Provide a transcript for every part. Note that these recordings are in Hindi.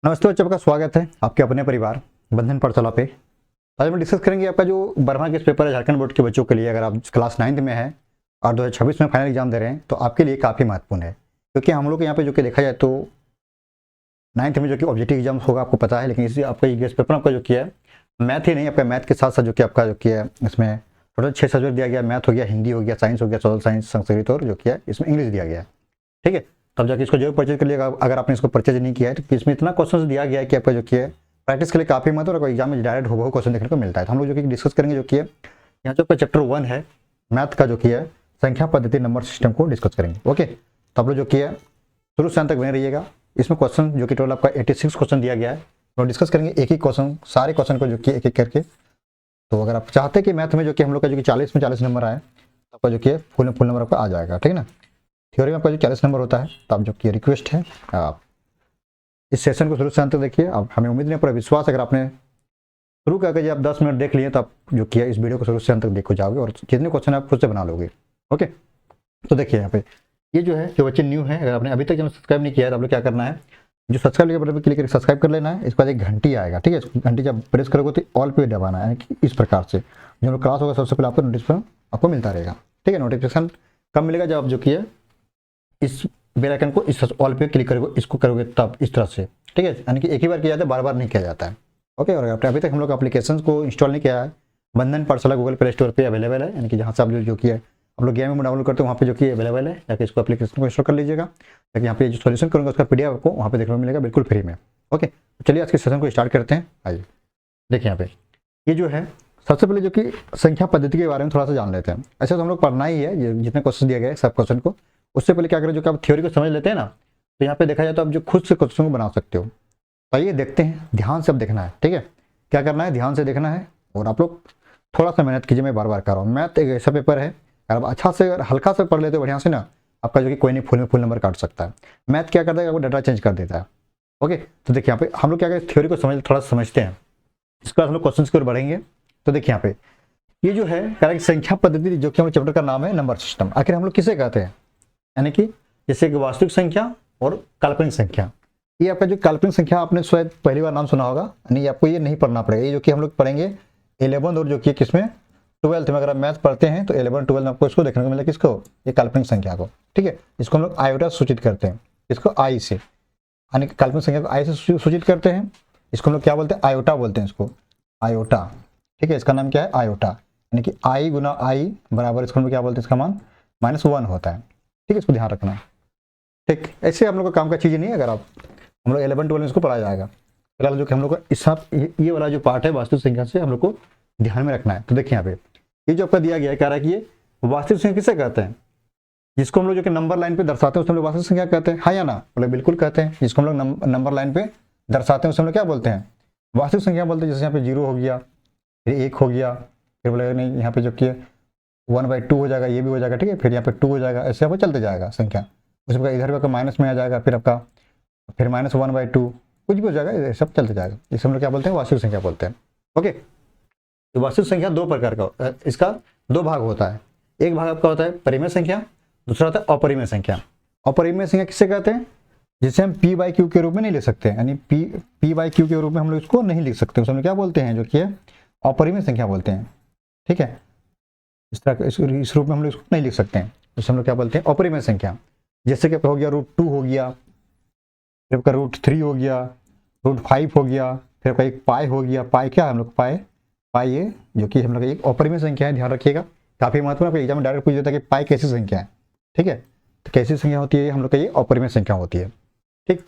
नमस्ते बच्चों, आपका स्वागत है आपके अपने परिवार बंधन पाठशाला पे। आज हम डिस्कस करेंगे आपका जो 12वां केस पेपर है झारखंड बोर्ड के बच्चों के लिए। अगर आप क्लास 9th में हैं और 2026 में फाइनल एग्जाम दे रहे हैं तो आपके लिए काफ़ी महत्वपूर्ण है, क्योंकि हम लोग यहाँ पे जो कि देखा जाए तो 9th में जो कि ऑब्जेक्टिव एग्जाम होगा आपको पता है, लेकिन इसी आपका ये केस पेपर आपका जो किया है मैथ ही नहीं, आपका मैथ के साथ साथ जो कि आपका जो किया है इसमें टोटल 6 सब्जेक्ट दिया गया। मैथ हो गया, हिंदी हो गया, साइंस हो गया, सोशल साइंस, संस्कृत और जो किया है इसमें इंग्लिश दिया गया है। ठीक है, तब जाके इसको जरूर परचेज कर लिएगा। अगर आपने इसको परचेज नहीं किया है तो इसमें इतना क्वेश्चन दिया गया है कि आपका जो किया है प्रैक्टिस के लिए काफी मत और एग्जाम में डायरेक्ट हो क्वेश्चन देखने को मिलता है। तो हम लोग जो कि डिस्कस करेंगे जो कि यहाँ जो आपका चैप्टर 1 है मैथ का जो किया है संख्या पद्धति नंबर सिस्टम को डिस्कस करेंगे। ओके, तो आप लोग जो किया है शुरू से अंत तक बने रहिएगा। इसमें क्वेश्चन जो कि टोटल आपका 86 क्वेश्चन दिया गया है, तो डिस्कस करेंगे एक ही क्वेश्चन, सारे क्वेश्चन को जो कि एक एक करके। तो अगर आप चाहते हैं कि मैथ में जो कि हम लोग का जो कि 40 में 40 नंबर आए तो आपका जो कि फुल नंबर आपका आ जाएगा। ठीक है ना, थ्योरी में आपका जो 40 नंबर होता है। तो आप जो कि रिक्वेस्ट है आप इस सेशन को शुरू से अंत तक देखिए। अब हमें उम्मीद नहीं, पूरा विश्वास अगर आपने शुरू करके आप 10 मिनट देख लिए तो आप जो किया इस वीडियो को शुरू से अंत तक देखो जाओगे और जितने क्वेश्चन आप खुद से बना लोगे। ओके, तो देखिए यहाँ पे ये जो है जो बच्चे न्यू है, अगर आपने अभी तक सब्सक्राइब नहीं किया है तो आप लोग क्या करना है, जो सब्सक्राइब के बटन पर क्लिक करके सब्सक्राइब कर लेना है। इसके बाद एक घंटी आएगा। ठीक है, घंटी जब प्रेस करोगे तो ऑल पे दबाना है, यानी कि इस प्रकार से जो क्लास होगा सबसे पहले आपको नोटिफिकेशन आपको मिलता रहेगा। ठीक है, नोटिफिकेशन कब मिलेगा, जब आप जो किया इस बेल आइकन को इस ऑल पे क्लिक करोगे, इसको करोगे तब इस तरह से। ठीक है, यानी कि एक ही बार किया जाता है, बार बार नहीं किया जाता है। ओके, और अभी तक हम लोग एप्लीकेशन को इंस्टॉल नहीं किया है, बंधन पाठशाला गूगल प्ले स्टोर पे अवेलेबल है, यानी कि जहाँ से आप जो किया है हम लोग गेम में डाउनलोड करते हैं वहाँ पे जो कि अवेलेबल है, जाकर इसको एप्लीकेशन को इंस्टॉल कर लीजिएगा। ताकि यहाँ पे जो सोल्यूशन करूँगा उसका पीडीएफ आपको वहाँ पे देखने को मिलेगा बिल्कुल फ्री में। ओके, तो चलिए आज के सेशन को स्टार्ट करते हैं। आइए देखिए यहाँ पे ये जो है सबसे पहले जो कि संख्या पद्धति के बारे में थोड़ा सा जान लेते हैं। ऐसे तो हम लोग पढ़ना ही है, ये जितने क्वेश्चन दिए गए सब क्वेश्चन को। उससे पहले क्या करें, जो कि आप थ्योरी को समझ लेते हैं ना, तो यहाँ पे देखा जाए तो आप जो खुद से क्वेश्चन को बना सकते हो। तो आइए देखते हैं, ध्यान से अब देखना है। ठीक है, क्या करना है, ध्यान से देखना है और आप लोग थोड़ा सा मेहनत कीजिए। मैं बार बार कर रहा हूँ, मैथ एक ऐसा पेपर है अगर आप अच्छा से हल्का से पढ़ लेते हो बढ़िया से ना, आपका जो कि कोई नहीं फुल में फुल नंबर काट सकता है। मैथ क्या करता है, आपको डाटा चेंज कर देता है। ओके, तो देखिए यहाँ पे हम लोग क्या करें, थ्योरी को थोड़ा समझते हैं, इसके बाद हम लोग क्वेश्चन की ओर बढ़ेंगे। तो देखिए यहाँ पे ये जो है करेक्ट संख्या पद्धति, जो कि हमारे चैप्टर का नाम है नंबर सिस्टम। आखिर हम लोग किसे कहते हैं, यानी कि जैसे कि वास्तविक संख्या और काल्पनिक संख्या। ये आपका जो काल्पनिक संख्या आपने शायद पहली बार नाम सुना होगा, यानी आपको ये नहीं पढ़ना पड़ेगा। ये जो कि हम लोग पढ़ेंगे 11 और जो कि किसमें 12th में, अगर आप मैथ पढ़ते हैं तो 11 12 में आपको इसको देखने को मिलेगा, किसको, ये काल्पनिक संख्या को। ठीक है, इसको हम लोग आयोटा सूचित करते हैं, इसको आई से, यानी कि काल्पनिक संख्या को आई से सूचित करते हैं। इसको हम लोग क्या बोलते हैं, आयोटा बोलते हैं इसको, आयोटा। ठीक है, इसका नाम क्या है, आयोटा, यानी कि आई गुना आई बराबर इसको हम लोग क्या बोलते हैं, इसका मान -1 होता है। ठीक है, इसको ध्यान रखना है। ठीक, ऐसे हम लोग का काम का चीज़ नहीं है। अगर आप हम लोग 11 12 में इसको पढ़ाया जाएगा। फिलहाल जो कि हम लोग का इस ये वाला जो पार्ट है वास्तविक संख्या से हम लोग को ध्यान में रखना है। तो देखिए यहाँ पे ये जो आपका दिया गया है, कह रहा है कि ये वास्तविक संख्या किसे कहते हैं, जिसको हम लोग जो कि नंबर लाइन पे दर्शाते हैं उसे हम लोग वास्तविक संख्या कहते हैं। हाँ या ना, बोले बिल्कुल कहते हैं। जिसको हम लोग नंबर लाइन पे दर्शाते हैं उसे हम लोग क्या बोलते हैं, वास्तविक संख्या बोलते हैं। जैसे यहाँ पे 0 हो गया, फिर 1 हो गया, फिर बोले नहीं यहाँ पे जो कि 1/2 हो जाएगा, ये भी हो जाएगा। ठीक है, फिर यहाँ पे 2 हो जाएगा, ऐसे यहाँ पे चलते जाएगा संख्या। उसमें इधर आपका माइनस में आ जाएगा, फिर आपका फिर -1/2 कुछ भी हो जाएगा, ये सब चलते जाएगा। इसे हम लोग क्या बोलते हैं, वास्तविक संख्या बोलते हैं। ओके, तो वास्तविक संख्या दो प्रकार का, इसका दो भाग होता है। एक भाग आपका होता है परिमेय संख्या, दूसरा होता है अपरिमेय संख्या। अपरिमेय संख्या किसे कहते हैं, जिसे हम p/q के रूप में नहीं लिख सकते, यानी p/q के रूप में हम लोग इसको नहीं लिख सकते, उसे हम क्या बोलते हैं, जो कि अपरिमेय संख्या बोलते हैं। ठीक है, इस तरह इस रूप में हम लोग इसको नहीं लिख सकते हैं, उसे हम लोग क्या बोलते हैं, अपरिमेय संख्या। जैसे कि हो गया √2 हो गया, फिर आपका √3 हो गया, √5 हो गया, फिर आपका एक पाई हो गया। पाई क्या है, हम लोग पाई ये जो कि हम लोग एक अपरिमेय संख्या है, ध्यान रखिएगा। काफी महत्वपूर्ण, एग्जाम में डायरेक्ट पूछ देता है कि पाई कैसी संख्या है। ठीक है, तो कैसी संख्या होती है, हम लोग का ये अपरिमेय संख्या होती है। ठीक,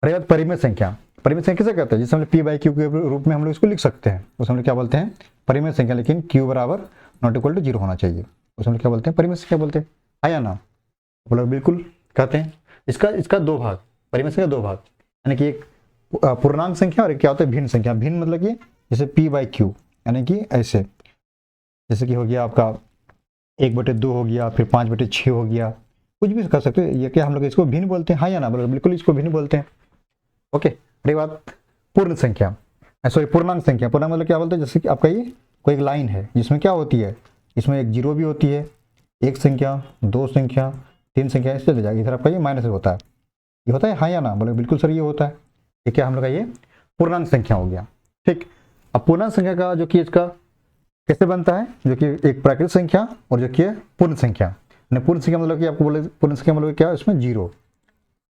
रही बात परिमेय संख्या। परिमेय संख्या किसे कहते हैं, जिससे हम लोग p/q के रूप में हम लोग इसको लिख सकते हैं, उसे हम लोग क्या बोलते हैं, परिमेय संख्या। लेकिन q बराबर ≠ 0 होना चाहिए, उसे हम लोग क्या बोलते हैं, परिमेय संख्या बोलते हैं। हाँ या ना, आप लोग बिल्कुल कहते हैं। इसका दो भाग, परिमेय संख्या दो भाग, यानी कि एक पूर्णांक संख्या और एक क्या होता है, भिन्न संख्या। भिन्न मतलब कि जैसे p/q, यानी कि ऐसे, जैसे कि हो गया आपका 1/2 हो गया, फिर 5/6 हो गया, कुछ भी कर सकते हैं। ये क्या हम लोग इसको भिन्न बोलते हैं। हाँ या ना, बिल्कुल इसको भिन्न बोलते हैं। ओके, रही बात पूर्ण संख्या, सॉरी पूर्णांक संख्या। पूर्णांक मतलब क्या बोलते हैं, जैसे कि आपका ये कोई एक लाइन है जिसमें क्या होती है, इसमें एक 0 भी होती है, एक संख्या, 2 संख्या, 3 संख्या, ऐसे चले जाएगा। इधर आपका ये माइनस होता है, ये होता है। हाँ या ना, बोले बिल्कुल सर ये होता है। ये क्या हम लोग का ये पूर्णांक संख्या हो गया। ठीक, अब पूर्णांक संख्या का जो कि इसका कैसे बनता है, जो कि एक प्राकृतिक संख्या और जो कि पूर्ण संख्या। पूर्ण संख्या मतलब कि आपको बोले पूर्ण संख्या मतलब क्या, इसमें 0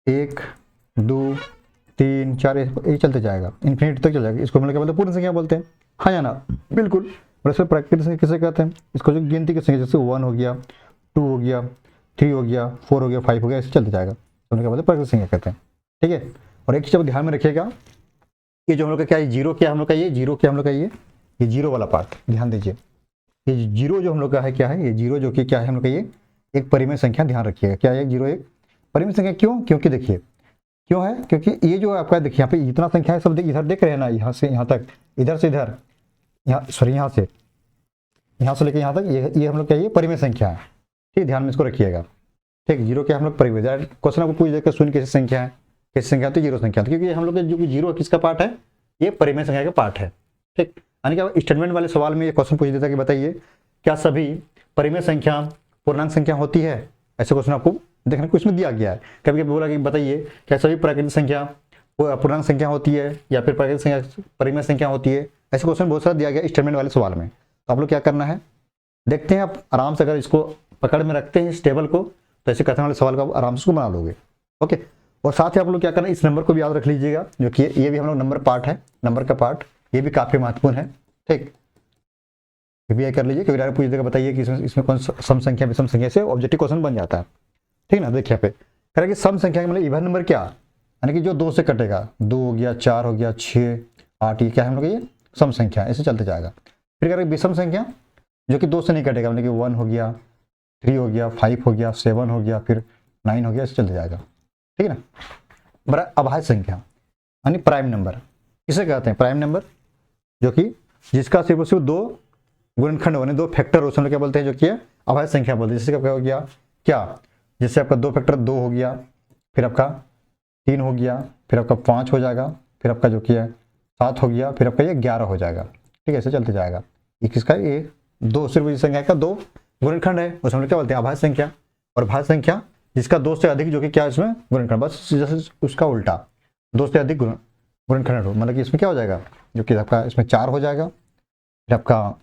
1 2 3 4 ये चलते जाएगा, इन्फिनिटी तक चल जाएगा। इसको मतलब क्या बोलते हैं, पूर्ण संख्या बोलते हैं, हाँ या ना, बिल्कुल। और इसमें प्राकृतिक संख्या किसे कहते हैं, इसको जो गिनती की संख्या, जैसे 1 हो गया, 2 हो गया, 3 हो गया, 4 हो गया, 5 हो गया, ऐसे चलते जाएगा, तो उन्हें क्या बोलते हैं, प्राकृतिक संख्या कहते हैं। ठीक है, और एक चीज आप ध्यान में रखिएगा, ये जो हम लोग का क्या है, जीरो क्या हम लोग का ये, जीरो क्या हम लोग का ये जीरो वाला पार्ट ध्यान दीजिए। ये जीरो जो हम लोग का है क्या है, ये जीरो जो कि क्या है हम लोग का ये एक परिमेय संख्या, ध्यान रखिएगा क्या है, जीरो एक परिमेय संख्या। क्यों, क्योंकि देखिए क्यों है, क्योंकि ये जो आपका देखिए यहाँ पे इतना संख्या है, सब इधर देख रहे हैं ना, यहाँ से यहाँ तक, इधर से इधर, यहाँ सॉरी यहाँ से लेकर यहाँ तक, ये हम लोग क्या ये परिमेय संख्या है। ठीक, ध्यान में इसको रखिएगा। ठीक, जीरो क्या हम लोग परिमेय, क्वेश्चन आपको पूछ देगा शून्य कैसी संख्या है, कैसी संख्या, तो जीरो संख्या, तो क्योंकि हम लोग जो जीरो किसका पार्ट है, ये परिमेय संख्या का पार्ट है। ठीक, यानी कि स्टेटमेंट वाले सवाल में ये क्वेश्चन पूछ देता है कि बताइए क्या सभी परिमेय संख्या पूर्णांक संख्या होती है, ऐसे क्वेश्चन आपको देखने को इसमें दिया गया है। कभी कभी बोला कि बताइए क्या सभी प्राकृतिक संख्या पूर्णांक संख्या होती है या फिर प्राकृतिक संख्या परिमेय संख्या होती है, ऐसे क्वेश्चन बहुत सारा दिया गया स्टेटमेंट वाले सवाल में। तो आप लोग क्या करना है, देखते हैं आप आराम से, अगर इसको पकड़ में रखते हैं इस टेबल को, तो ऐसे कथन वाले सवाल का आराम से बना लोगे। ओके, और साथ ही आप लोग क्या करना है, इस नंबर को भी याद रख लीजिएगा, जो कि ये भी हम लोग नंबर पार्ट है, नंबर का पार्ट, ये भी काफी महत्वपूर्ण है। ठीक, ये कर लीजिए, क्योंकि डायरेक्ट पूछ देगा बताइए कि इसमें कौन सम संख्या विषम संख्या से ऑब्जेक्टिव क्वेश्चन बन जाता है। ठीक ना, देखिए पे कह कि सम संख्या मतलब इवन नंबर क्या, यानी कि जो 2 से कटेगा, 2 हो गया, 4 हो गया, 6 8, ये क्या है हम लोग ये सम संख्या, ऐसे चलते जाएगा। फिर कह विषम संख्या जो कि 2 से नहीं कटेगा, मतलब कि 1 हो गया, 3 हो गया, 5 हो गया, 7 हो गया, फिर 9 हो गया, ऐसे चलते जाएगा। ठीक है ना, बड़ा अभाज्य संख्या यानी प्राइम नंबर किसे कहते हैं, प्राइम नंबर जो कि जिसका सिर्फ 2 गुणनखंड होने, 2 फैक्टर हो, क्या बोलते हैं, जो कि अभाज्य संख्या बोलते हैं। जैसे क्या हो गया क्या, जैसे आपका 2 फैक्टर 2 हो गया, फिर आपका 3 हो गया, फिर आपका 5 हो जाएगा, फिर आपका जो कि है 7 हो गया, फिर आपका ये 11 हो जाएगा। ठीक है, ऐसे चलते जाएगा। ये किसका, ये 2 सिर्फ संख्या का 2 गुणनखंड है, उसमें क्या बोलते हैं, अभाज्य संख्या। और भाज्य संख्या जिसका 2 से अधिक, जो कि क्या इसमें गुणनखंड, बस जैसे उसका उल्टा, 2 से अधिक गुणनखंड हो, मतलब कि इसमें क्या हो जाएगा, जो कि आपका इसमें 4 हो जाएगा, फिर आपका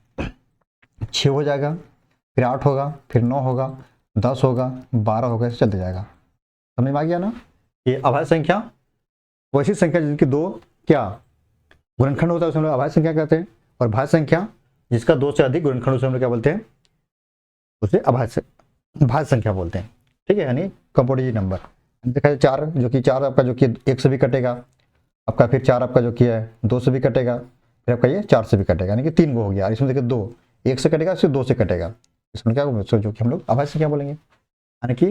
6 हो जाएगा, फिर 8 होगा, फिर 9 होगा, 10 होगा, 12 होगा, ऐसे चलते जाएगा। समझ में आ गया ना, ये अभाज्य संख्या वैसी संख्या जिनकी 2 क्या गुणनखंड होता है, उसे हम लोग अभाज्य संख्या कहते हैं। और भाज्य संख्या जिसका 2 से अधिक गुणनखंड, उसे हम लोग क्या बोलते हैं, उसे भाज्य संख्या बोलते हैं। ठीक है, यानी कंपोजिट नंबर। देखा जाए 4, जो कि 4 आपका जो कि 1 से भी कटेगा आपका, फिर 4 आपका जो कि है 2 से भी कटेगा, फिर आपका ये 4 से भी कटेगा, यानी कि 3 गो हो गया। इसमें देखिए 2 1 से कटेगा, फिर 2 से कटेगा, इसमें क्या जो कि हम लोग अभाज्य संख्या बोलेंगे। यानी कि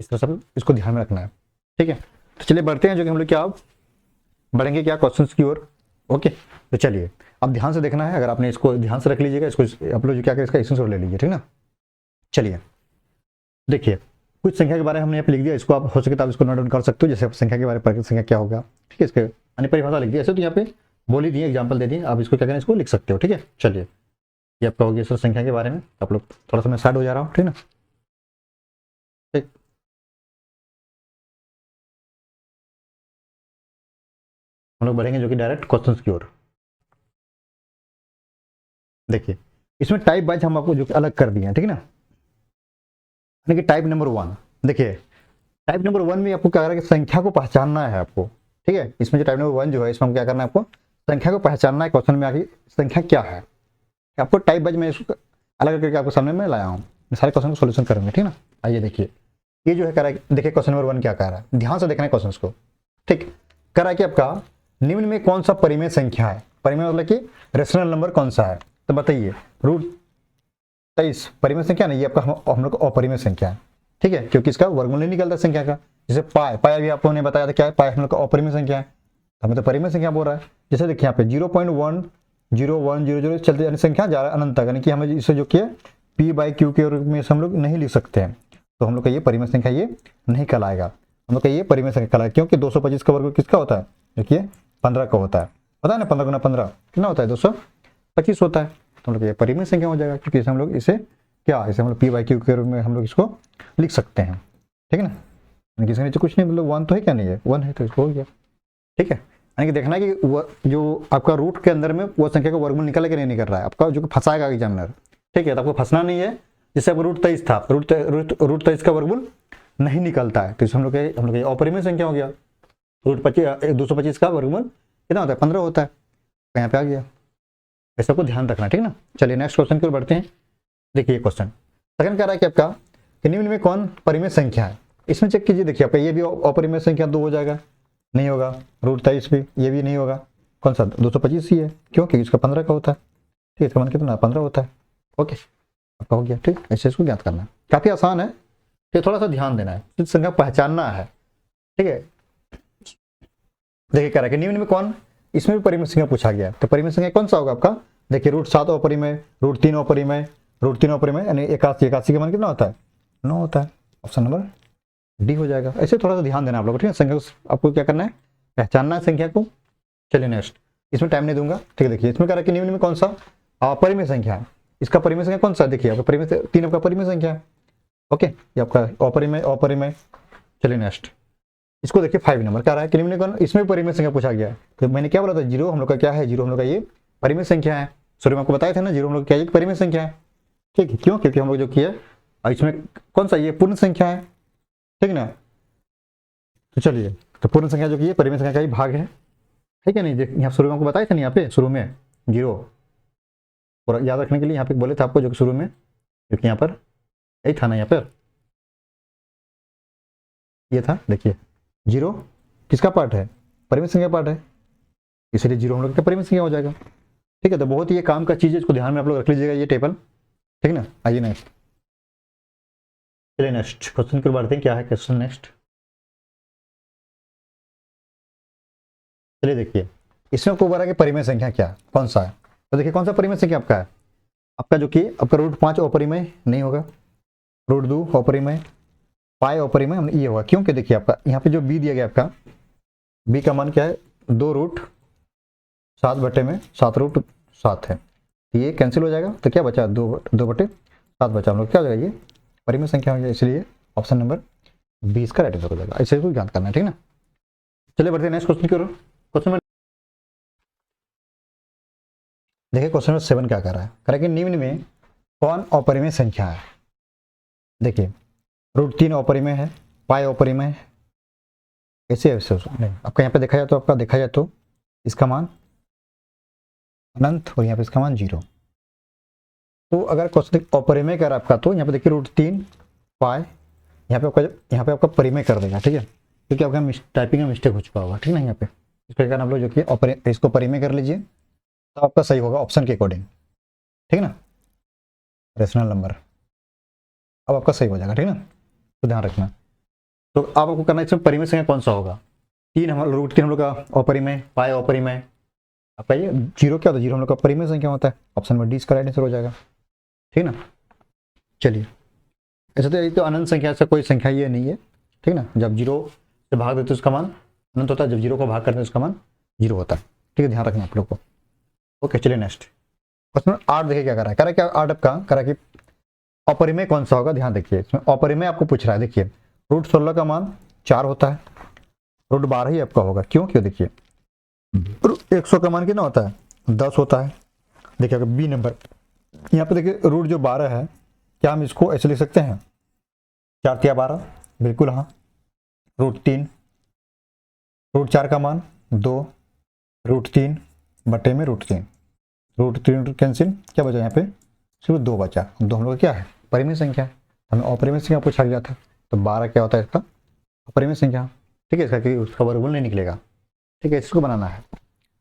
इस तरह सब इसको ध्यान में रखना है। ठीक है, तो चलिए बढ़ते हैं, जो कि हम लोग क्या बढ़ेंगे क्या क्वेश्चन की ओर। ओके, तो चलिए अब ध्यान से देखना है, अगर आपने इसको ध्यान से रख लीजिएगा, इसको आप लोग जो क्या करें, इसका स्क्रीनशॉट ले लीजिए। ठीक ना, चलिए देखिए कुछ संख्या के बारे में हमने यहाँ पे लिख दिया, इसको आप हो सके तो आप इसको नोट डाउन कर सकते हो, जैसे संख्या के बारे में प्राकृतिक संख्या क्या होगा। ठीक है, इसके यानी परिभाषा लिख दी, ऐसे तो यहाँ पे बोल ही दिए, एग्जाम्पल दे दिए, आप इसको क्या करें, इसको लिख सकते हो। ठीक है, चलिए ये आपका हो गया सर संख्या के बारे में। आप लोग थोड़ा सा मैं स्टार्ट हो जा रहा हूँ। ठीक ना, ठीक, हम लोग बढ़ेंगे जो कि डायरेक्ट क्वेश्चन की ओर। देखिए इसमें टाइप वाइज हम आपको जो अलग कर दिए हैं। ठीक है ना, यानी कि टाइप नंबर 1, देखिए टाइप नंबर 1 में आपको क्या करना है कि संख्या को पहचानना है आपको। ठीक है, इसमें जो टाइप नंबर 1 जो है, इसमें हम क्या करना है, आपको संख्या को पहचानना है। क्वेश्चन में आगे संख्या क्या है, आपको टाइप वाइज में इसको अलग करके आपको सामने में लाया हूँ, सारे क्वेश्चन को सोल्यूशन करेंगे। ठीक ना, आइए देखिए ये जो है कह रहा है, देखिए क्वेश्चन नंबर 1 क्या कह रहा है, ध्यान से देखना है क्वेश्चन को। ठीक, कह रहा है कि आपका निम्न में कौन सा परिमेय संख्या है, परिमेय मतलब कि रेशनल नंबर कौन सा है, तो बताइए। √23 परिमेय संख्या नहीं, ये आपका हम लोग अपरिमेय संख्या है। ठीक है, क्योंकि इसका वर्गमूल नहीं निकलता संख्या का। जैसे पाया भी आपको ने बताया था क्या है, पाया हम लोग का अपरिमेय संख्या है, हमें तो परिमेय संख्या बोल रहा है। जैसे देखिए यहाँ पे 0.10100 चलते यानी संख्या जा रहा है अनंत तक, यानी कि हमें इसे जो कि p/q के रूप में हम लोग नहीं लिख सकते हैं, तो हम लोग का ये परिमेय संख्या ये नहीं कहलाएगा। हम लोग का ये परिमेय संख्या कहलाएगा, क्योंकि 225 का वर्ग किसका होता है, देखिए 15 का होता है, पता है ना, 15 गुना 15 कितना होता है, 225 होता है। तो हम लोग ये परिमेय संख्या हो जाएगा, क्योंकि हम लोग इसे क्या, इसे हम लोग p/q के रूप में हम लोग इसको लिख सकते हैं। ठीक है ना, इसके नीचे कुछ नहीं, मतलब 1 तो है क्या, नहीं है 1 है, तो इसको हो गया। ठीक है, यानी कि देखना है कि वो जो आपका रूट के अंदर में वो संख्या का वर्गमूल निकल के नहीं निकल रहा है, आपका जो फंसाएगा एग्जामिनर। ठीक है, तो आपको फंसना नहीं है। जैसे आपको रूट 23 था, रूट 23 का वर्गमूल नहीं निकलता है, तो इसे हम लोग अपरिमेय संख्या हो गया। रूट 225 का वर्गमूल कितना होता है, 15 होता है, तो यहाँ पे आ गया। ऐसा को ध्यान रखना, ठीक ना। चलिए नेक्स्ट क्वेश्चन की ओर बढ़ते हैं। देखिए क्वेश्चन सेकंड कह रहा है कि आपका कि निम्न में कौन परिमेय संख्या है। इसमें चेक कीजिए, देखिए आपका ये भी अपरिमेय संख्या 2 हो जाएगा, नहीं होगा। रूट 23 भी, ये भी नहीं होगा। कौन सा 225 ही है, क्योंकि इसका 15 का होता है। ठीक है, इसका मान कितना 15 होता है। ओके, आपका हो गया। ठीक, ऐसे इसको ज्ञात करना है, काफी आसान है, ये थोड़ा सा ध्यान देना है, इस संख्या पहचानना है। ठीक है, देखिए कह रहा है कि निम्न में कौन, इसमें भी परिमेय संख्या पूछा गया, तो परिमेय संख्या कौन सा होगा आपका। देखिए रूट 7 अपरिमेय, रूट 3 अपरिमेय, रूट 3 अपरिमेय, यानी 81 का मान कितना होता है, 9 होता है। ऑप्शन नंबर डी हो जाएगा। ऐसे थोड़ा सा ध्यान देना आप लोग, ठीक है। संख्या को आपको क्या करना है, पहचानना है संख्या को। चलिए नेक्स्ट, इसमें टाइम नहीं दूंगा। ठीक है, देखिए इसमें कह रहा है कि निम्न में कौन सा अपरिमेय संख्या है। इसका परिमेय संख्या कौन सा है, देखिए आपका परिमेय 3 आपका परिमेय संख्या है। ओके, ये आपका अपरिमेय अपरिमेय। चलिए नेक्स्ट, इसको देखिए 5 नंबर कह रहा है कि निम्न कौन, इसमें परिमेय संख्या पूछा गया है। तो मैंने क्या बोला था, 0 हम लोग का क्या है, 0 हम लोग का ये परिमेय संख्या है। सॉरी मैं आपको बताया था ना, 0 हम लोग क्या है, परिमेय संख्या है। ठीक है, क्यों, क्योंकि हम लोग जो किया इसमें कौन सा ये पूर्ण संख्या है। ठीक ना, तो चलिए, तो पूर्ण संख्या जो कि ये परिमेय संख्या का ही भाग है। ठीक है, नहीं यहाँ शुरू में आपको बताया था नहीं, यहाँ पे शुरू में 0, और याद रखने के लिए यहाँ पे बोले थे आपको, जो शुरू में, क्योंकि यहाँ पर यही था ना, यहाँ पर ये था। देखिए 0 किसका पार्ट है, परिमेय संख्या पार्ट है, इसलिए 0 हम लोग का परिमेय संख्या हो जाएगा। ठीक है, तो बहुत ही ये काम का चीज है, इसको ध्यान में आप लोग रख लीजिएगा ये टेबल। ठीक ना, आइए नेक्स्ट, चलिए नेक्स्ट क्वेश्चन की बढ़ते हैं। क्या है क्वेश्चन नेक्स्ट, चलिए देखिए, इसमें आपको बोला कि परिमेय संख्या क्या कौन सा है। तो देखिए कौन सा परिमेय संख्या आपका है, आपका जो कि आपका रूट 5 अपरिमेय नहीं होगा, रूट 2 अपरिमेय, पाई अपरिमेय ये होगा। क्योंकि देखिए आपका यहाँ पे जो बी दिया गया, आपका बी का मान क्या है, 2 रूट 7 बटे में 7 रूट 7 है, ये कैंसिल हो जाएगा, तो क्या बचा, 2 बटे 7 बचा। हम लोग क्या हो जाएगा, ये परिमेय संख्या हो जाएगा, इसलिए ऑप्शन नंबर 20 का राइट आंसर हो जाएगा। ऐसे को ज्ञान करना है, ठीक ना। चलिए बढ़ते हैं नेक्स्ट क्वेश्चन की ओर। क्वेश्चन देखिए क्वेश्चन नंबर 7 क्या कर रहा है, कह रहा है कि निम्न में कौन अपरिमेय संख्या है। देखिए रूट 3 अपरिमेय है, पाई अपरिमेय है, ऐसे नहीं, आपका यहाँ पे देखा जाए तो, आपका देखा जाए तो इसका मान अनंत और यहाँ पे इसका मान 0। तो अगर क्वेश्चन अपरिमेय कर आपका, तो यहाँ पे देखिए रूट 3 पाई, यहाँ पे आपका परिमेय कर देगा। ठीक है, क्योंकि आपका टाइपिंग में मिस्टेक हो चुका होगा। ठीक ना, यहाँ पे इसके कारण आप लोग जो कि इसको परिमेय कर लीजिए, तो आपका सही होगा ऑप्शन के अकॉर्डिंग। ठीक ना, रेशनल नंबर अब आपका सही हो जाएगा। ठीक ना, तो ध्यान रखना। तो अब आपको करना है इसमें परिमेय संख्या कौन सा होगा। रूट 3 हम लोग का अपरिमेय, पाई अपरिमेय, आपका ये 0 क्या होता है, 0 हम लोग का परिमेय संख्या होता है। ऑप्शन नंबर डी इसका राइट आंसर हो जाएगा। ठीक ना, चलिए, ऐसे तो ये तो अनंत संख्या से कोई संख्या ये नहीं है। ठीक ना, जब 0 से भाग देते उसका मान अनंत होता है, जब 0 को भाग करते हैं उसका मान 0 होता है। ठीक है, ध्यान रखना आप लोग को। ओके, चलिए नेक्स्ट क्वेश्चन 8 देखिए क्या कर रहा है, कह रहा है क्या 8 आपका कह रहा है कि अपरिमेय कौन सा होगा। ध्यान देखिए, इसमें अपरिमेय आपको पूछ रहा है। देखिए रूट 16 का मान 4 होता है, रूट 12 ही आपका होगा। क्यों देखिए 100 का मान कितना होता है, 10 होता है। देखिए अगर बी नंबर यहाँ पे देखिए रूट जो 12 है, क्या हम इसको ऐसे लिख सकते हैं, 4 तिया 12, बिल्कुल हाँ। रूट 3, रूट 4 का मान 2, रूट 3 बटे में रूट 3, रूट 3 कैंसिल, क्या बचा यहाँ पे सिर्फ 2 बचा। 2 हम लोग क्या है, परिमेय संख्या, हमें अपरिमेय संख्या पूछा गया था, तो 12 क्या होता है इसका अपरिमेय संख्या। ठीक है, इसका कि उसका वर्गमूल नहीं निकलेगा। ठीक है, इसको बनाना है।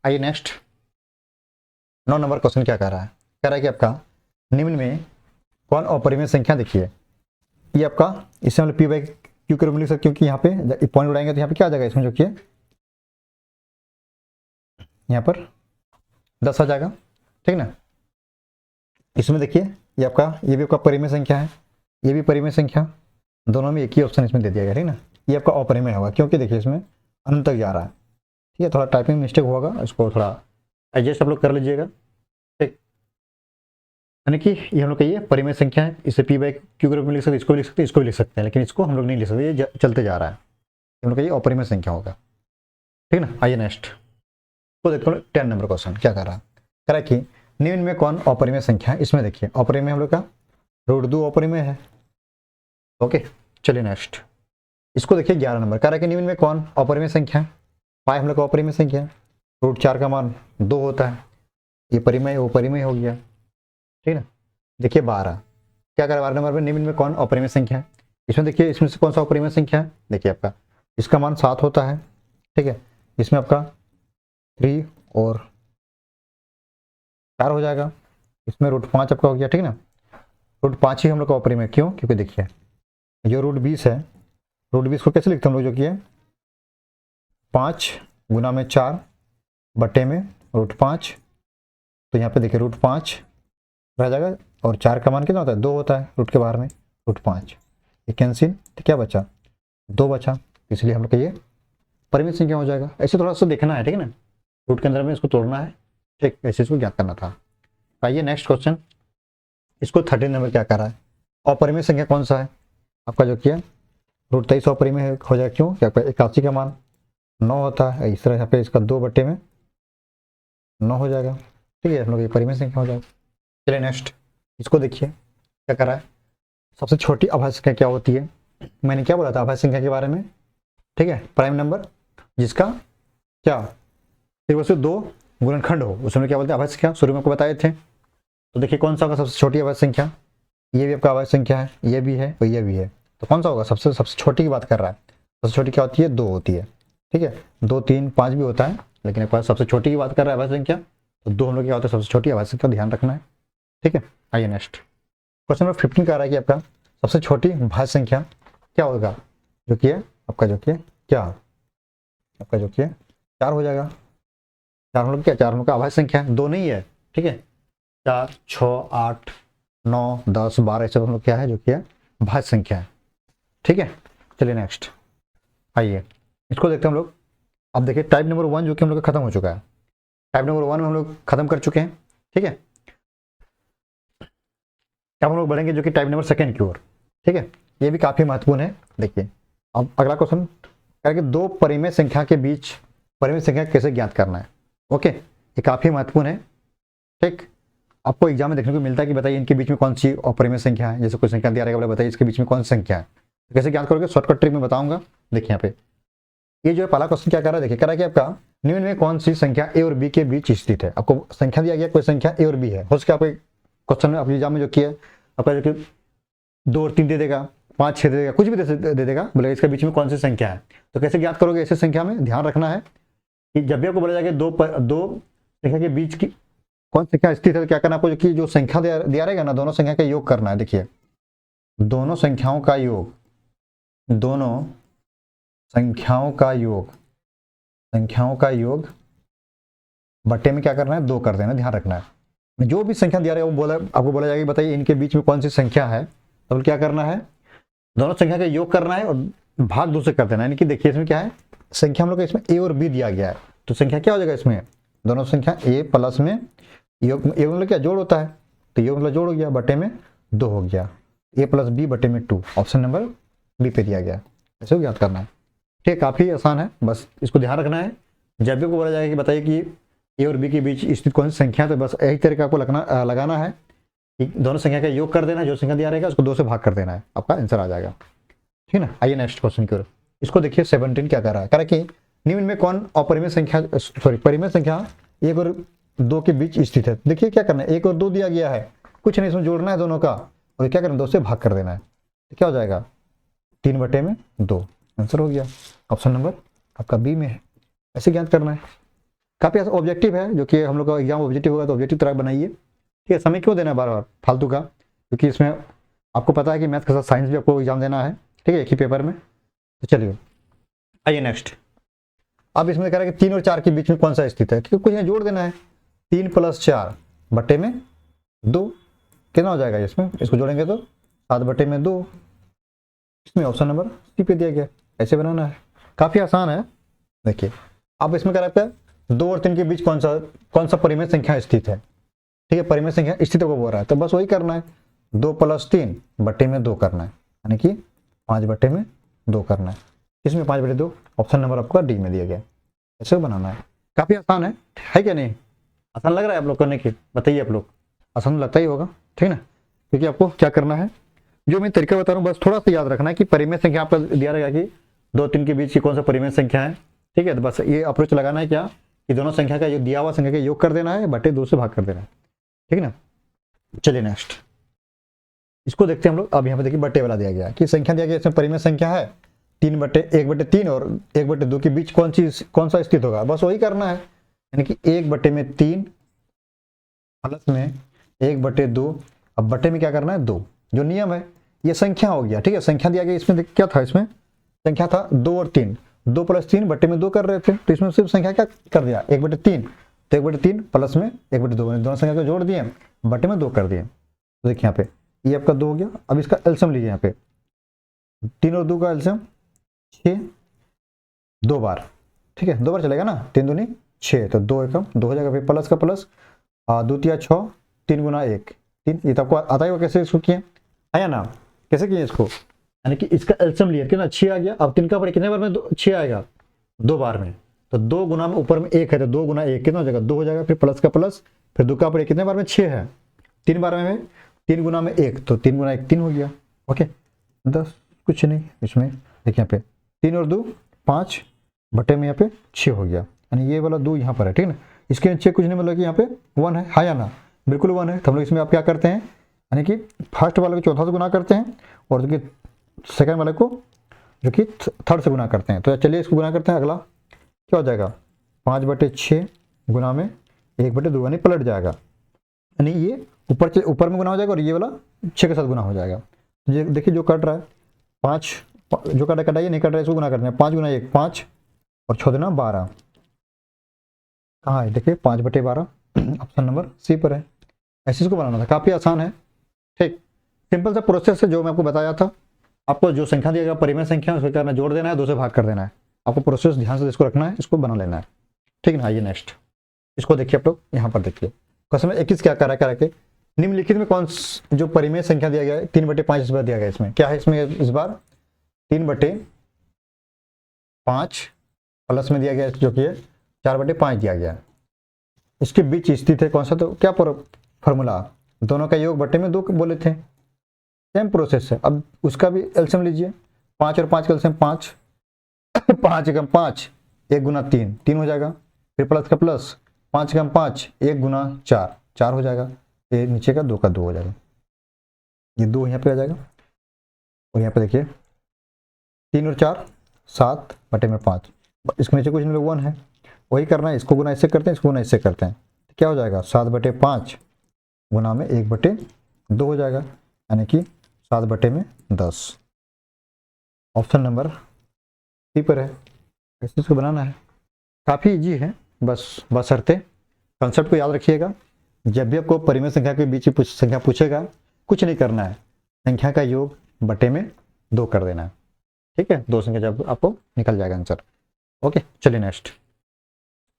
आइए नेक्स्ट 9 नंबर क्वेश्चन क्या कह रहा है, कह रहा है कि आपका निम्न में कौन अपरिमेय संख्या। देखिए ये आपका, इससे हम पी बाई क्यू के रूप में लिख सकते, क्योंकि यहाँ पे पॉइंट उड़ाएंगे तो यहाँ पे क्या आ जाएगा, इसमें जो कि यहाँ पर 10 आ जाएगा। ठीक ना, इसमें देखिए ये आपका, ये भी आपका परिमेय संख्या है, ये भी परिमेय संख्या, दोनों में एक ही ऑप्शन इसमें दे दिया गया। ठीक ना, ये आपका अपरिमेय होगा, क्योंकि देखिए इसमें अनंत तक जा रहा है। ठीक है, थोड़ा टाइपिंग मिस्टेक होगा, इसको थोड़ा एडजस्ट आप लोग कर लीजिएगा। ठीक, यानी कि ये हम लोग का ये परिमेय संख्या है, इसे पी बाई क्यू के रूप में लिख सकते, इसको भी लिख सकते, इसको भी लिख सकते हैं, लेकिन इसको हम लोग नहीं लिख सकते, ये चलते जा रहा है। हम लोग का ये अपरिमेय संख्या होगा। ठीक ना। आइए नेक्स्ट तो देखो 10 नंबर क्वेश्चन क्या कर रहा है, कह रहा है कि निम्न में कौन अपरिमेय संख्या है। इसमें देखिए अपरिमेय हम लोग का √2 अपरिमेय है। ओके चलिए नेक्स्ट इसको देखिए 11 नंबर, कह रहा है कि निम्न में कौन अपरिमेय संख्या है। पाई हम लोग का अपरिमेय संख्या है, √4 का मान 2 होता है, ये परिमेय वो परिमेय हो गया। ठीक है देखिए 12 क्या कर 12 नंबर में निम्न में कौन अपरिमेय संख्या है। इसमें देखिए इसमें से कौन सा अपरिमेय संख्या है, देखिए आपका इसका मान 7 होता है। ठीक है इसमें आपका 3 और 4 हो जाएगा, इसमें √5 आपका हो गया। ठीक ना √5 ही हम लोग का अपरिमेय, क्यों, क्योंकि देखिए जो √20 है, √20 को कैसे लिखते हैं हम लोग, जो कि है 5 गुना में 4 बटे में √5, तो यहाँ पे देखिए √5 रह जाएगा और 4 का मान कितना होता है 2 होता है, रूट के बाहर में √5 ये कैंसिल, तो क्या बचा 2 बचा, इसलिए हम लोग का ये परिमित संख्या हो जाएगा। ऐसे थोड़ा सा देखना है, ठीक है ना, रूट के अंदर में इसको तोड़ना है, ठीक ऐसे इसको ज्ञात करना था। आइए नेक्स्ट क्वेश्चन, इसको 13 नंबर क्या कर रहा है, अपरिमेय संख्या कौन सा है आपका, जो कि है √23 अपरिमेय हो जाएगा, क्यों क्या 81 का मान 9 होता है, इस तरह यहाँ पे इसका 2 बटे में 9 हो जाएगा। ठीक है हम लोग ये परिमेय संख्या हो जाएगा। चलिए नेक्स्ट इसको देखिए क्या कर रहा है, सबसे छोटी अभाज्य संख्या क्या होती है, मैंने क्या बोला था अभाज्य संख्या के बारे में, ठीक है प्राइम नंबर जिसका क्या सिर्फ उससे 2 गुणनखंड हो, उसमें क्या बोलते हैं अभाज्य संख्या, शुरू में आपको बताए थे। तो देखिए कौन सा होगा सबसे छोटी अभाज्य संख्या, ये भी आपका अभाज्य संख्या है, ये भी है और ये भी है, तो कौन सा होगा सबसे छोटी की बात कर रहा है। सबसे छोटी क्या होती है 2 होती है, ठीक है 2 3 5 भी होता है, लेकिन एक बार सबसे छोटी की बात कर रहा है अभाज्य संख्या, तो 2 हम लोग क्या होता है सबसे छोटी अभाज्य संख्या, ध्यान रखना है। ठीक है आइए नेक्स्ट क्वेश्चन नंबर 15 कह रहा है कि आपका सबसे छोटी भाज्य संख्या क्या होगा, जो कि है आपका जो कि क्या आपका जो कि 4 हो जाएगा। 4 हम लोग क्या 4 हम लोग का अभाज्य संख्या है, 2 नहीं है। ठीक है 4 6 8 9 10 12 सब हम लोग क्या है जो कि है भाज्य संख्या है। ठीक है चलिए नेक्स्ट आइए इसको देखते हैं हम लोग। अब देखिए टाइप नंबर 1 जो कि हम लोग का खत्म हो चुका है, टाइप नंबर 1 में हम लोग खत्म कर चुके हैं। ठीक है अब हम लोग बढ़ेंगे जो कि टाइप नंबर 2 की ओर। ठीक है ये भी काफी महत्वपूर्ण है। देखिए अब अगला क्वेश्चन करके 2 परिमेय संख्या के बीच परिमेय संख्या कैसे ज्ञात करना है। ओके ये काफी महत्वपूर्ण है। ठीक आपको एग्जाम में देखने को मिलता है कि बताइए इनके बीच में कौन सी अपरिमेय संख्या है, जैसे कोई संख्या दिया रहेगा बताइए इसके बीच में कौन सी संख्या है, तो कैसे ज्ञात करोगे शॉर्टकट ट्रिक में बताऊंगा। देखिए यहाँ पे ये जो है पहला क्वेश्चन क्या कर रहा है, देखिए कह रहा है कि आपका निम्न में कौन सी संख्या ए और बी के बीच स्थित है। आपको संख्या दिया गया कोई संख्या ए और बी है, हो सके आपके क्वेश्चन में अपने एग्जाम में जो किया आपका जो कि 2 और 3 दे देगा, 5 6 दे देगा, कुछ भी दे देगा, बोलेगा इसके बीच में कौन सी संख्या है। तो कैसे ज्ञात करोगे ऐसे संख्या में, ध्यान रखना है कि जब भी आपको बोला जाएगा दो संख्या के बीच की कौन संख्या स्थित है, तो क्या करना आपको कि जो संख्या दिया रहेगा ना दोनों संख्या का योग करना है। देखिए दोनों संख्याओं का योग, दोनों संख्याओं का योग बट्टे में क्या करना है 2 कर देना, ध्यान रखना है। जो भी संख्या दिया रहेगा वो आपको बोला जाएगा बताइए इनके बीच में कौन सी संख्या है, तो क्या करना है दोनों संख्या का योग करना है और भाग 2 से कर देना है। यानी कि देखिए इसमें क्या है संख्या हम लोग इसमें ए और बी दिया गया है, तो संख्या क्या हो जाएगा इसमें दोनों संख्या ए प्लस में योग मतलब क्या जोड़ होता है, तो योग मतलब जोड़ हो गया बटे में 2 हो गया, ए प्लस बी बटे में 2, ऑप्शन नंबर बी पे दिया गया। ऐसे ज्ञात करना है। ठीक काफी आसान है, बस इसको ध्यान रखना है। जब भी को बोला जाएगा कि बताइए कि ए और बी के बीच स्थित कौन सी संख्या है, तो बस यही तरीका आपको लगाना है कि दोनों संख्या का योग कर देना है, जो संख्या दिया रहेगा उसको 2 से भाग कर देना है, आपका आंसर आ जाएगा। ठीक है आइए नेक्स्ट क्वेश्चन की ओर। इसको देखिए 17 क्या कर रहा है, कह रहा है कि निम्न में कौन अपरिमेय संख्या परिमेय संख्या 1 और 2 के बीच स्थित है। देखिए क्या करना है 1 और 2 दिया गया है, कुछ नहीं इसमें जोड़ना है दोनों का और क्या करना है 2 से भाग कर देना है, तो क्या हो जाएगा 3 बटे में 2, आंसर हो गया। ऑप्शन नंबर आपका बी में है, ऐसे ज्ञात करना है। काफी ऑब्जेक्टिव है, जो कि हम लोग का एग्जाम ऑब्जेक्टिव होगा तो ऑब्जेक्टिव तरह बनाइए। ठीक है समय क्यों देना है बार बार फालतू का, क्योंकि इसमें आपको पता है कि मैथ के साथ साइंस भी आपको एग्जाम देना है, ठीक है एक ही पेपर में। तो चलिए आइए नेक्स्ट। अब इसमें कह रहा है कि 3 और 4 के बीच में कौन सा स्थित है, क्योंकि कुछ यहाँ जोड़ देना है, 3 + 4 बटे में 2 कितना हो जाएगा इसमें, इसको जोड़ेंगे तो 7 बटे में 2, इसमें ऑप्शन नंबर सी पे दिया गया। ऐसे बनाना है, काफी आसान है। देखिए अब इसमें कह रहा है 2 और 3 के बीच कौन सा परिमेय संख्या स्थित है। ठीक है परिमेय संख्या स्थित को बोल रहा है, तो बस वही करना है 2 + 3 बटे में 2 करना है, यानी कि 5 बटे में 2 करना है। इसमें 5 बटे 2, ऑप्शन नंबर आपका डी में दिया गया। ऐसे बनाना है, काफ़ी आसान है क्या नहीं? आसान लग रहा है आप लोग करने के? बताइए आप लोग, आसान तो लगता ही होगा, ठीक है ना? क्योंकि आपको क्या करना है, जो मैं तरीका बता रहा हूँ बस थोड़ा सा याद रखना है कि परिमेय संख्या आपका दिया रहेगा कि 2 3 के बीच की कौन सा परिमेय संख्या है, ठीक है? तो बस ये अप्रोच लगाना है क्या कि दोनों संख्या का जो दिया हुआ संख्या का योग कर देना है, बटे 2 से भाग कर देना है, ठीक है ना? चलिए नेक्स्ट इसको देखते हैं हम लोग। अब यहाँ पे देखिए बटे वाला दिया गया कि संख्या दिया गया, इसमें परिमेय संख्या है 1/3 और 1/2 के बीच कौन सा स्थित होगा, बस वही करना है। यानी कि 1/3 प्लस में 1/2, अब बटे में क्या करना है 2, जो नियम है ये संख्या हो गया, ठीक है? संख्या दिया गया, इसमें क्या था, इसमें संख्या था 2 और 3, 2 + 3 बटे में 2 कर रहे थे, तो इसमें सिर्फ संख्या क्या कर दिया 1/3, तो 1/3 प्लस में 1/2, दोनों संख्या को जोड़ दिए, बटे में 2 कर दिए। तो देखिए यहाँ पे ये आपका 2 हो गया। अब इसका एलसीएम लीजिए, यहाँ पे 3 और 2 का एलसीएम 6 2 बार, ठीक है? 2 बार चलेगा ना, 3 दूनी 6, तो 2 एकम 2 हो जाएगा, फिर प्लस का प्लस 2 तिया 6, 3 × 1 3, ये तो आपको आता ही होगा कैसे इसको किए है ना? कैसे किए इसको, यानी कि इसका एलसीएम लिया कितना 6 आ गया। अब 3 का बड़े कितने बार में 6 आएगा 2 बार में, तो 2 गुना में ऊपर में 1 है, तो 2 × 1 कितना हो जाएगा 2 हो जाएगा, फिर प्लस का प्लस, फिर 2 का बड़े कितने बार में 6 है, 3 बार में 3 गुना में 1, तो 3 × 1 3 हो गया। ओके 10 कुछ नहीं इसमें, देखिए यहाँ पे 3 और 2 5 बटे में यहाँ पे 6 हो गया, यानी ये वाला 2 यहाँ पर है, ठीक है ना? इसके नीचे कुछ नहीं, मतलब कि यहाँ पे 1 है, हाँ या ना? बिल्कुल 1 है। तो हम लोग इसमें आप क्या करते हैं, यानी कि फर्स्ट वाले को चौथा से गुना करते हैं और जो कि सेकंड वाले को जो कि थर्ड से गुना करते हैं। तो चलिए इसको गुना करते हैं। अगला क्या हो जाएगा 5/6 गुना में 1/2, यानी पलट जाएगा, यानी ये ऊपर में गुना हो जाएगा और ये वाला 6 के साथ गुना हो जाएगा। ये देखिए जो कट रहा है 5, जो कटा ये नहीं कट रहा है, इसको गुना करते हैं 5 × 1 5 और 6 दूना 12, कहाँ है देखिए 5/12, ऑप्शन नंबर सी पर है। ऐसे इसको बनाना था, काफ़ी आसान है, ठीक सिंपल सा प्रोसेस है जो मैं आपको बताया था। आपको जो संख्या दिया गया परिमेय संख्या उसको करना जोड़ देना है, 2 से भाग कर देना है। आपको प्रोसेस ध्यान से इसको रखना है, इसको बना लेना है, ठीक है ना? आइए नेक्स्ट इसको देखिए आप लोग, यहाँ पर देखिए क्वेश्चन 21 क्या करा के निम्नलिखित में कौन जो परिमेय संख्या दिया गया है 3/5 इस बार दिया गया, इसमें क्या है, इसमें इस बार 3/5 प्लस में दिया गया जो कि 4/5 दिया गया, इसके बीच स्थित है कौन सा, तो क्या फॉर्मूला दोनों का योग बटे में 2 बोले थे, सेम प्रोसेस है। अब उसका भी एलसीएम लीजिए, 5 और 5 का एलसीएम 5 5 एकम 5 1 × 3 3 हो जाएगा, फिर प्लस का प्लस 5 एकम 5 1 × 4 4 हो जाएगा, ये नीचे का 2 का 2 हो जाएगा, ये 2 यहाँ पे आ जाएगा। और यहाँ पे देखिए 3 और 4 7/5, इसके नीचे कुछ नहीं 1 है, वही करना है, इसको गुना इससे करते हैं, इसको गुना इससे करते हैं, तो क्या हो जाएगा 7/5 गुना में 1/2 हो जाएगा, यानी कि 7/10। ऑप्शन नंबर सी पर है। ऐसे इसको बनाना है, काफ़ी इजी है, बशर्ते कंसेप्ट को याद रखिएगा। जब भी आपको परिमेय संख्या के बीच की संख्या पूछेगा, कुछ नहीं करना है, संख्या का योग बटे में 2 कर देना है, ठीक है? 2 संख्या जब आपको निकल जाएगा आंसर। ओके चलिए नेक्स्ट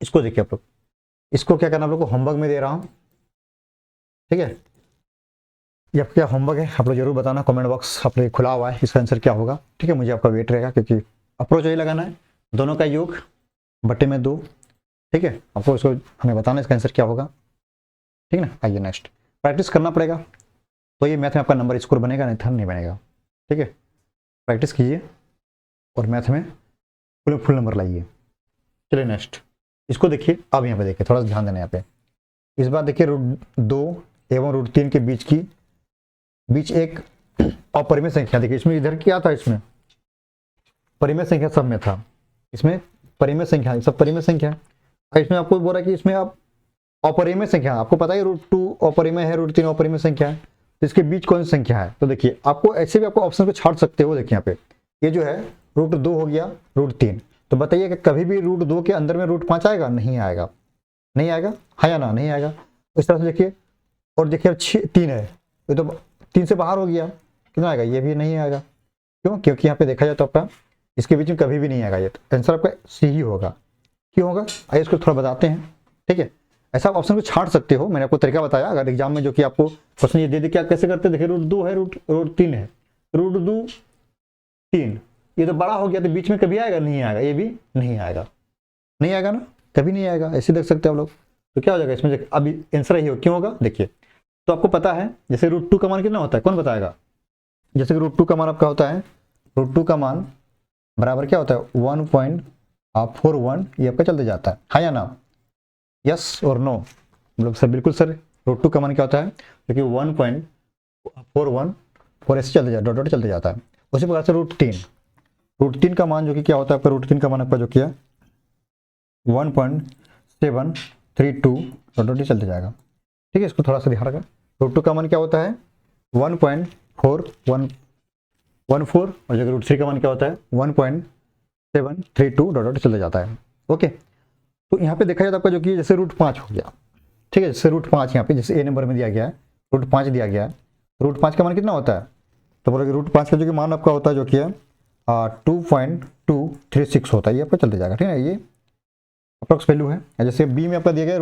इसको देखिए आप लोग, इसको क्या करना आप लोग को होमवर्क में दे रहा हूँ, ठीक है? ये क्या होमवर्क है आप लोग जरूर बताना, कमेंट बॉक्स आप लोग खुला हुआ है, इसका आंसर क्या होगा, ठीक है? मुझे आपका वेट रहेगा, क्योंकि अप्रोच यही लगाना है, दोनों का योग बटे में 2, ठीक है? आपको इसको हमें बताना इसका आंसर क्या होगा, ठीक है ना? आइए नेक्स्ट प्रैक्टिस करना पड़ेगा, तो ये मैथ में आपका नंबर स्कोर बनेगा, नहीं बनेगा, ठीक है? प्रैक्टिस कीजिए और मैथ में फुल नंबर लाइए। चलिए नेक्स्ट इसको देखिए। अब यहाँ पे देखिए, थोड़ा सा ध्यान देना यहाँ पे, इस बार देखिए √2 एवं √3 के बीच एक अपरिमेय संख्या, देखिए इसमें इधर क्या था, इसमें परिमेय संख्या सब में था, इसमें परिमेय संख्या सब परिमेय संख्या, इसमें आपको बोल रहा है कि इसमें आप अपरिमेय संख्या, आपको पता है √2 अपरिमेय है, √3 अपरिमेय संख्या है, तो इसके बीच कौन सी संख्या है, तो देखिए आपको ऐसे भी आपको ऑप्शन को छाट सकते हो। देखिए यहाँ पे ये जो है √2 हो गया √3, तो बताइए कि कभी भी √2 के अंदर में √5 आएगा, नहीं आएगा, नहीं आएगा, हाँ या ना, नहीं आएगा। इस तरह से देखिए, और देखिए 3 है, ये तो 3 से बाहर हो गया, कितना आएगा, ये भी नहीं आएगा, क्यों? क्योंकि यहाँ पे देखा जाए तो आपका इसके बीच में कभी भी नहीं आएगा, ये तो आंसर आपका सी ही होगा। क्यों होगा, आइए इसको थोड़ा बताते हैं, ठीक है? ऐसा आप ऑप्शन को छाट सकते हो, मैंने आपको तरीका बताया। अगर एग्जाम में जो कि आपको क्वेश्चन ये दे दे क्या कैसे करते, देखिए √2 है, √3 है, √2 3, ये तो बड़ा हो गया, तो बीच में कभी आएगा, नहीं आएगा, ये भी नहीं आएगा, नहीं आएगा ना, कभी नहीं आएगा, ऐसे देख सकते हैं आप लोग। तो क्या हो जाएगा इसमें, अभी आंसर यही हो, क्यों होगा देखिए। तो आपको पता है जैसे √2 का मान कितना होता है, कौन बताएगा। जैसे कि √2 का मान आपका होता है, √2 का मान बराबर क्या होता है 1.41, ये आपका चलते जाता है, हाँ या ना, यस और नो। हम लोग सर बिल्कुल सर, √2 का मान क्या होता है, क्योंकि 1.414 ऐसे चलते जाता है, डॉट चलते जाता है। उसी प्रकार से √3 का मान जो कि क्या होता है आपका, √3 का मान आपका जो किया 1.732 डॉट चलते जाएगा। ठीक है, इसको थोड़ा सा ध्यान रखा। √2 का मान क्या होता है 1.4114, और जगह √3 का मान क्या होता है 1.732 डॉट चलते जाता है। ओके, तो यहाँ पे देखा जाए तो आपका जो कि जैसे √5 हो गया, ठीक है, जैसे √5 यहाँ पे जैसे ए नंबर में दिया गया है, √5 दिया गया है, √5 का मान कितना होता है, तो बोलोगे √5 का जो कि मान आपका होता है जो कि है 2.236 होता है, ये आपका चलते जाएगा। ठीक है, ये अप्रोक्स वैल्यू है। जैसे बी में आपका दिया गया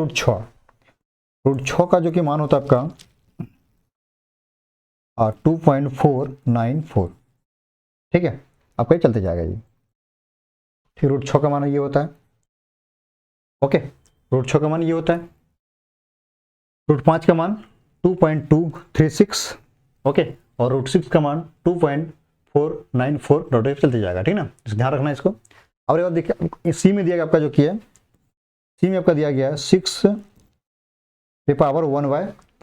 √6 का जो कि मान होता है आपका 2.494, ठीक है, आपका ये चलते जाएगा ये। ठीक, √6 का मान ये होता है। ओके, √6 का मान ये होता है, √5 का मान 2.236, ओके, और √6 का मान 2.494 डॉट चलते जाएगा। ठीक ना, ध्यान रखना इसको। और एक बार देखिए सी में दिया गया आपका जो कि है, सी में आपका दिया गया है 6⁴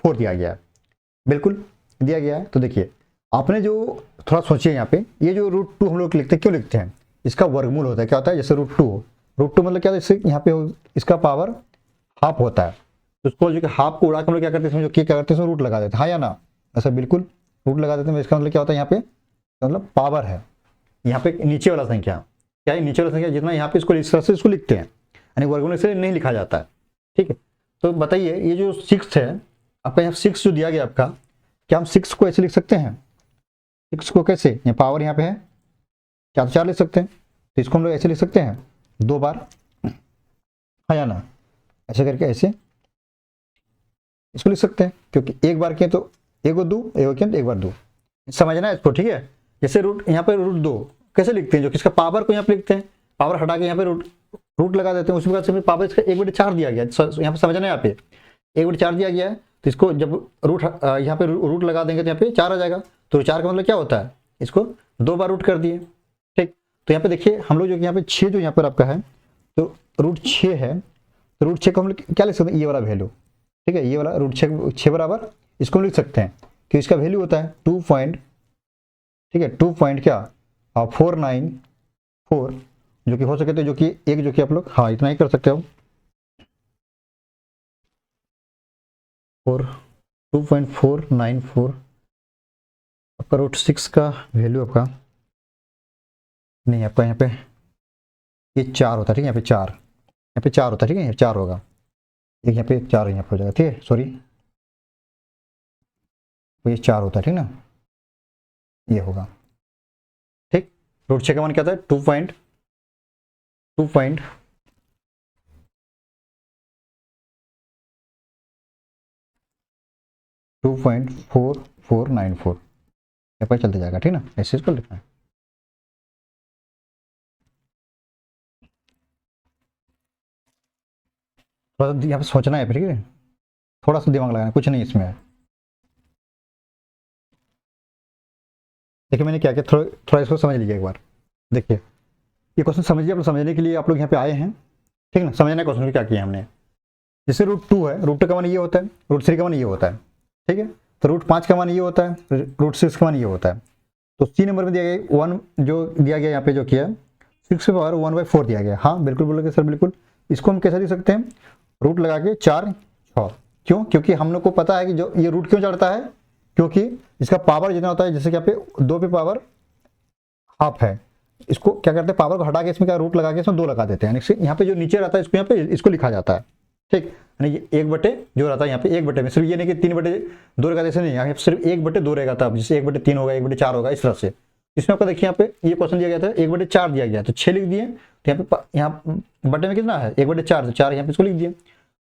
दिया गया है, बिल्कुल दिया गया है। तो देखिए आपने जो थोड़ा सोचिए यहाँ पे, ये जो √2 हम लोग लिखते हैं, क्यों लिखते हैं, इसका वर्गमूल होता है, क्या होता है, जैसे √2 मतलब क्या, जैसे यहाँ पे इसका पावर हाफ होता है, तो उसको जो कि हाफ को उड़ा के हम लोग क्या करते हैं, जो क्या करते हैं रूट लगा देते हैं, हाँ या ना, ऐसा बिल्कुल रूट लगा देते हैं। इसका मतलब क्या होता है, यहाँ पे मतलब पावर है, यहाँ पे नीचे वाला संख्या क्या है, नीचे वाला संख्या जितना यहाँ पे इसको इस तरह से इसको लिखते हैं, यानी वर्गमूल से नहीं लिखा जाता है। ठीक है, तो बताइए ये जो 6 है आपका, यहाँ 6 जो दिया गया आपका, क्या हम 6 को ऐसे लिख सकते हैं, 6 को कैसे, यहाँ पावर यहाँ पे है, क्या 4 लिख सकते हैं, तो इसको हम लोग ऐसे लिख सकते हैं 2 बार, हाँ या ना, ऐसे करके ऐसे इसको लिख सकते हैं, क्योंकि एक बार किए तो एक बार 2, एक बार 2, समझना है इसको। ठीक है, जैसे रूट यहाँ पे √2 कैसे लिखते हैं, जो किसका पावर को यहाँ पे लिखते हैं, पावर हटा के यहाँ पे रूट लगा देते हैं, उसी प्रकार से पावर इसका 1/4 दिया गया है, यहाँ पे समझना है, यहाँ पे 1/4 दिया गया है, तो इसको जब यहाँ पे रूट लगा देंगे तो यहाँ पे 4 आ जाएगा, तो 4 का मतलब क्या होता है, इसको 2 बार रूट कर दिए। ठीक, तो यहाँ पे देखिए हम लोग जो यहाँ पे 6 जो यहाँ पर आपका है, तो √6 है, तो √6 को हम लोग क्या लिख सकते हैं, ये वाला वैल्यू, ठीक है, ये वाला √6 बराबर इसको हम लिख सकते हैं कि इसका वैल्यू होता है 2 ठीक है 2.494, जो कि हो सके तो जो कि एक जो कि आप लोग हाँ इतना ही कर सकते हो, 2.494 आपका √6 का वैल्यू आपका नहीं, आपका यहाँ पे ये 4 होता है, ठीक है, यहाँ पे 4 होता है, ठीक है, 4 होगा, एक यहाँ पे 4 यहाँ पे हो जाएगा, ठीक है, सॉरी, तो ये 4 होता है, ठीक ना, ये होगा। ठीक, √6 का मान क्या था, 2.4494 यहाँ पर चलते जाएगा, ठीक ना, ऐसे इसको लिखना है। थोड़ा सा यहाँ पे सोचना है, ठीक है, थोड़ा सा दिमाग लगाना, कुछ नहीं इसमें है। देखिए मैंने क्या किया, थोड़ा इसको समझ लीजिए एक बार। देखिए ये क्वेश्चन समझिए, आप लोग समझने के लिए आप लोग यहाँ पे आए हैं, ठीक है ना, समझना है क्वेश्चन क्या किया हमने। जैसे √2 है, √2 का मान ये होता है, √3 का मान ये होता है, ठीक है, तो √5 का मान ये होता है, √6 का मान ये होता है। तो सी नंबर में दिया गया 1 जो दिया गया यहाँ पे जो किया 6 पावर 1/4 दिया गया, हाँ बिल्कुल बोलोगे सर बिल्कुल। इसको हम कैसे लिख सकते हैं, रूट लगा के 4 6, क्यों, क्योंकि हम लोग को पता है कि जो ये रूट क्यों चढ़ता है, क्योंकि इसका पावर जितना होता है, जैसे कि यहाँ पे 2 पे पावर हाफ है, इसको क्या करते हैं, पावर को हटा के इसमें क्या रूट लगा के इसमें 2 लगा देते हैं, यहाँ पे जो नीचे रहता है इसको यहाँ पे इसको लिखा जाता है। ठीक, यानी 1 जो रहता है यहाँ पे 1 में, सिर्फ ये नहीं कि 3/2 रहेगा, ऐसे नहीं, यहाँ सिर्फ 1/2 रहेगा, तब जैसे 1/3 होगा, 1/4 होगा, इस तरह से। इसमें आपको देखिए यहाँ पे ये क्वेश्चन दिया गया था 1/4 दिया गया, तो 6 लिख दिए, तो यहाँ बटे में कितना है 1/4, तो 4 यहाँ पे इसको लिख दिए,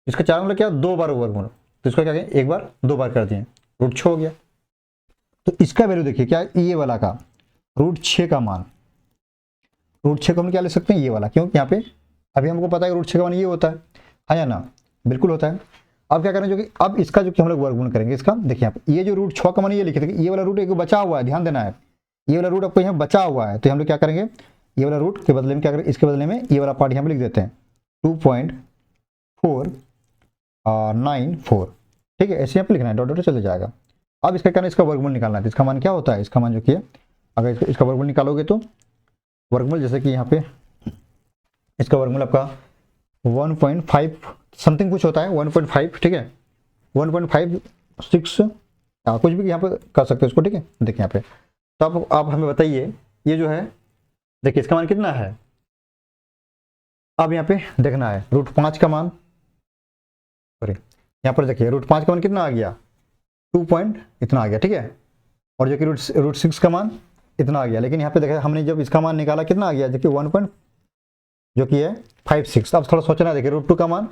इसका 4 मतलब क्या 2 बार वर्गमूल, तो इसको क्या करें 1 बार 2 बार कर दिए, √6 हो गया। तो इसका वैल्यू देखिए क्या, ये वाला का √6 का मान, √6 को हम क्या ले सकते हैं, ये वाला, क्योंकि यहाँ पे अभी हमको पता है कि रूट 6 का मान ये होता है या ना, बिल्कुल होता है। अब क्या करें, जो कि अब इसका जो कि हम लोग वर्गमूल करेंगे इसका, देखिए यहाँ पे ये जो रूट 6 का मान ये लिखे थे, ये वाला रूट एक बचा हुआ है, ध्यान देना है, ये वाला रूट आपको यहाँ बचा हुआ है, तो हम लोग क्या करेंगे, ये वाला रूट के बदले में क्या करें, इसके बदले में ये वाला पार्ट यहाँ पे लिख देते हैं 2.494, ठीक है, ऐसे यहाँ पे लिखना है, डॉट डॉट चले जाएगा। अब इसका क्या, इसका वर्गमूल निकालना है, तो इसका मान क्या होता है, इसका मान जो कि है, अगर इसका वर्गमूल निकालोगे तो वर्गमूल जैसे कि यहाँ पे इसका वर्गमूल आपका 1.5 समथिंग कुछ होता है, 1.5, ठीक है, 1.56 कुछ भी यहाँ पे कर सकते हो इसको, ठीक है। देखिए यहाँ पे, तो आप हमें बताइए, ये जो है देखिए इसका मान कितना है, अब यहाँ पे देखना है रूट 5 का मान, सॉरी यहाँ पर देखिए रूट 5 का मान कितना आ गया, 2 पॉइंट इतना आ गया, ठीक है, और जो कि रूट 6 का मान इतना आ गया, लेकिन यहाँ पे देखा हमने जब इसका मान निकाला कितना आ गया, देखिए 1 जो कि है 56। अब थोड़ा सोचना है, देखिए रूट 2 का मान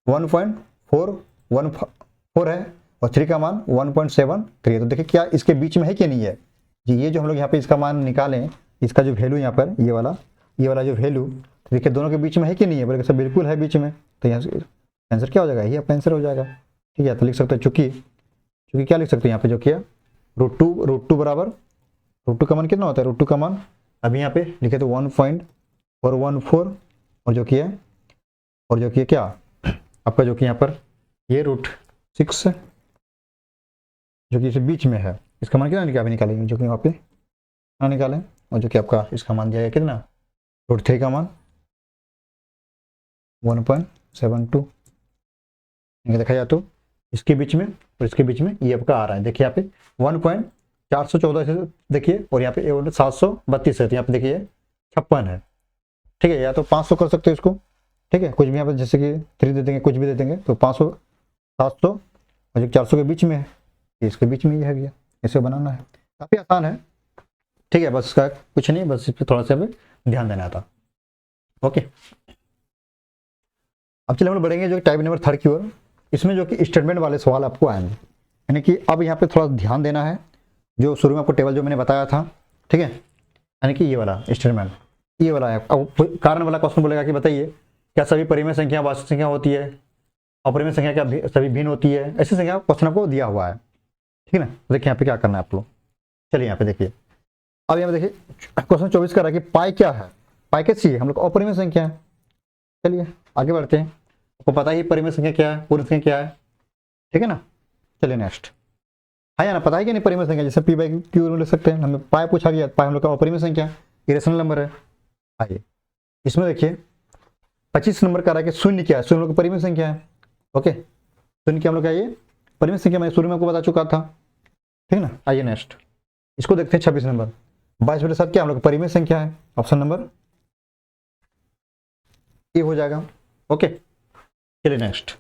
1.414 है और 3 का मान 1.73 है, तो देखिए क्या इसके बीच में है कि नहीं है जी। ये जो हम लोग यहाँ पे इसका मान निकालें, इसका जो वैल्यू यहाँ पर ये वाला जो वैल्यू, देखिए दोनों के बीच में है कि नहीं है, बोले सब बिल्कुल है बीच में, तो यहाँ से आंसर क्या हो जाएगा, ये आपका आंसर हो जाएगा, ठीक है। तो लिख सकते हैं चूंकि क्या लिख सकते हैं यहाँ पे, जो कि रूट टू बराबर, रूट 2 का मान कितना होता है, रूट 2 का मान अभी यहाँ पे लिखे तो 1.414 और जो कि है, और जो कि क्या आपका जो कि यहाँ पर ये रूट 6 जो कि इसे बीच में है, इसका मान कितना अभी निकालेंगे, जो कि वहाँ पे ना निकालें, और जो कि आपका इसका मान जाएगा कितना, रूट 3 का मान 1.72, देखा जाए तो इसके बीच में और इसके बीच में ये आपका आ रहा है, देखिए यहाँ पे 1.414 से देखिए, और यहाँ पे 732 है, तो यहाँ पे देखिए 56 है, ठीक है, या तो 500 कर सकते हो इसको, ठीक है, कुछ भी यहाँ पे जैसे कि 3 दे देंगे, कुछ भी दे देंगे, तो 500 700 और जो 400 के बीच में है, इसके बीच में ये है भैया, इसे बनाना है, काफ़ी आसान है, ठीक है, बस इसका कुछ नहीं, बस इस पर थोड़ा सा ध्यान देना था। ओके, अब चलिए हम लोग बढ़ेंगे जो टाइप नंबर 3 की ओर, इसमें जो कि स्टेटमेंट वाले सवाल आपको आएंगे, यानी कि अब यहाँ पे थोड़ा ध्यान देना है, जो शुरू में आपको टेबल जो मैंने बताया था, ठीक है, यानी कि ये वाला स्टेटमेंट, ये वाला है। अब कारण वाला क्वेश्चन बोलेगा कि बताइए क्या सभी परिमेय संख्या वास्तविक संख्या होती है, अपरिमेय संख्या क्या सभी भिन्न होती है, ऐसी संख्या क्वेश्चन आपको दिया हुआ है, ठीक है ना। देखिए यहाँ पे क्या करना है आप लोग, चलिए यहाँ पे देखिए, अब यहाँ पे देखिए क्वेश्चन 24 का रहा कि पाई क्या है, पाई कैसी है, हम लोग अपरिमेय संख्या है। चलिए आगे बढ़ते हैं, आपको पता ही परिमेय संख्या क्या है, पूर्ण संख्या क्या है, ठीक है ना। चलिए नेक्स्ट, हाँ या ना, पता है कि नहीं परिमेय संख्या, जैसे पी बाई क्यू लिख सकते हैं, हमें पाई पूछा गया, पाई हम लोग का अपरिमेय संख्या, इरेशनल नंबर है। आइए इसमें देखिए 25 नंबर का रहा कि शून्य क्या है, शून्य लोग परिमेय संख्या है, ओके, शून्य क्या हम लोग का ये परिमेय संख्या, मैं शुरू में आपको बता चुका था, ठीक ना। आइए नेक्स्ट, इसको देखते हैं 26 नंबर, 22/7 क्या हम लोग परिमेय संख्या है, ऑप्शन नंबर ए हो जाएगा, ओके। चलिए नेक्स्ट,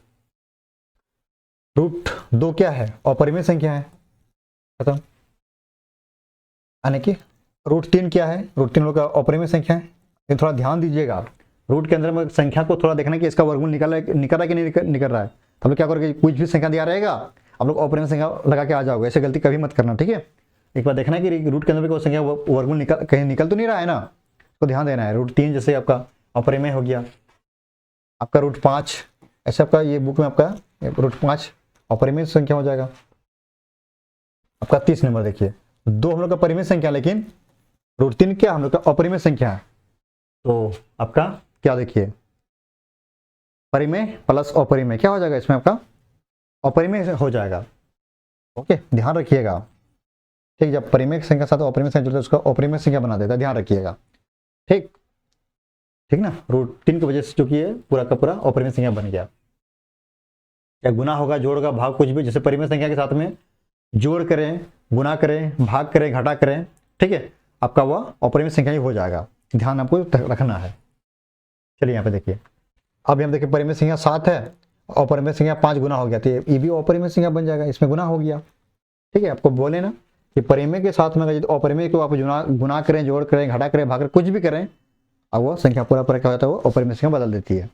रूट 2 क्या है, अपरिमेय संख्या है, खत्म। यानी कि रूट 3 क्या है, रूट 3 लोग का अपरिमेय संख्या है, लेकिन थोड़ा ध्यान दीजिएगा, रूट के अंदर में संख्या को थोड़ा देखना कि इसका वर्गमूल निकल रहा है कि नहीं निकल रहा है, तो हम लोग क्या करोगे, कुछ भी संख्या दिया रहेगा आप लोग अपरिमेय संख्या लगा के आ जाओगे, ऐसे गलती कभी मत करना, ठीक है। एक बार देखना है कि रूट के अंदर में कोई संख्या वर्गमूल कहीं निकल तो नहीं रहा है ना, तो ध्यान देना है। रूट 3 जैसे आपका अपरिमेय हो गया, आपका रूट 5 ऐसे आपका ये बुक में आपका रूट 5 अपरिमेय संख्या हो जाएगा। आपका 30 नंबर देखिए, 2 हम लोग का परिमेय संख्या, लेकिन रूट 3 क्या हम लोग का अपरिमेय संख्या है, तो आपका क्या देखिए परिमेय प्लस अपरिमेय क्या हो जाएगा, इसमें आपका अपरिमेय हो जाएगा, ओके, ध्यान रखिएगा, ठीक। जब परिमेय संख्या साथ अपरिमेय संख्या जुड़ता है उसका अपरिमेय संख्या बना देता है, ध्यान रखिएगा, ठीक ना। रूट 3 की वजह से जो कि ये पूरा का पूरा अपरिमेय संख्या बन गया, या गुना होगा, जोड़ होगा, भाग, कुछ भी, जैसे परिमेय संख्या के साथ में जोड़ करें, गुना करें, भाग करें, घटा करें, ठीक है, आपका वह अपरिमेय संख्या ही हो जाएगा, ध्यान आपको रखना है। चलिए यहाँ पे देखिए, अब हम देखिए परिमेय संख्या 7 है, अपरिमेय संख्या 5 गुना हो गया, तो ये भी अपरिमेय संख्या बन जाएगा, इसमें गुना हो गया, ठीक है। आपको बोले ना कि परिमेय के साथ में अपरिमेय को आप गुना करें, जोड़ करें, घटा करें, भाग करें, कुछ भी करें, अब वो संख्या पूरा क्या होता है, वो अपरिमेय संख्या बदल देती है,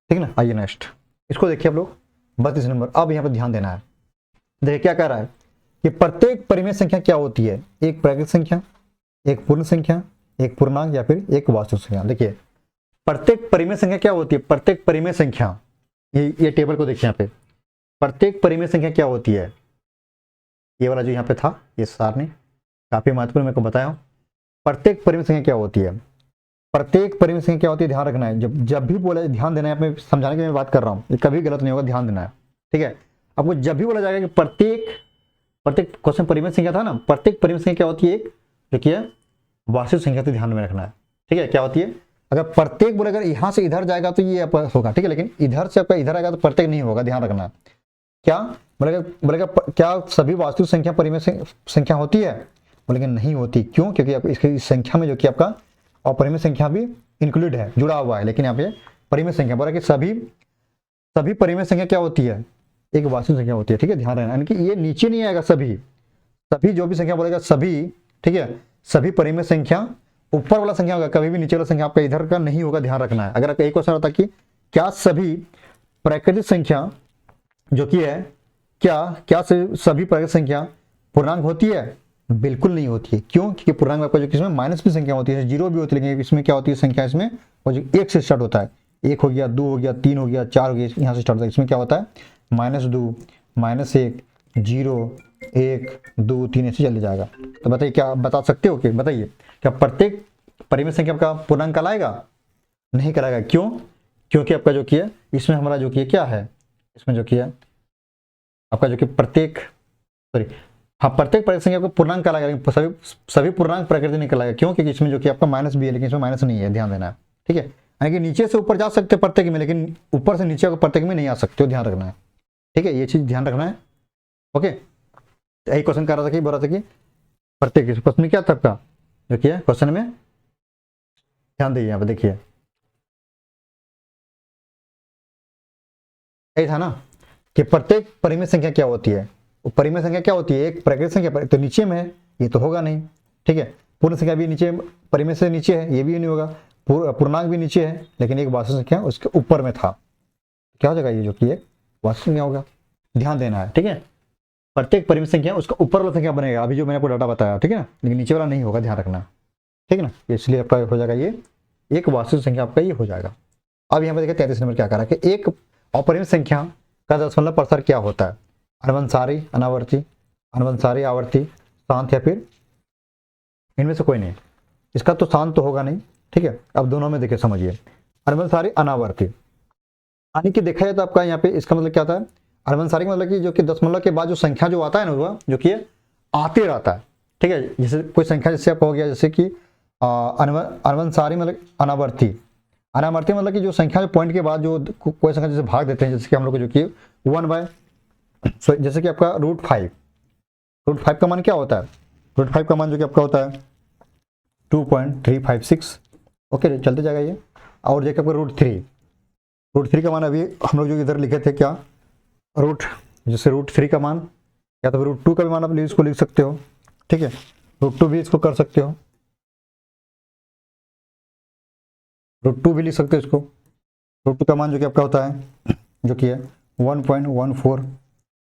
ठीक ना। आइए नेक्स्ट, इसको देखिए आप लोग 32 नंबर, अब यहाँ पर ध्यान देना है, देखिए क्या कह रहा है कि प्रत्येक परिमेय संख्या क्या होती है, एक प्राकृतिक संख्या, एक पूर्ण संख्या, एक पूर्णांक या फिर एक वास्तविक संख्या। देखिए प्रत्येक परिमेय संख्या क्या होती है? प्रत्येक परिमेय संख्या, ये टेबल को देखिए यहाँ पे, प्रत्येक परिमेय संख्या क्या होती है? ये वाला जो यहाँ पे था, ये सार ने काफी महत्वपूर्ण मेरे को बताया हूँ। प्रत्येक परिमेय संख्या क्या होती है? प्रत्येक परिमेय संख्या क्या होती है, ध्यान रखना है। जब भी बोला, ध्यान देना है, मैं समझाने की मैं बात कर रहा हूँ, ये कभी गलत नहीं होगा, ध्यान देना है, ठीक है। आपको जब भी बोला जाएगा कि प्रत्येक क्वेश्चन परिमेय संख्या था ना, प्रत्येक परिमेय संख्या क्या होती है? एक जो कि है वास्तविक संख्या, तो ध्यान में रखना है, ठीक है। क्या होती है? अगर प्रत्येक बोले, अगर यहाँ से इधर जाएगा तो ये होगा, ठीक है, लेकिन इधर से आपका इधर आएगा तो प्रत्येक नहीं होगा, ध्यान रखना। क्या बोलेगा? क्या सभी वास्तविक संख्या परिमेय संख्या होती है? बोलेंगे नहीं होती। क्यों? क्योंकि आप इसकी संख्या में जो कि आपका अपरिमेय संख्या भी इंक्लूड है, जुड़ा हुआ है, लेकिन यहाँ पे परिमेय संख्या बोला कि सभी परिमेय संख्या क्या होती है? एक वास्तविक संख्या होती है, ठीक है, ध्यान रखना। यानी कि ये नीचे नहीं आएगा, सभी जो भी संख्या बोलेगा सभी, ठीक है, सभी परिमेय संख्या ऊपर वाला संख्या होगा, कभी भी नीचे वाला संख्या आपका इधर का नहीं होगा, ध्यान रखना है। अगर एक क्वेश्चन होता कि क्या सभी प्राकृतिक संख्या जो कि है, क्या सभी प्राकृतिक संख्या पूर्णांक होती है? बिल्कुल नहीं होती है। क्यों? क्योंकि पूर्णांक आपका जो किसमें माइनस भी संख्या होती है, जीरो भी होती है, लेकिन इसमें क्या होती है संख्या, इसमें वो जो एक से स्टार्ट होता है, एक हो गया, दो हो गया, तीन हो गया, चार हो गया, यहाँ से स्टार्ट होता है। इसमें क्या होता है? -2, -1, 0, 1, 2, 3 ऐसे चले जाएगा। तो बताइए, क्या बता सकते हो कि बताइए क्या प्रत्येक परिमेय संख्या आपका पूर्णांक कहलाएगा? नहीं कहलाएगा। क्यों? क्योंकि आपका जो किया इसमें हमारा जो किया क्या है, इसमें जो किया आपका जो कि प्रत्येक प्राकृतिक संख्या को पूर्णांक कहलाएगा, लेकिन सभी पूर्णांक प्रकृति नहीं कहलाएगा। क्यों? क्योंकि इसमें जो कि आपका माइनस भी है, लेकिन इसमें माइनस नहीं है, ध्यान देना है, ठीक है। यानी कि नीचे से ऊपर जा सकते हैं प्रत्येक में, लेकिन ऊपर से नीचे प्रत्येक में नहीं आ सकते हो, ध्यान रखना है, ठीक है, ये चीज ध्यान रखना है। ओके, तो यही क्वेश्चन कर रहा था कि बोल रहा था कि प्रत्येक प्रश्न में क्या था आपका जो कि है क्वेश्चन में, ध्यान दीजिए यहाँ पे, देखिए यही था ना कि प्रत्येक परिमेय संख्या क्या होती है? परिमेय संख्या क्या होती है? एक प्राकृतिक संख्या, तो नीचे में है, ये तो होगा नहीं, ठीक है। पूर्ण संख्या भी नीचे, परिमेय से नीचे है, ये भी नहीं होगा। पूर्णांक भी नीचे है, लेकिन एक वास्तविक संख्या उसके ऊपर में था, क्या हो जाएगा? ये जो कि एक वास्तविक संख्या होगा, ध्यान देना है, ठीक है। प्रत्येक परिमेय संख्या उसका ऊपर वाला संख्या बनेगा, अभी जो मैंने आपको डाटा बताया, ठीक है ना, लेकिन नीचे वाला नहीं होगा, ध्यान रखना, ठीक है ना। इसलिए आपका हो जाएगा ये एक वास्तविक संख्या, आपका ये हो जाएगा। अब यहाँ पे देखिए 33 नंबर क्या कह रहा है कि एक अपरिमेय संख्या का दशमलव प्रसार क्या होता है? अनुवंसारी, अनावर्ती, अनुवंसारी, आवर्ती, शांत, या फिर इनमें से कोई नहीं। इसका तो शांत तो होगा नहीं, ठीक है। अब दोनों में देखिए, समझिए, अनुवंसारी, अनावर्ती, यानी कि देखा जाए तो आपका यहाँ पे इसका मतलब क्या था? अनुवंसारी का मतलब कि जो कि दशमलव के बाद जो संख्या जो आता है ना, वो जो कि आते रहता है, ठीक है। जैसे कोई संख्या जैसे आपका हो गया, जैसे कि अनुवंसारी मतलब अनावर्ती, अनावर्ती मतलब कि जो संख्या जो पॉइंट के बाद जो कोई संख्या जैसे भाग देते हैं, जैसे कि हम लोग जो कि 1/, जैसे कि आपका √5 का मान क्या होता है? √5 का मान जो कि आपका होता है 2.356, ओके, चलते जाएगा ये। और देखिए आपका √3 का मान अभी हम लोग जो इधर लिखे थे, क्या जैसे √3 का मान, या तो √2 का भी मान आप इसको लिख सकते हो, ठीक है, √2 भी इसको कर सकते हो, √2 भी लिख सकते हो इसको। √2 का मान जो कि आपका होता है जो कि है 1.14,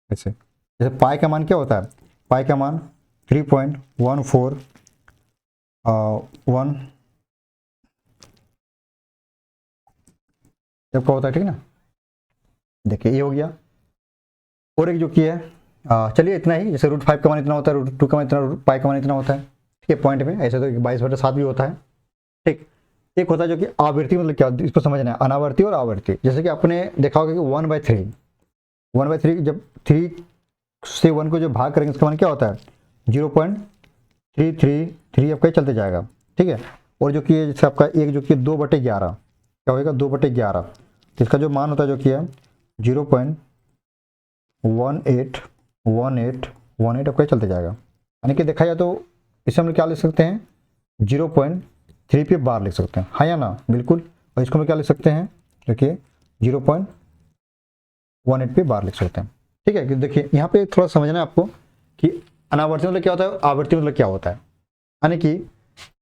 ऐसे। जैसे पाई का मान क्या होता है? पाई का मान 3.14 1 आपका होता है, ठीक ना। देखिए ये हो गया। और एक जो कि है, चलिए इतना ही, जैसे √5 का मान इतना होता है, √2 का मान इतना, पाई का मान इतना होता है, ठीक है, पॉइंट में। ऐसे तो 22/7 भी होता है, ठीक। एक होता है जो कि आवृत्ति, मतलब क्या, इसको समझना है, अनावर्ती और आवर्ती। जैसे कि आपने देखा होगा कि 1/3 जब 3 से 1 को जो भाग करेंगे, इसका मान क्या होता है? 0.333 आपका चलते जाएगा, ठीक है। और जो कि जैसे आपका एक जो कि 2/11 क्या होगा? 2/11, इसका जो मान होता है जो कि है 0.1818 आपका चलते जाएगा। यानी कि देखा जाए तो इसे हम क्या लिख सकते हैं? 0.3 पे बार लिख सकते हैं, हाँ या ना? बिल्कुल। और इसको हम क्या लिख सकते हैं? देखिए 0.18 पे बार लिख सकते हैं, ठीक है। देखिए यहाँ पे थोड़ा समझना है आपको कि अनावर्ती मतलब क्या होता है, आवर्ती मतलब क्या होता है। यानी कि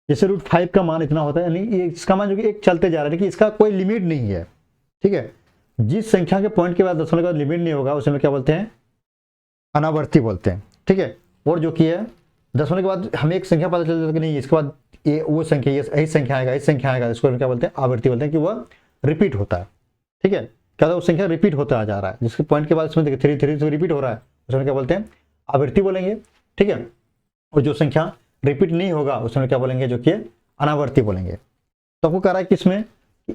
जैसे √5 का मान इतना होता है, यानी इसका मान जो कि एक चलते जा रहा है कि इसका कोई लिमिट नहीं है, ठीक है। जिस संख्या के पॉइंट के बाद दशमलव का लिमिट नहीं होगा, उसे हम क्या बोलते हैं? अनावर्ती बोलते हैं, ठीक है। और जो कि है 10 होने के बाद हमें एक संख्या पता चल जाता है कि नहीं इसके बाद ये वो संख्या, ये यही संख्या आएगा, इस संख्या आएगा, इसको क्या बोलते हैं, आवृत्ति बोलते हैं कि वह रिपीट होता है। ठीक है, क्या वो संख्या रिपीट होता आ जा रहा है, जिसके पॉइंट के बाद इसमें देखिए 3 3 से रिपीट हो रहा है, उसमें क्या बोलते हैं, आवृत्ति बोलेंगे। ठीक है, और जो संख्या रिपीट नहीं होगा उसमें क्या बोलेंगे, जो कि अनावर्ती बोलेंगे। तो आपको कह रहा है कि इसमें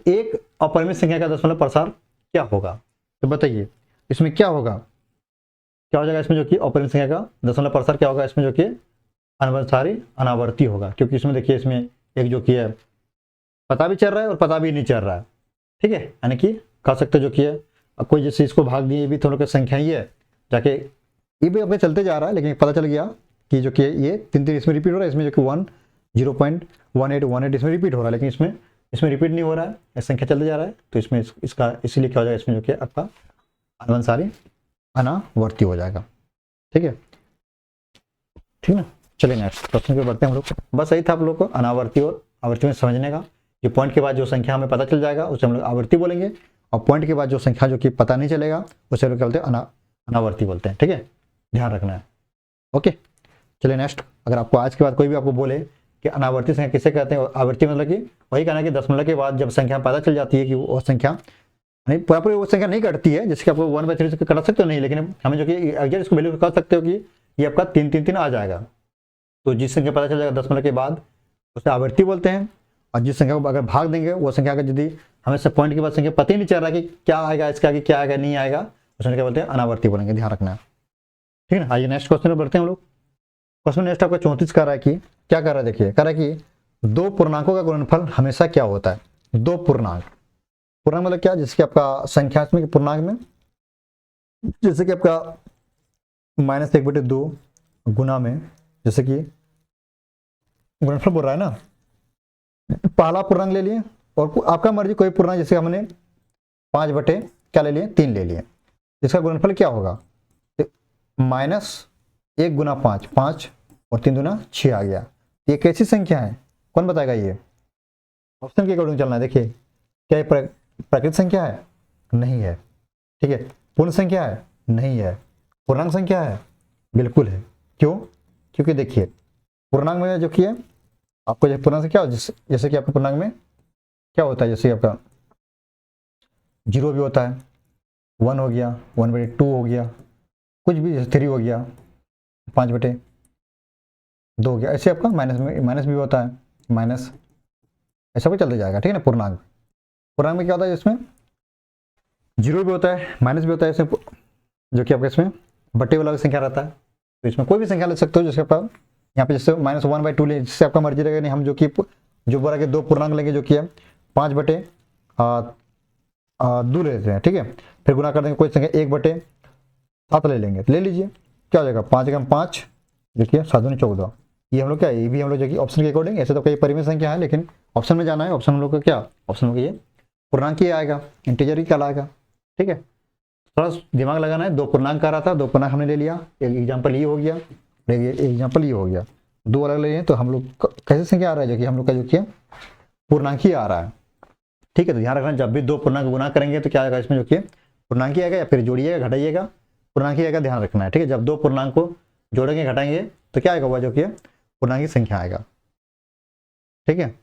एक अपरिमित संख्या का दशमलव प्रसार क्या होगा, तो बताइए इसमें क्या होगा, क्या हो जाएगा इसमें, जो कि अपरिमित संख्या का दशमलव प्रसार क्या होगा इसमें, जो कि अनवसारी अनावर्ती होगा। क्योंकि इसमें देखिए इसमें एक जो कि है पता भी चल रहा है और पता भी नहीं चल रहा है। ठीक है, यानी कि कह सकते हो जो कि है कोई जैसे इसको भाग दिए, ये भी थोड़ा संख्या ही है, जाके ये भी अपने चलते जा रहा है, लेकिन पता चल गया कि जो कि ये 3 3 इसमें रिपीट हो रहा है, इसमें जो कि 1 0.1818 इसमें रिपीट हो रहा है, लेकिन इसमें रिपीट नहीं हो रहा है, संख्या चलते जा रहा है। तो इसमें इसका इसीलिए क्या हो जाएगा, इसमें जो कि आपका अनवसारी अनावर्ती हो जाएगा। ठीक है, ठीक ना। चलिए नेक्स्ट क्वेश्चन पे बढ़ते हैं हम लोग। बस यही था आप लोग को अनावर्ती और आवर्ती में समझने का। ये पॉइंट के बाद जो संख्या हमें पता चल जाएगा उसे हम लोग आवर्ती बोलेंगे, और पॉइंट के बाद जो संख्या जो कि पता नहीं चलेगा उसे हम लोग क्या बोलते हैं, अनावर्ती बोलते हैं। ठीक है, ध्यान रखना है। ओके, चलिए नेक्स्ट। अगर आपको आज के बाद कोई भी आपको बोले कि अनावर्ती संख्या किसे कहते हैं, आवर्ती मतलब कि वही कहना है कि दशमलव के बाद जब संख्या पता चल जाती है कि वो संख्या नहीं पूरी वो संख्या नहीं कटती है, जिसके आपको 1/3 से कट सकते हो नहीं, लेकिन हमें जो कि एग्जैक्ट इसको वैल्यू कह सकते हो कि ये आपका 3 3 3 आ जाएगा। तो जिस संख्या पता चल जाएगा दशमलव के बाद उसे आवर्ती बोलते हैं, और जिस संख्या को अगर भाग देंगे वो संख्या का यदि हमें से पॉइंट के बाद संख्या पता ही नहीं चल रहा कि क्या आएगा, इसके आगे क्या आएगा नहीं आएगा, उसमें क्या बोलते हैं, अनावर्ती बोलेंगे। ध्यान रखना है। ठीक है ना। आइए नेक्स्ट क्वेश्चन में बढ़ते हैं हम लोग। क्वेश्चन नेक्स्ट आपका 34 कर रहा है कि क्या कर रहा है, देखिए कर रहा है कि दो पूर्णांकों का गुणनफल हमेशा क्या होता है। दो पूर्णांक, पूर्णांक मतलब क्या, जैसे कि आपका संख्यात्मक पूर्णांक में जैसे कि आपका -1/2 गुना में, जैसे कि गुणनफल बोल रहा है ना, पहला पूर्णांक ले लिए और आपका मर्जी कोई पूर्णांक, जैसे हमने 5/, क्या ले लिए, 3 ले लिए, जिसका गुणनफल क्या होगा, -1 गुना 5, 5 और 3 गुना 6 आ गया। ये कैसी संख्या है, कौन बताएगा, ये ऑप्शन के अकॉर्डिंग चलना है। देखिए क्या ये प्राकृतिक संख्या है, नहीं है। ठीक है, पूर्ण संख्या है, नहीं है। पूर्णांक संख्या है, बिल्कुल है। क्यों, क्योंकि देखिए पूर्णांक में जो किया आपको, जैसे पूर्णांक से क्या हो, जैसे कि आपके पूर्णांक में क्या होता है, जैसे आपका 0 भी होता है, 1 हो गया, 1/2 हो गया, कुछ भी, जैसे 3 हो गया, 5/2 हो गया, ऐसे आपका माइनस भी होता है, माइनस, ऐसा कुछ चलते जाएगा। ठीक है ना। पूर्णांक में क्या होता है, जिसमें 0 भी होता है, माइनस भी होता है, इसमें जो कि आपका इसमें बटे वाला संख्या रहता है। तो इसमें कोई भी संख्या ले सकते हो, जैसे आपका यहाँ पे जैसे -1/2 ले, जिससे आपका मर्जी रहेगा। नहीं, हम जो कि जो बोला कि दो पूर्णांक लेंगे, जो कि है 5/2 ले लेते हैं। ठीक है, फिर गुना कर देंगे कोई संख्या 1/7 ले लेंगे, ले लीजिए, क्या हो जाएगा, 5 × 5 देखिए 7 × 14। ये हम लोग क्या, ये भी हम लोग जो कि ऑप्शन के अकॉर्डिंग, ऐसे तो कई परिमित संख्या है, लेकिन ऑप्शन में जाना है। ऑप्शन हम लोग का क्या, ऑप्शन में ये पूर्णांक ही आएगा, इंटीजर ही कहलाएगा। ठीक है, थोड़ा दिमाग लगाना है। दो पूर्णांक का रहा था, दो पूर्णांक हमने ले लिया, एक एग्जाम्पल ये हो गया, एक एग्जाम्पल ये हो गया, दो अलग ले लिए, तो हम लोग कैसे संख्या आ रहा है, जो कि हम लोग का जो कि पूर्णांक ही आ रहा है। ठीक है, तो ध्यान रखना, जब भी दो पूर्णांक गुना करेंगे तो क्या आएगा इसमें, जो कि पूर्णांक ही आएगा, या फिर जोड़िएगा घटाइएगा, पूर्णांक ही आएगा। ध्यान रखना है। ठीक है, जब दो पूर्णांक को जोड़ेंगे घटाएंगे तो क्या आएगा, वह जो कि पूर्णांक की संख्या आएगा। ठीक है,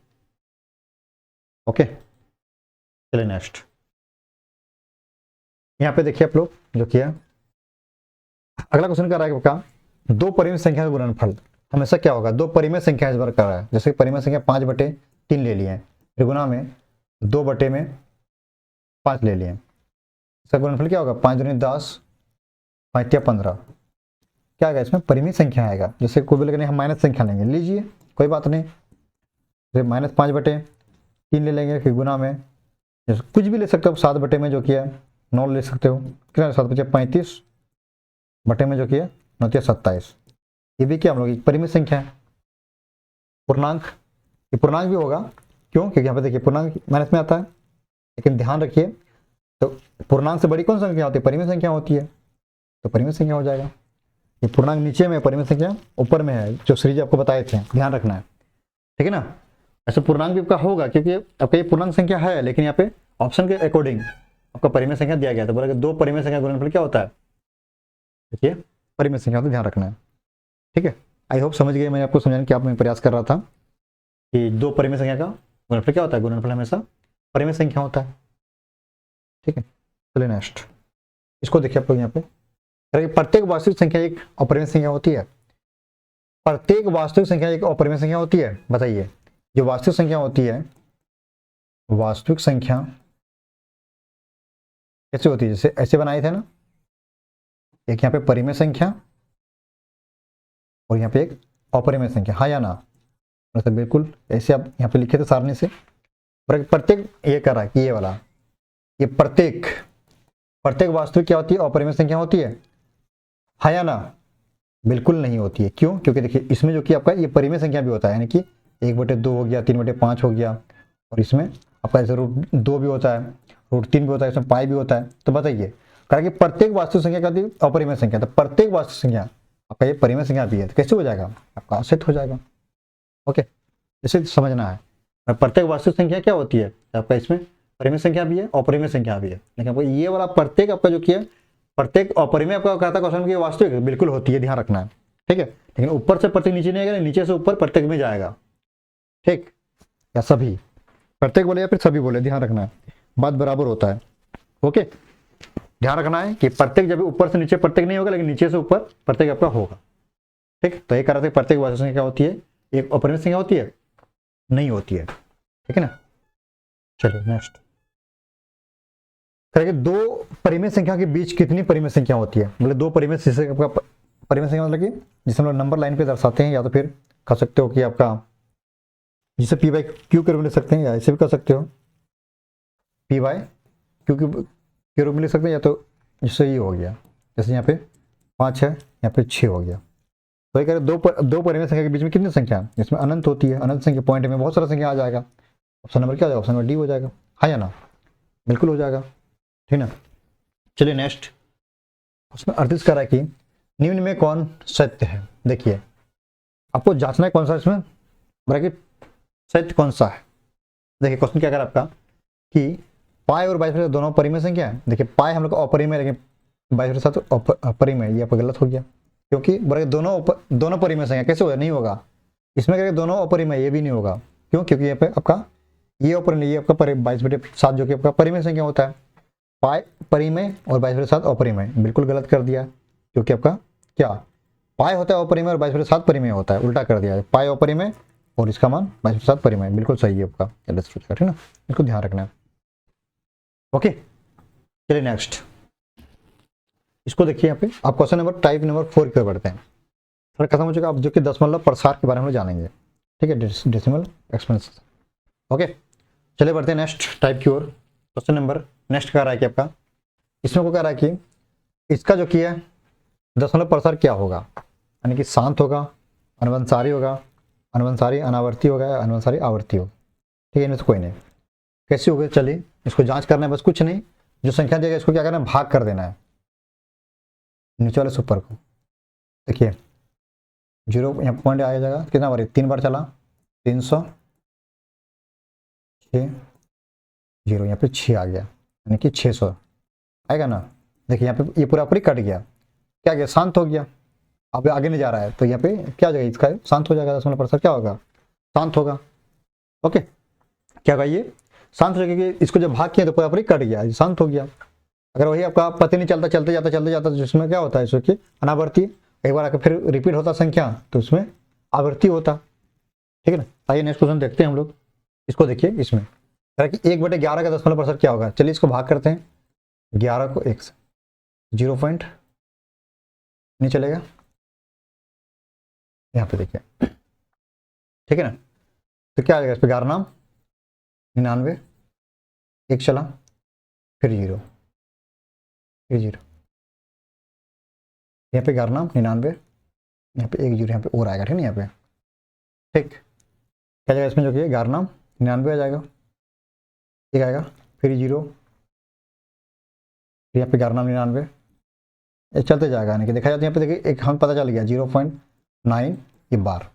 ओके। चलिए नेक्स्ट, यहाँ पे देखिए आप लोग जो किया, अगला क्वेश्चन कर रहा है आपका, दो परिमित संख्या का गुणनफल हमेशा क्या होगा। दो परिमित संख्या इस बार कर रहा है, जैसे परिमित संख्या 5/3 ले लिए, फिर गुना में 2/5 ले लिए, इसका गुणनफल क्या होगा, 5 दूनी 10, 5 या 15, क्या आएगा इसमें, परिमित संख्या आएगा। जैसे कोई बोलेगा नहीं हम माइनस संख्या लेंगे, लीजिए कोई बात नहीं, फिर -5/3 ले लेंगे, फिर गुना में जैसे कुछ भी ले सकते हो, 7/, में जो किया 9 ले सकते हो, कितना 7 × 35 बटे में जो किया 9 × 27, ये भी क्या हम लोग एक परिमित संख्या है। पूर्णांक, ये पूर्णांक भी होगा, क्यों, क्योंकि यहाँ पे देखिए पूर्णांक माइनस में आता है, लेकिन ध्यान रखिए तो पूर्णांक से बड़ी कौन संख्या होती है, परिमित संख्या होती है, तो परिमित संख्या हो जाएगा। ये पूर्णांक नीचे में, परिमित संख्या ऊपर में है, जो सीरीज आपको बताए थे, ध्यान रखना है। ठीक है ना। ऐसे पूर्णांक भी आपका होगा, क्योंकि आपका ये पूर्णांक संख्या है, लेकिन यहाँ पे ऑप्शन के अकॉर्डिंग आपका परिमित संख्या दिया गया, तो बोला कि दो परिमित संख्या गुणनफल क्या होता है, देखिए परिमित संख्या, तो ध्यान रखना है। ठीक है, आई होप समझ गए, मैं आपको समझाने की मैं प्रयास कर रहा था कि दो परिमेय संख्या का गुणनफल क्या होता है, गुणनफल हमेशा परिमेय संख्या होता है। ठीक है, चलिए नेक्स्ट इसको देखिए आप लोग यहाँ पे, प्रत्येक वास्तविक संख्या एक अपरिमेय संख्या होती है। प्रत्येक वास्तविक संख्या एक अपरिमेय संख्या होती है। बताइए, जो वास्तविक संख्या होती है, वास्तविक संख्या कैसे होती है, जैसे ऐसे बनाए थे ना, एक यहाँ पे परिमेय संख्या और यहाँ पे एक अपरिमेय संख्या, हाँ या ना, मतलब बिल्कुल ऐसे आप यहाँ पे लिखे थे सारणी से। प्रत्येक ये कर रहा है कि ये वाला, ये प्रत्येक वास्तविक क्या होती है, अपरिमेय संख्या होती है, हाँ या ना? बिल्कुल नहीं होती है। क्यों? क्योंकि देखिए इसमें जो कि आपका ये परिमेय संख्या भी होता है, यानी कि 1/2 हो गया, 3/5 हो गया, और इसमें आपका ऐसे √2 भी होता है, √3 भी होता है, इसमें पाई भी होता है। तो बताइए, कारण कि प्रत्येक वास्तविक संख्या का अपरिमेय संख्या, तो प्रत्येक वास्तविक संख्या आपका ये परिमेय संख्या भी है, तो कैसे हो जाएगा, आपका असित हो जाएगा। ओके, इसे समझना है। प्रत्येक वास्तविक संख्या क्या होती है, आपका इसमें परिमेय संख्या भी है, अपरिमेय संख्या भी है। लेकिन आपको ये वाला प्रत्येक आपका जो किया, प्रत्येक अपरिमेय आपका कहता क्वेश्चन की वास्तविक बिल्कुल होती है, ध्यान रखना है। ठीक है, लेकिन ऊपर से प्रत्येक नीचे नहीं आएगा, नीचे से ऊपर प्रत्येक में जाएगा। ठीक, या सभी, प्रत्येक बोले या फिर सभी बोले, ध्यान रखना है, बात बराबर होता है। ओके, ध्यान रखना है कि प्रत्येक जब ऊपर से नीचे प्रत्येक नहीं होगा, लेकिन नीचे से ऊपर प्रत्येक आपका होगा। ठीक, तो ये कह रहा था प्रत्येक वास्तविक संख्या क्या होती है, एक अपरिमेय संख्या होती है, नहीं होती है। ठीक है ना, चलिए नेक्स्ट करेंगे, दो परिमेय संख्या के बीच कितनी परिमेय संख्या होती है। मतलब दो परिमेय, जिससे आपका परिमेय संख्या मतलब कि जिसे हम लोग नंबर लाइन पे दर्शाते हैं, या तो फिर कह सकते हो कि आपका जिसे p/q के रूप में लिख सकते हैं, या ऐसे भी कर सकते हो p/q के रूप में लिख सकते हैं, या तो जिससे ये हो गया, जैसे यहाँ पे 5 है, यहाँ पे 6 हो गया। तो ये कह रहे दो परिमेय संख्या के बीच में कितनी संख्या है, इसमें अनंत होती है। अनंत संख्या पॉइंट में बहुत सारा संख्या आ जाएगा, ऑप्शन नंबर क्या हो जाएगा, ऑप्शन नंबर डी हो जाएगा, हाँ या ना? बिल्कुल हो जाएगा। ठीक ना, चलिए नेक्स्ट, उसमें अर्थित कर रहा है कि निम्न में कौन सत्य है। देखिए आपको जांचना है कौन सा इसमें ब्रैकेट सत्य कौन सा है। देखिए क्वेश्चन क्या कर आपका कि पाई और 22 दोनों परिमेय संख्या है। देखिए पाई हम लोग का अपरिमेय, लेकिन 22 अपरिमेय, ये आपका गलत हो गया, क्योंकि ब्रैकेट दोनों परिमेय संख्या कैसे होगा, नहीं होगा। इसमें करके दोनों अपरिमेय, ये भी नहीं होगा। क्यों? क्योंकि यहाँ पे आपका ये अपरिमेय, ये आपका 22/7 जो कि आपका परिमेय संख्या होता है, पाई परिमेय और 22/7 अपरिमेय, बिल्कुल गलत कर दिया। क्योंकि आपका क्या पाई होता है अपरिमेय और 22/7 परिमेय होता है, उल्टा कर दिया है, पाई अपरिमेय और इसका मान 22/7 परिमेय, बिल्कुल सही है आपका, ठीक है ना, बिल्कुल ध्यान रखना है। ओके, चलिए नेक्स्ट इसको देखिए, यहाँ पे आप क्वेश्चन नंबर टाइप नंबर 4 की ओर बढ़ते हैं। थोड़ा खत्म हो चुका, आप जो कि दशमलव प्रसार के बारे में जानेंगे। ठीक है, डेसिमल एक्सपेंशन। ओके, चलिए बढ़ते हैं नेक्स्ट टाइप की ओर। क्वेश्चन नंबर नेक्स्ट कह रहा है कि आपका इसमें को कह रहा है कि इसका जो किया है दशमलव प्रसार क्या होगा, यानी कि शांत होगा, अनुवंसारी होगा, अनुवंसारी अनावर्ती होगा, या अनुवंसारी आवर्ती होगा। ठीक है, इनमें से कोई नहीं। कैसे होगा, चलिए इसको जांच करना है, बस कुछ नहीं, जो संख्या देगा इसको क्या करना है, भाग कर देना है नीचे वाले सुपर को। देखिए 0 यहाँ पॉइंट आ जाएगा, कितना बार, 3 बार चला, 300, 6, 0, यहाँ पे 6 आ गया, यानी कि 600 आएगा ना। देखिए यहाँ पे ये पूरा पूरी कट गया, क्या गया, शांत हो गया, अब आगे नहीं जा रहा है, तो यहाँ पे क्या जाएगा, इसका शांत हो जाएगा, दशमलव प्रसार क्या होगा, शांत होगा। ओके, क्या होगा, ये शांत हो जाएगा, इसको जब भाग किया तो पूरा पूरी कट गया, शांत हो गया। अगर वही आपका पता नहीं चलता, चलते जाता तो जिसमें क्या होता है, इसको कि अनावर्ती, एक बार आकर फिर रिपीट होता संख्या, तो उसमें आवर्ती होता। ठीक है ना, आइए नेक्स्ट क्वेश्चन देखते हैं हम लोग। इसको देखिए, इसमें कि 1/11 का दशमलव प्रसार क्या होगा। चलिए इसको भाग करते हैं, 11 को 1 से, 0 पॉइंट नहीं चलेगा, यहाँ पे देखिए। ठीक है ना, तो क्या आ जाएगा इस पर, 11 नाम 99, 1 चला, फिर 0, फिर 0, यहाँ पे 11 नाम 99, यहाँ पे 1 0, यहाँ पे और आएगा। ठीक है, यहाँ पे ठीक क्या जाएगा इसमें, जो कि 11 नाम 99 आ जाएगा, 1 आएगा, फिर 0, फिर यहाँ पे 11 नाम 99, ये चलते जाएगा। यानी कि देखा जाता है यहाँ पे देखिए, एक हमें पता चल गया 0.9 ये बार,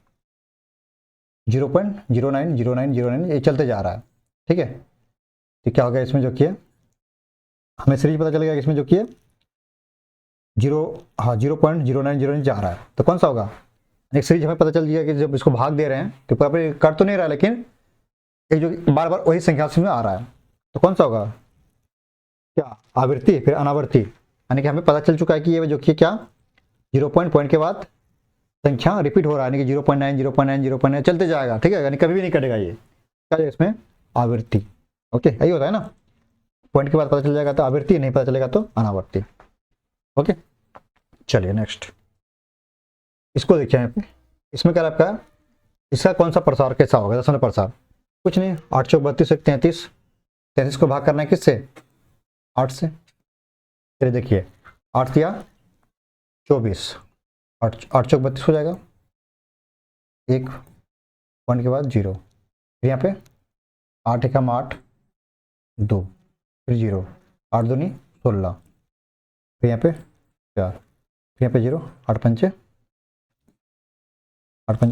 0.090909 ये चलते जा रहा है। ठीक है, तो क्या हो गया इसमें, जो किया हमें सीरीज पता चल गया, इसमें जो किया 0.0909 जा रहा है, तो कौन सा होगा, एक सीरीज हमें पता चल गया कि जब इसको भाग दे रहे हैं तो पूरा कर तो नहीं रहा, लेकिन एक जो बार बार वही संख्या में आ रहा है, तो कौन सा होगा, क्या आवृत्ति फिर अनावर्ती। यानी कि हमें पता चल चुका है कि ये जो कि क्या 0 पॉइंट के बाद संख्या रिपीट हो रहा है, यानी कि 0.9 0.9 0.9 चलते जाएगा, ठीक है, यानी कभी भी नहीं कटेगा ये, क्या है इसमें आवृत्ति। ओके, यही होता है ना, पॉइंट के बाद पता चल जाएगा तो आवृत्ति, नहीं पता चलेगा तो अनावर्ती। ओके, चलिए नेक्स्ट इसको देखिए यहाँ पे, इसमें क्या आपका इसका कौन सा प्रसार कैसा होगा, दशमलव प्रसार, कुछ नहीं, 8 चौक 32 33, 33 को भाग करना है किससे, 8 से। चलिए देखिए 8 या 24, 8 चौक 32 हो जाएगा, 1 पॉइंट के बाद 0, फिर यहाँ पे 8 एकम 8 2, फिर 0, 8 दूनी 16, फिर यहाँ पे 4, फिर यहाँ पे 0, 8 पंचे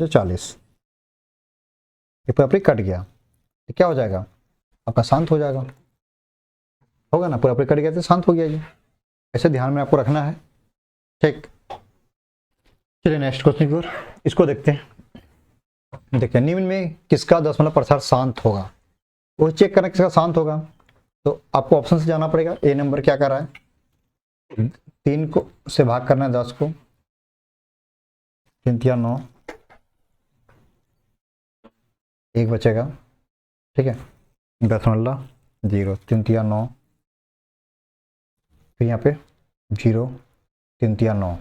40, ये पूरा कट गया, तो क्या हो जाएगा आपका शांत हो जाएगा, होगा ना, पूरा कट गया तो शांत हो गया ये, ऐसे ध्यान में आपको रखना है, ठीक। चलिए नेक्स्ट क्वेश्चन की ओर, इसको देखते हैं। देखिए निम्न में किसका दशमलव प्रसार शांत होगा, वो चेक करना किसका शांत होगा, तो आपको ऑप्शन से जाना पड़ेगा। ए नंबर क्या कर रहा है, 3 को से भाग करना है 10 को, 3 या 9, 1 बचेगा, ठीक है, 0.0, 3 या 9, फिर यहाँ पे 0, 3 या 9,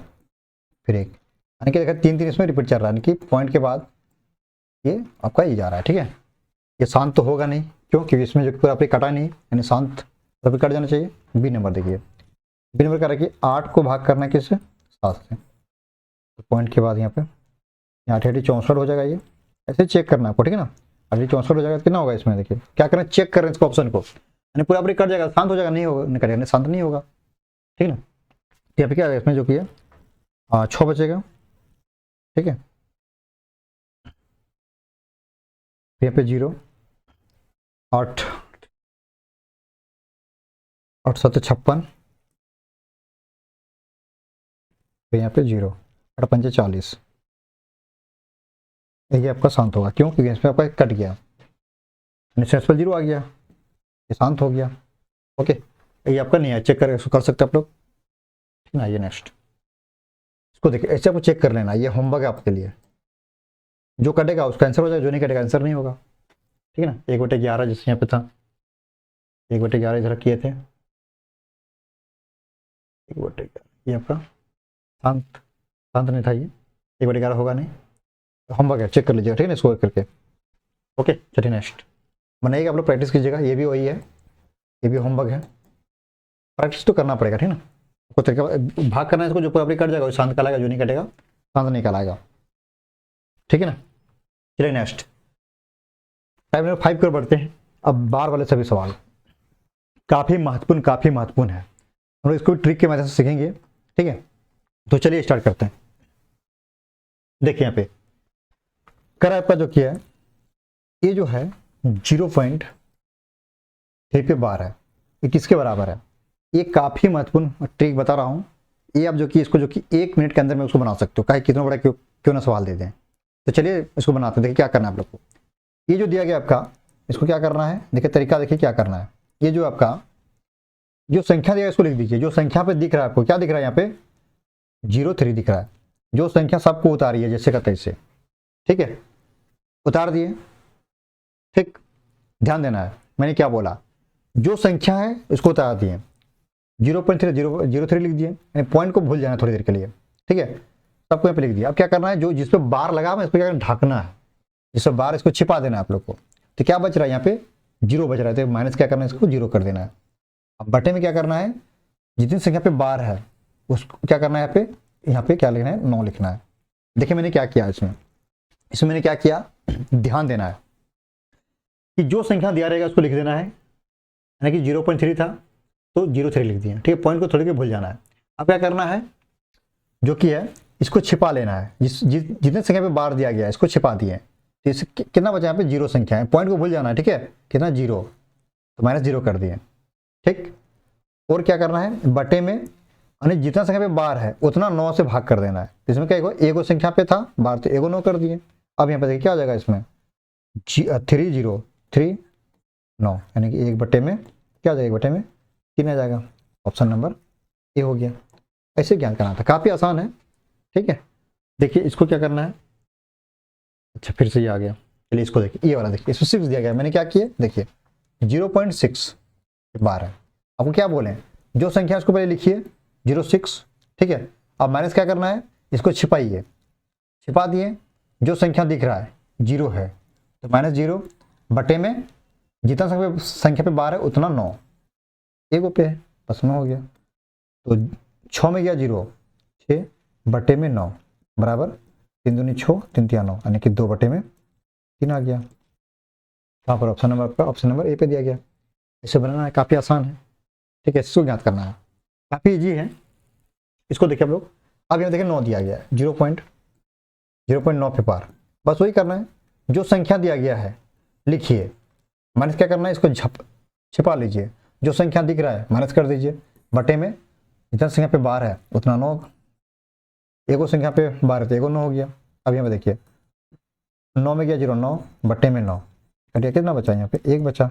फिर 1, यानी कि देखा 3 इसमें रिपीट चल रहा है, यानी कि पॉइंट के बाद ये आपका ये जा रहा है, ठीक है। ये शांत तो होगा नहीं, क्यों, क्योंकि इसमें जो पूरा कटा नहीं, यानी शांत तभी कट जाना चाहिए। बी नंबर देखिए, बी नंबर क्या रखिए, 8 को भाग करना है किससे, 7 से, तो पॉइंट के बाद यहाँ पे 8 64 हो जाएगा, ये ऐसे चेक करना है आपको, ठीक है ना, 8 64 हो जाएगा तो कितना होगा इसमें, देखिए क्या करें, चेक करें इसको ऑप्शन को, यानी पूरा कट जाएगा, शांत हो जाएगा, नहीं होगा, नहीं कटेगा, शांत नहीं होगा, ठीक है ना। तो यहाँ पे क्या है इसमें जो किया 6 बचेगा, ठीक है, यहाँ पे 0, 8 8 7 56, फिर यहाँ पे 0, 8 पंचे 40, ये आपका शांत होगा, क्यों, क्योंकि इसमें आपका कट गया, सेंसिबल 0 आ गया, ये शांत हो गया। ओके, ये आपका नहीं है, चेक कर सकते आप लोग, ठीक ना। ये नेक्स्ट इसको देखिए, ऐसे आपको चेक कर लेना, ये होमवर्क है आपके लिए, जो कटेगा उसका आंसर हो जाएगा, जो नहीं कटेगा आंसर नहीं होगा, ठीक है ना। 1/11 जैसे यहाँ पे था, 1/11 इधर किए थे, 1/11 ये आपका शांत शांत नहीं था, ये 1/11 होगा नहीं, होमवर्क है, चेक कर लीजिएगा, ठीक है ना, इसको करके। ओके, चलिए नेक्स्ट बनाइएगा, आप लोग प्रैक्टिस कीजिएगा, ये भी वही है, ये भी होमवर्क है, प्रैक्टिस तो करना पड़ेगा, ठीक है ना। कुछ तरीका भाग करना है इसको, जो पूरा कट जाएगा वो शांत कहलाएगा, जो नहीं कटेगा शांत नहीं कहलाएगा, ठीक है ना। चलिए नेक्स्ट टाइप नंबर 5 पर बढ़ते हैं। अब बार वाले सभी सवाल काफी महत्वपूर्ण है, हम लोग इसको ट्रिक के मदद से सीखेंगे, ठीक है। तो चलिए स्टार्ट करते हैं। देखिए यहाँ पे कर आपका जो किया है, ये जो है 0.3 पे बार है, ये किसके बराबर है, ये काफी महत्वपूर्ण ट्रिक बता रहा हूं, ये आप जो कि इसको जो कि 1 मिनट के अंदर में उसको बना सकते हो, चाहे कितना बड़ा क्यों ना सवाल दे दें। तो चलिए इसको बनाते हैं, देखिए क्या करना है आप लोग को। ये जो दिया गया आपका, इसको क्या करना है, देखिए तरीका देखिए क्या करना है। ये जो आपका जो संख्या दिया है इसको लिख दीजिए, जो संख्या पे दिख रहा है आपको, क्या दिख रहा है यहाँ पे 03 दिख रहा है, जो संख्या सबको उतारी है जैसे का तैसे, ठीक है, उतार दिए, ठीक, ध्यान देना है मैंने क्या बोला, जो संख्या है इसको उतार दिए, 0.3 लिख दिए, यानी पॉइंट को भूल जाना थोड़ी देर के लिए, ठीक है, सबको यहाँ पे लिख दिया। अब क्या करना है, जो जिस पे बार लगा है इसको क्या ढकना है, जिस पे बार इसको छिपा देना है आप लोग को। तो क्या बच रहा है यहाँ पे 0 बच रहा है, तो माइनस क्या करना है, इसको 0 कर देना है। अब बटे में क्या करना है, जितनी संख्या पे बार है उसको क्या करना है, यहाँ पे क्या लिखना है, 9 लिखना है। देखिए मैंने क्या किया इसमें मैंने क्या किया, ध्यान देना है कि जो संख्या दिया रहेगा उसको लिख देना है, यानी कि 0.3 था तो 03 लिख दिया, ठीक है, पॉइंट को थोड़ी के भूल जाना है। अब क्या करना है, जो कि है इसको छिपा लेना है, जितने संख्या पे बार दिया गया इसको छिपा दिए, तो इससे कितना बचा, यहाँ पे 0 संख्या है, पॉइंट को भूल जाना है, ठीक है, कितना 0, तो -0 कर दिए, ठीक। और क्या करना है, बटे में यानी जितना संख्या पे बार है उतना 9 से भाग कर देना है। इसमें क्या एगो संख्या पे था बार, तो एगो 9 कर दिए। अब यहाँ पे देखिए क्या हो जाएगा इसमें 3 0 3 9, यानी कि 1 बटे में क्या आ जाएगा, 1 बटे में 3 आ जाएगा। ऑप्शन नंबर ए हो गया। ऐसे ज्ञान करना था, काफ़ी आसान है। ठीक है, देखिए इसको क्या करना है। अच्छा फिर से ये आ गया, चलिए इसको देखिए, ये वाला देखिए, इसमें 6 दिया गया, मैंने क्या किया देखिए 0.6 बार है। आपको क्या बोले, जो संख्या उसको पहले लिखिए 06, ठीक है। अब माइनस क्या करना है, इसको छिपाइए, छिपा दिए, जो संख्या दिख रहा है 0 है तो -0 बटे में जितना संख्या पे बार है उतना 9, एगो पे है बस 9 हो गया। तो 6 में गया 0, 6 बटे में 9 बराबर 3 दूनी 6 3 तिया 9, यानी कि 2 बटे में 3 आ गया। वहाँ पर ऑप्शन नंबर आपका ऑप्शन नंबर ए पे दिया गया। इसे बनाना है, काफ़ी आसान है। ठीक है, इसको ज्ञात करना है, काफ़ी इजी है। इसको देखिए आप लोग, अब यहाँ देखिए 9 दिया गया है, 0.9 पे बार, बस वही करना है, जो संख्या दिया गया है लिखिए, माइनस क्या करना है, इसको छिपा लीजिए, जो संख्या दिख रहा है माइनस कर दीजिए, बटे में जितना संख्या पे बार है उतना 9, एगो संख्या पे बार है तो एगो 9 हो गया। अब यहाँ पे देखिए 9 में गया 0, 9 बटे में 9, कटिए कितना बचा, यहाँ पे 1 बचा।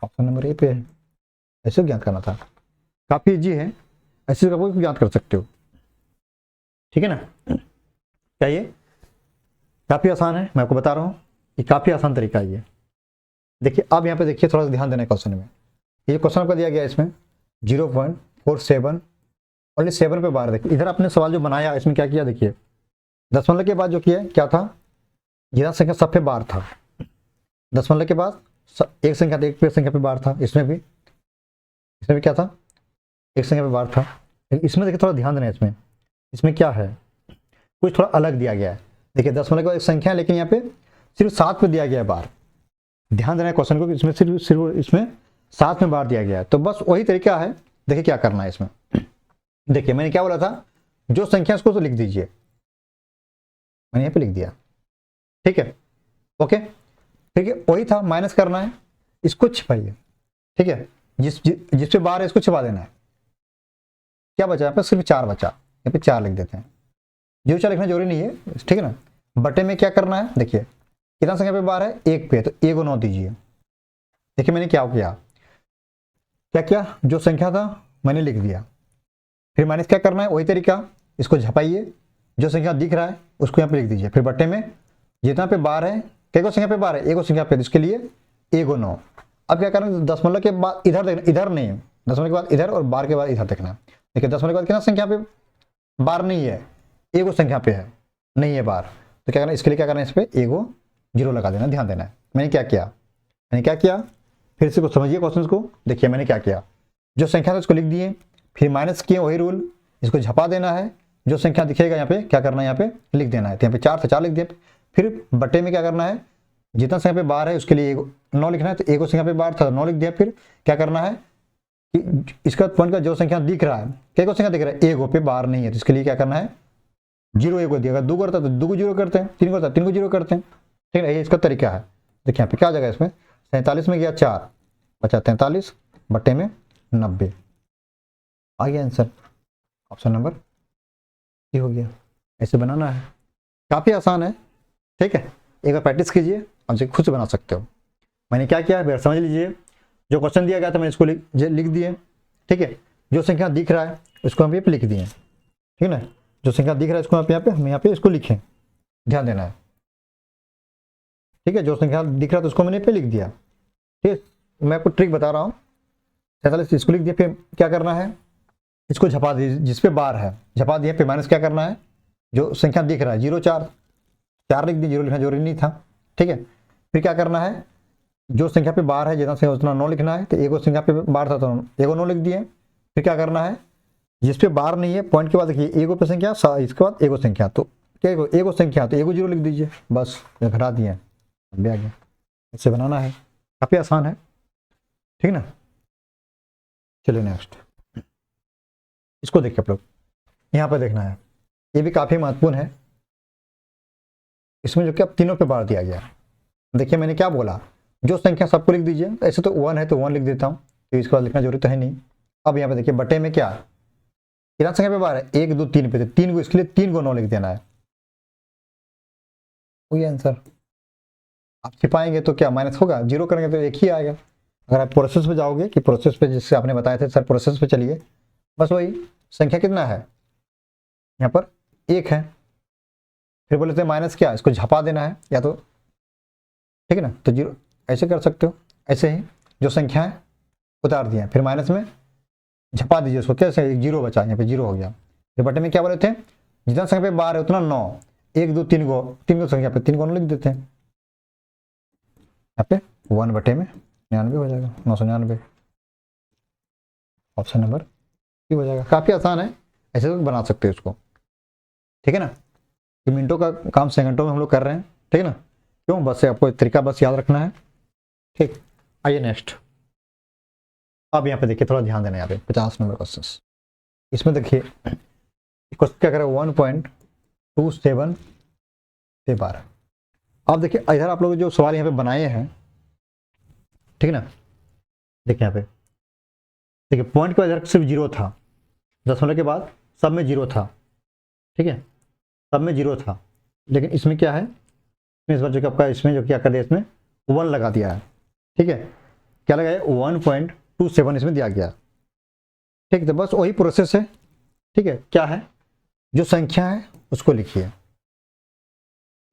ऑप्शन नंबर ए पे है। ऐसे ज्ञात करना था, काफ़ी इजी है, ऐसे का कोई ज्ञात कर सकते हो। ठीक है ना, क्या ये काफ़ी आसान है, मैं आपको बता रहा हूँ ये काफ़ी आसान तरीका है ये। देखिए अब यहाँ पे देखिए, थोड़ा सा ध्यान देना है क्वेश्चन में। ये क्वेश्चन आपका दिया गया है इसमें 0.47 ओनली 7 पे बार। देखिए इधर आपने सवाल जो बनाया इसमें क्या किया, देखिए दशमलव के बाद जो किया क्या था, जितना संख्या सब पे बार था, दशमलव के बाद एक संख्या था, एक पे संख्या पे बार था, इसमें भी क्या था, एक संख्या पे बार था। लेकिन इसमें देखिए थोड़ा ध्यान देना है, इसमें क्या है, कुछ थोड़ा अलग दिया गया है। देखिए दशमलव के बाद एक संख्या है, लेकिन यहाँ पे सिर्फ 7 पे दिया गया है बार। ध्यान देना है क्वेश्चन को, इसमें सिर्फ इसमें 7 में बार दिया गया है, तो बस वही तरीका है। देखिए क्या करना है इसमें, देखिए मैंने क्या बोला था, जो संख्या उसको तो लिख दीजिए, मैंने यहाँ पे लिख दिया, ठीक है, ओके। ठीक है, वही था, माइनस करना है, इसको छिपाइए, ठीक है, जिस पे बार है इसको छिपा देना है। क्या बचा यहाँ पे, सिर्फ 4 बचा, यहाँ पे 4 लिख देते हैं, 0 4 लिखना जरूरी नहीं है, ठीक है ना। बटे में क्या करना है, देखिए कितना संख्या पे बार है, 1 पे, तो 1 को 9 दीजिए। देखिए मैंने क्या किया, जो संख्या था मैंने लिख दिया, फिर माइनस क्या करना है, वही तरीका, इसको झपाइए, जो संख्या दिख रहा है उसको यहाँ पे लिख दीजिए, फिर बटे में जितना पे बार है, कई को संख्या पे बार है, एगो संख्या पे, इसके लिए 1 को 9। अब क्या करना है, दशमलव के बाद इधर देखना, इधर नहीं, दशमलव के बाद इधर और बार के बाद इधर देखना। देखिए दशमलव के बाद कितना संख्या पे बार नहीं है, एगो संख्या पे है, नहीं है बार, तो क्या करना है, इसके लिए क्या करना है, इस पर एगो 0 लगा देना। ध्यान देना है मैंने क्या किया, फिर से कुछ समझिए क्वेश्चन को। देखिए मैंने क्या किया, जो संख्या था उसको लिख दिए, फिर माइनस किए, वही रूल, इसको झपा देना है, जो संख्या दिखेगा यहाँ पे क्या करना है, यहाँ पे लिख देना है। तो यहाँ पे 4 से 4 लिख दिए, फिर बटे में क्या करना है, जितना संख्या पे बार है उसके लिए 9 लिखना है, तो एगो संख्या पे बार था 9 लिख दिया। फिर क्या करना है कि इसका पॉइंट का जो संख्या दिख रहा है, कई को संख्या दिख रहा है, एगो पे बार नहीं है, तो इसके लिए क्या करना है, 0 1 को दिया, अगर 2 करता है तो 2 को 0 करते हैं, 3 करता है 3 को 0 करते हैं, ठीक है, ये इसका तरीका है। देखिए यहाँ पे क्या आ जाएगा, इसमें 47 में गया 4 बचा 43 बटे में 90, आ गया आंसर, ऑप्शन नंबर सी हो गया। ऐसे बनाना है, काफ़ी आसान है, ठीक है, एक बार प्रैक्टिस कीजिए, आप खुद से बना सकते हो। मैंने क्या किया समझ लीजिए, जो क्वेश्चन दिया गया था मैंने इसको लिख दिए, ठीक है, जो संख्या दिख रहा है उसको हम यहाँ पे लिख दिए, ठीक है ना, जो संख्या दिख रहा है इसको हम यहाँ पे इसको लिखें, ध्यान देना है, ठीक है, जो संख्या दिख रहा था उसको मैंने पे लिख दिया, ठीक है। मैं आपको ट्रिक बता रहा हूँ, 47 इसको लिख दिया, फिर क्या करना है, इसको झपा दीजिए, जिस पे बार है झपा दिया, फिर माइनस क्या करना है, जो संख्या दिख रहा है 0 4 लिख दिए, 0 लिखना जरूरी नहीं था, ठीक है। फिर क्या करना है, जो संख्या पे बार है जितना संख्या उतना 9 लिखना है, तो एगो संख्या पे बार था तो एगो 9 लिख दिए। फिर क्या करना है, जिस पे बार नहीं है, पॉइंट के बाद देखिए एगो पे संख्या, इसके बाद एगो संख्या, तो क्या एगो संख्या, तो एगो 0 लिख दीजिए, बस घटा दिए, अब आ गया। इससे बनाना है, काफ़ी आसान है, ठीक ना। चलिए नेक्स्ट, इसको देखिए आप लोग, यहाँ पे देखना है, ये भी काफ़ी महत्वपूर्ण है। इसमें जो कि अब तीनों पे बार दिया गया, देखिए मैंने क्या बोला, जो संख्या सबको लिख दीजिए, ऐसे तो 1 है तो 1 लिख देता हूँ, तो इसके बाद लिखना जरूरी तो है नहीं। अब यहाँ पे देखिए बटे में क्या, कितना संख्या पे बार है, 1 2 3 पे, तो 3 को इसके लिए 3 को 9 लिख देना है, वही आंसर। आप छिपाएंगे तो क्या माइनस होगा, जीरो करेंगे तो एक ही आएगा। अगर आप प्रोसेस पे जाओगे कि प्रोसेस पे जिससे आपने बताया था सर प्रोसेस पे चलिए, बस वही संख्या कितना है यहाँ पर 1 है, फिर बोले थे माइनस क्या, इसको झपा देना है या तो, ठीक है ना, तो जीरो ऐसे कर सकते हो, ऐसे ही जो संख्या है उतार दिया, फिर माइनस में झपा दीजिए उसको, कैसे, एक जीरो बचा, यहाँ पे जीरो हो गया। फिर बटे में क्या बोले थे, जितना संख्या पे बार है उतना 9, 1 2 3 को संख्या पे 3 को लिख देते हैं, यहाँ पे 1 बटे में 99 हो जाएगा, 999, ऑप्शन नंबर सी हो जाएगा। काफी आसान है, ऐसे तो बना सकते हो इसको, ठीक है ना। तो मिनटों का काम सेकंडों में हम लोग कर रहे हैं, ठीक है ना, क्यों, बस आपको एक तरीका बस याद रखना है, ठीक। आइए नेक्स्ट, अब यहाँ पे देखिए थोड़ा ध्यान देना, यहाँ पे 50 नंबर क्वेश्चन, इसमें देखिए क्वेश्चन क्या करें, 1.27 से 12। अब देखिए इधर आप लोग जो सवाल यहाँ पे बनाए हैं, ठीक है ना, देखिए यहाँ पे देखिए पॉइंट के बाद सिर्फ जीरो था, दशमलव के बाद सब में जीरो था, ठीक है, सब में जीरो था, लेकिन इसमें क्या है, इसमें इस बार जो आपका इसमें जो क्या कर दिया, इसमें 1 लगा दिया है, ठीक है, क्या लगाया 1.27 इसमें दिया गया, ठीक, तो बस वही प्रोसेस है, ठीक है, क्या है, जो संख्या है उसको लिखिए,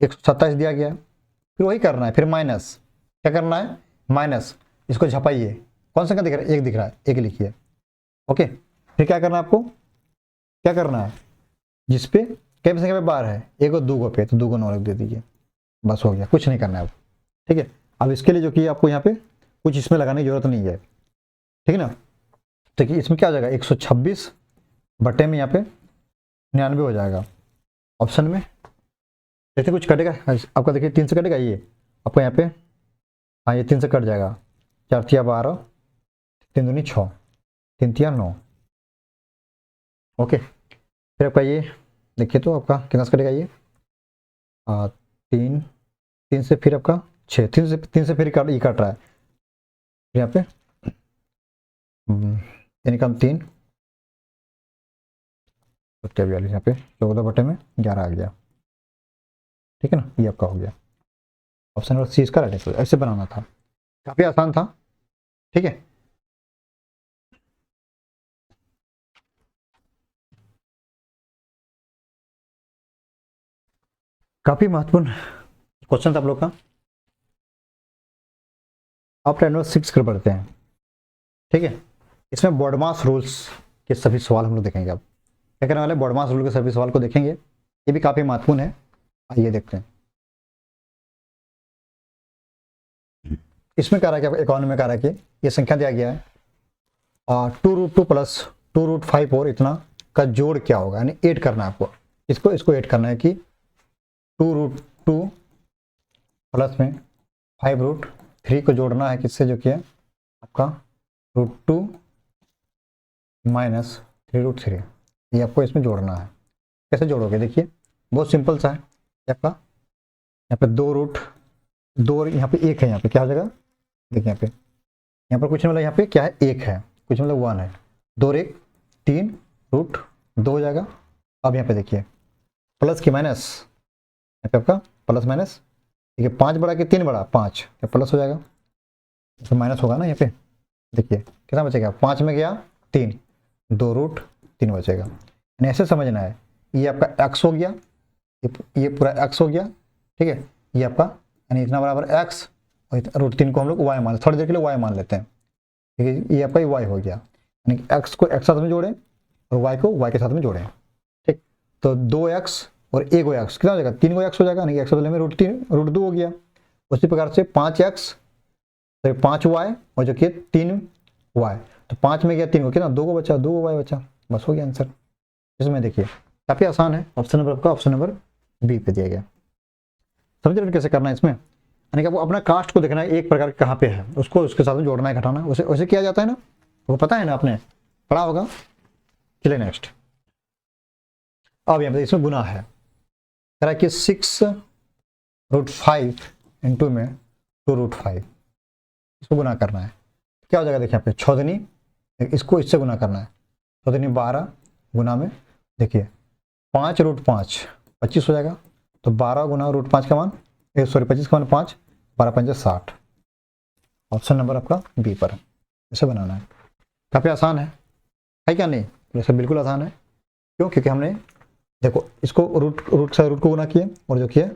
127 दिया गया, फिर वही करना है, फिर माइनस, क्या करना है, माइनस, इसको झपाइए, कौन सा दिख रहा है, 1 दिख रहा है, 1 लिखिए, ओके, फिर क्या करना है आपको, क्या करना है, जिसपे कई संख्या पे बार है, 1 और 2 पे, तो 2 को 9 लिख दे दीजिए, बस हो गया, कुछ नहीं करना है अब, ठीक है। अब इसके लिए जो कि आपको यहाँ पे कुछ इसमें लगाने की जरूरत नहीं है, ठीक है ना, तो कि इसमें क्या हो जाएगा, 126 बटे में यहाँ पे 99 हो जाएगा, ऑप्शन में देखते कुछ कटेगा आपका, देखिए 3 से कटेगा ये आपको यहाँ पे, हाँ ये 3 से कट जाएगा, 4 तिया 12, 3 दूनी 6, 3 तिया 9, ओके, फिर आपका ये देखिए तो आपका कितना से कटेगा ये, 3 से फिर आपका 6, 3 से फिर ये कट रहा है, फिर यहाँ पे यानी कम 3 42, यहाँ पे 14 बटे में 11 आ गया, ठीक है ना, ये आपका हो गया, ऑप्शन नंबर सी इसका राइट आंसर। ऐसे बनाना था, काफी आसान था, ठीक है। काफी महत्वपूर्ण क्वेश्चन था आप लोग का। आप नंबर 6 कर पढ़ते हैं, ठीक है, इसमें बॉडमास रूल्स के सभी सवाल हम लोग देखेंगे। अब क्या करने वाले, बॉडमास रूल के सभी सवाल को देखेंगे, ये भी काफी महत्वपूर्ण है, आइए देखते हैं। इसमें कह रहा है कि इकोनॉमी में कह रहा है कि ये संख्या दिया गया है 2√2 प्लस 2√5 और इतना का जोड़ क्या होगा, यानी ऐड करना है आपको, इसको ऐड करना है कि 2√2 प्लस में 5√3 को जोड़ना है, किससे, जो कि है आपका √2 माइनस 3√3, ये आपको इसमें जोड़ना है। कैसे जोड़ोगे, देखिए बहुत सिंपल सा है, आपका यहाँ पे 2 यहाँ पे 1 है, यहाँ पे क्या हो जाएगा, देखिए यहाँ पर कुछ नहीं, मतलब यहाँ पे क्या है, 1 है, कुछ मतलब 1 है, 2 1 3√2 हो जाएगा। अब यहाँ पे देखिए प्लस की माइनस, यहाँ पे आपका प्लस माइनस, ठीक है, 5 बड़ा कि 3 बड़ा, 5, क्या प्लस हो जाएगा, तो माइनस होगा ना, यहाँ पे देखिए कितना बचेगा, 5 में गया 3, 2√3 बचेगा, यानी ऐसे समझना है, ये आपका x हो गया, ये पूरा x हो गया, ठीक है, ये आपका यानी इतना बराबर x और √3 को हम लोग y मान, थोड़ी देर के लिए y मान लेते हैं, ठीक है, ये आपका y हो गया, यानी x को x साथ में जोड़ें और y को y के साथ में जोड़ें, ठीक, तो 2x और 1 x कितना हो जाएगा, 3 x हो जाएगा, यानी x बदले में √2 हो गया। उसी प्रकार से 5x तो 5y और जो कि 3y, तो 5 में गया 3 को, कितना 2 को बचा, 2 y बचा, बस हो गया आंसर। इसमें देखिए काफी आसान है, ऑप्शन नंबर आपका ऑप्शन नंबर बी पे दिया गया। समझ रहे कैसे करना है इसमें, यानी कि आपको अपना कास्ट को देखना है, एक प्रकार कहाँ पे है, उसको उसके साथ में जोड़ना है, घटाना, उसे वैसे किया जाता है ना, वो पता है ना, आपने पढ़ा होगा। चलिए नेक्स्ट, अब यहाँ पे इसमें गुना है, कह रहा है कि 6√5 इंटू में 2√5, इसको गुना करना है, क्या हो जाएगा, देखिए यहाँ पे 6 दूनी, इसको इससे गुना करना है, 6 दूनी 12, गुना में देखिए 5√5 25 हो जाएगा। तो 12 गुना √5 का मान 25 का मान 5, 12 पंजे 60। ऑप्शन नंबर आपका बी पर इसे बनाना है। काफ़ी आसान है क्या? नहीं, वैसे बिल्कुल आसान है। क्यों? क्योंकि हमने देखो इसको रूट से रूट को गुना किए और जो किया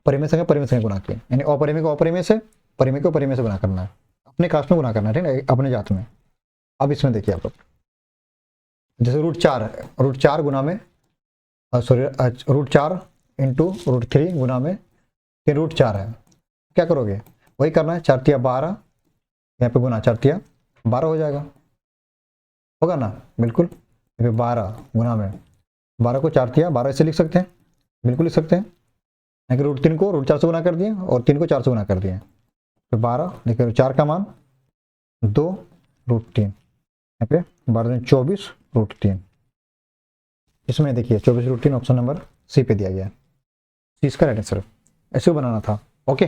परिमेय संख्या परिमेय संख्या गुना किए, यानी अपरिमेय को अपरिमेय से, परिमेय को परिमेय से गुना करना है, अपने क्लास में गुना करना है, ठीक है, अपने जात में। अब इसमें देखिए आप लोग, जैसे √4 है, √4 गुना में सॉरी √4 इंटू √3 गुना में √4 है, क्या करोगे? वही करना है, 4 तिया 12, यहाँ पे गुना 4 तिया 12 हो जाएगा, होगा ना? बिल्कुल। 12 गुना में 12 को 4 तिया 12 ऐसे लिख सकते हैं, बिल्कुल लिख सकते हैं। √3 को √4 से गुना कर दिए और 3 को 4 से गुना कर दिए, तो 12 देखिए 4 का मान 2 √3, यहाँ पे 12 24 √3। इसमें देखिए 24 √3 ऑप्शन नंबर सी पे दिया गया है, सी इसका राइट आंसर। ऐसे बनाना था। ओके,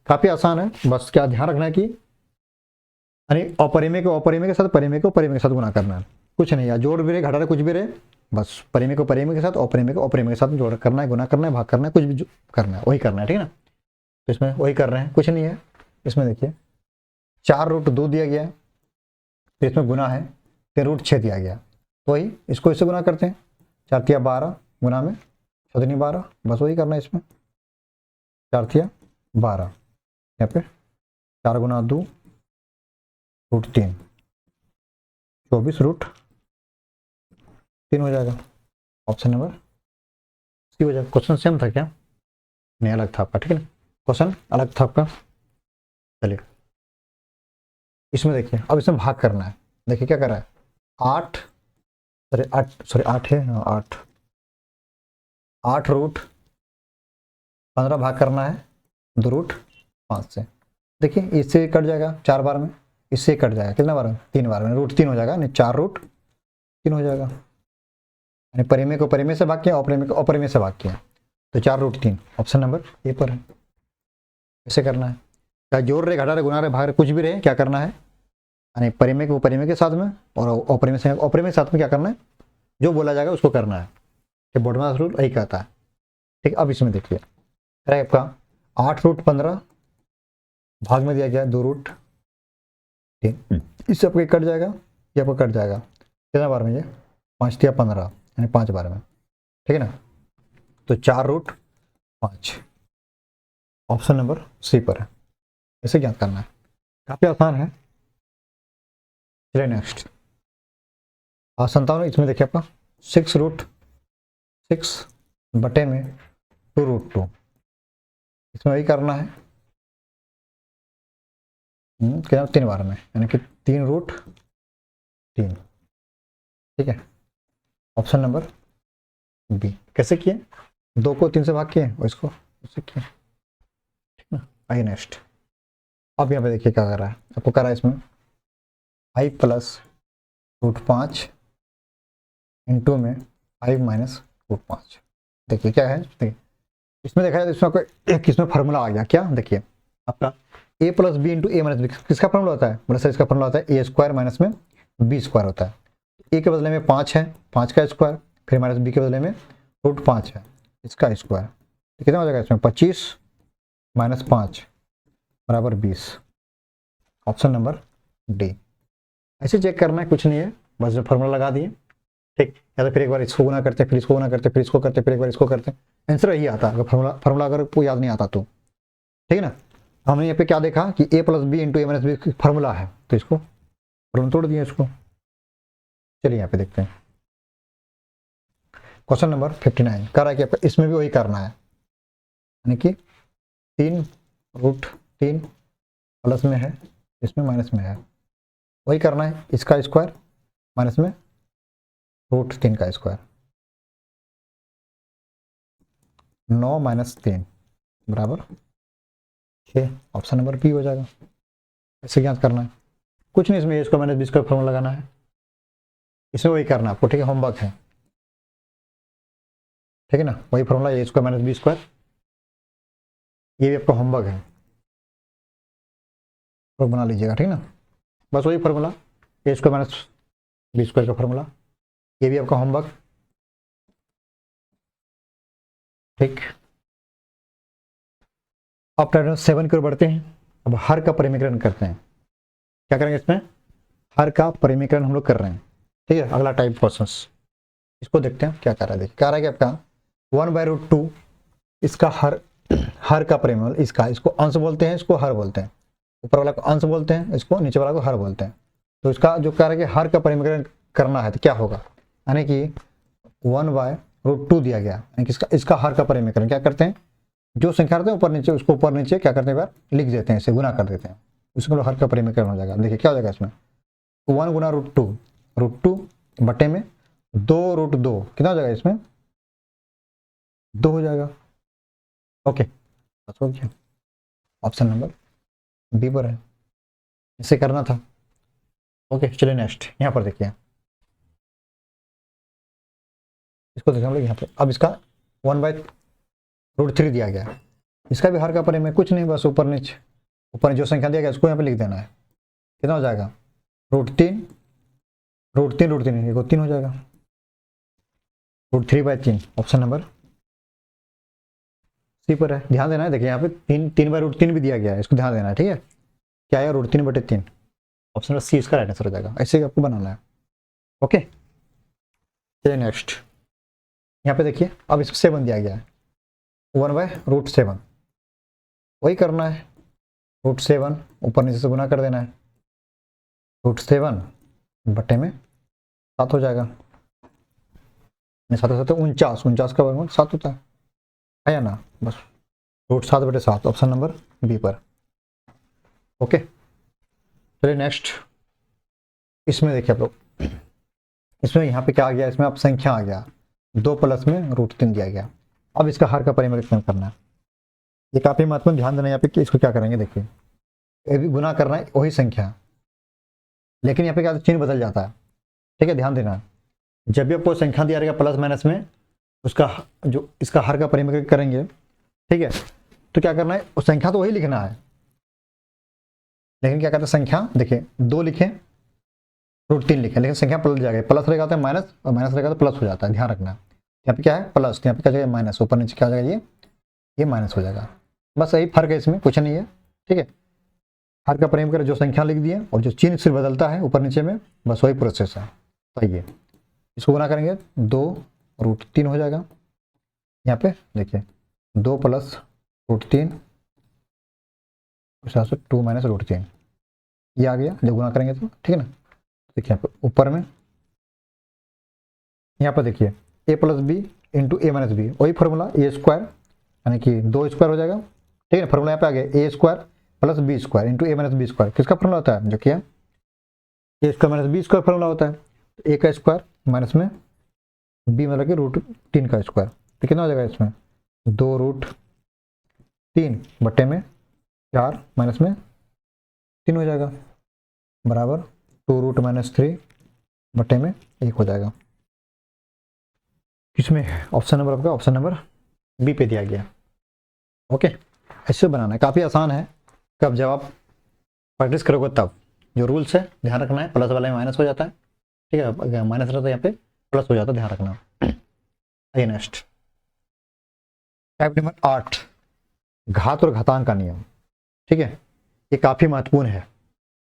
काफी आसान है। बस क्या ध्यान रखना है कि यानी अपरिमेय को अपरिमेय के साथ, परिमेय को परिमेय के साथ गुना करना है, कुछ नहीं, या जोड़ भी रहे घटा रहे कुछ भी रहे, बस परिमेय को परिमेय के साथ, अपरिमेय को अपरिमेय के साथ जोड़ करना है, गुना करना है, भाग करना है, कुछ भी करना है, वही करना है, ठीक है ना? तो इसमें वही कर रहे हैं, कुछ नहीं है। इसमें देखिए 4√2 दिया गया है, तो इसमें गुना है, फिर √6 दिया गया, तो वही इसको इससे गुना करते हैं, 4 तिया 12 गुना में 6 12, बस वही करना है इसमें, 4 तिया 12, यहाँ पे 4 गुना 2 √3, 24 √3 हो जाएगा। ऑप्शन नंबर सी हो जाएगा। क्वेश्चन सेम था क्या? नहीं, अलग था आपका, ठीक है ना? क्वेश्चन अलग था आपका। चलिए इसमें देखिए, अब इसमें भाग करना है। देखिए क्या कर रहा है, 8 है, 8 √15 भाग करना है 2√5 से। देखिए इससे कट जाएगा 4 बार में, इससे कट जाएगा कितना बार में? 3 बार में, √3 हो जाएगा, नहीं 4 √3 हो जाएगा। यानी परिमेय को परिमेय से भाग किया, अपरिमेय को अपरिमेय से भाग किया, तो 4 √3 ऑप्शन नंबर ए पर है। ऐसे करना है, चाहे जोड़ रहे घटा रहे गुना रहे भाग रहे कुछ भी रहे, क्या करना है, यानी परिमेय को परिमेय के साथ में और अपरिमेय से अपरिमेय के साथ में क्या करना है, जो बोला जाएगा उसको करना है। बोर्ड में रूल यही कहता है, ठीक। अब इसमें देखिए आपका 8 √15 भाग में दिया गया 2√3, इससे आपको कट जाएगा, ये आपको कट जाएगा कितना बार में? ये 5 तिया 15, यानी 5 बार में, ठीक है ना? तो 4√5 ऑप्शन नंबर सी पर है। इसे ज्ञात करना है, काफी आसान है। चलिए नेक्स्ट 57, इसमें देखिए आपका 6√6 बटे में 2√2, इसमें वही करना है क्या 3 बार में, यानी कि 3√3, ठीक है। Option number B. कैसे किए? 2 को 3 से भाग किए और इसको इससे किए, ठीक ना? आइए नेक्स्ट। अब यहाँ पे देखिए क्या कर रहा है, आपको कर रहा है इसमें 5 + √5 इंटू में 5 - √5। देखिए क्या है, देखिए इसमें देखा जाए, इसमें आपको एक इसमें फार्मूला आ गया क्या? देखिए आपका a + b into a - b किसका फार्मूला होता है? बोला सर इसका फार्मूला होता है a² - में b² होता है। a के बदले में 5 है, 5 का स्क्वायर, फिर -b के बदले में √5 है, इसका स्क्वायर, कितना हो जाएगा इसमें? 25 - 5 बराबर 20, ऑप्शन नंबर डी। ऐसे चेक करना है, कुछ नहीं है, बस जो फार्मूला लगा दिए, ठीक। या तो फिर एक बार इसको गुना करते, फिर इसको गुना करते, फिर इसको करते, फिर एक बार इसको करते, आंसर यही आता है। अगर फार्मूला अगर कोई याद नहीं आता तो, ठीक है ना? हमने यहाँ पे क्या देखा कि a + b into a - b formula है, तो इसको फार्मूला तोड़ दिया इसको। चलिए यहाँ पे देखते हैं क्वेश्चन नंबर 59 कह रहा है कि इसमें भी वही करना है, यानी कि 3√3 प्लस में है, इसमें माइनस में है, वही करना है, इसका स्क्वायर माइनस में √3 का स्क्वायर, 9 - 3 बराबर 6, ऑप्शन नंबर बी हो जाएगा। ऐसे ज्ञात करना है, कुछ नहीं, इसमें इसको माइनस 20 का फॉर्मूला लगाना है, इसमें वही करना है आपको, ठीक है, होमवर्क है, ठीक है ना? वही फॉर्मूला a² - b², ये भी आपका होमवर्क है, तो बना लीजिएगा, ठीक ना? बस वही फॉर्मूला a² - b² का फॉर्मूला ये भी आपका होमवर्क। ठीक, अब टर्न 7 की ओर बढ़ते हैं। अब हर का परिमीकरण करते हैं। क्या करेंगे इसमें? हर का परिमीकरण हम लोग कर रहे हैं। ठीक है, अगला टाइप क्वेश्चंस, इसको देखते हैं क्या कर रहा है। देखिए, कह रहा है कि आपका 1/√2 इसका हर का परिमेय, इसको अंश बोलते हैं, इसको हर बोलते हैं। ऊपर वाला को अंश बोलते हैं, इसको नीचे वाला को हर बोलते हैं। तो इसका जो कह रहा है कि हर का परिमीकरण करना है तो क्या होगा, यानी कि 1/√2 दिया गया, यानी कि इसका हर का परिमीकरण क्या करते हैं, जो संख्या रहते हैं ऊपर नीचे, उसको ऊपर नीचे क्या करते हैं, बार लिख देते हैं, इसे गुना कर देते हैं, उसको हर का परिमीकरण हो जाएगा। देखिए क्या हो जाएगा इसमें, 1 गुना √2 बटे में 2√2, कितना हो जाएगा इसमें, 2 हो जाएगा। ओके, बस हो गया, ऑप्शन नंबर बी पर है, इसे करना था। ओके, चलिए नेक्स्ट यहाँ पर देखिए, इसको देखिए हम लोग यहाँ पे। अब इसका 1/√3 दिया गया, इसका भी हर का परिमेय कुछ नहीं, बस ऊपर नीचे, ऊपर जो संख्या दिया गया उसको यहाँ पे लिख देना है। कितना हो जाएगा, √3 3 हो जाएगा, √3/3, ऑप्शन नंबर सी पर है। ध्यान देना है, देखिए यहाँ पे 3/√3 भी दिया गया है, इसको ध्यान देना है। ठीक है, क्या है, √3/3, ऑप्शन नंबर सी इसका राइट आंसर हो जाएगा। ऐसे ही आपको बनाना है। ओके, चलिए नेक्स्ट यहाँ पे देखिए, अब इसको 7 दिया गया है, 1/√7, वही करना है, √7 ऊपर नीचे से गुना कर देना है, √7 बटे में 7 हो जाएगा, 7 49 का वर्गमूल 7 होता है या ना, बस √7/7, ऑप्शन नंबर बी पर। ओके, चलिए नेक्स्ट, इसमें देखिए आप लोग, इसमें यहाँ पे क्या आ गया, इसमें अब संख्या आ गया, 2 प्लस में √3 दिया गया। अब इसका हर का परिमीकरण करना है, ये काफी महत्वपूर्ण, ध्यान देना यहाँ पे कि इसको क्या करेंगे। देखिए, ये भी गुना करना है वही संख्या, लेकिन यहाँ पे क्या चिन्ह बदल जाता है। ठीक है, ध्यान देना, जब भी आपको संख्या दिया रहेगा प्लस माइनस में, उसका जो इसका हर का परिमीकरण करेंगे, ठीक है, तो क्या करना है, उस संख्या तो वही लिखना है, लेकिन क्या कहते हैं, संख्या देखिए 2 लिखें, √3 लिखें, लेकिन संख्या पलट जाएगा, प्लस रहेगा तो माइनस, और माइनस रहेगा तो प्लस हो जाता है, ध्यान रखना। यहाँ पे क्या है प्लस, यहाँ पे क्या जाएगा माइनस, ऊपर नीचे क्या हो जाएगा, ये माइनस हो जाएगा। बस यही फर्क है, इसमें कुछ नहीं है। ठीक है, हर का परिमीकरण जो संख्या लिख दिए और जो चिन्ह सिर्फ बदलता है ऊपर नीचे में, बस वही प्रोसेस है। तो ये इसको गुना करेंगे, 2√3 हो जाएगा। यहाँ पे देखिए 2 + √3 उस हिसाब से 2 - √3, ये आ गया जब गुना करेंगे तो। ठीक है ना, देखिए यहाँ पे ऊपर में, यहाँ पर देखिए a + b × a - b, वही फॉर्मूला a², यानी कि 2² हो जाएगा। ठीक है, फॉर्मूला यहाँ पे आ गया a² + b² × a - b², किसका फॉर्मूला होता है, जो कि a² - b² फॉर्मूला होता है, a का स्क्वायर माइनस में b मतलब कि √3 का स्क्वायर, तो कितना हो जाएगा इसमें, 2√3 बटे में 4 माइनस में 3 हो जाएगा, बराबर 2√-3 बटे में 1 हो जाएगा। किसमें, ऑप्शन नंबर आपका, ऑप्शन नंबर बी पे दिया गया। ओके, ऐसे बनाना है, काफ़ी आसान है, कब जब आप प्रैक्टिस करोगे तब। जो रूल्स है ध्यान रखना है, प्लस वाले में माइनस हो जाता है। ठीक है, अगर माइनस रहता है यहाँ पे प्लस हो जाता है, ध्यान रखना। आइए नेक्स्ट, टाइप नंबर 8, घात और घातांक का नियम। ठीक है, ये काफ़ी महत्वपूर्ण है।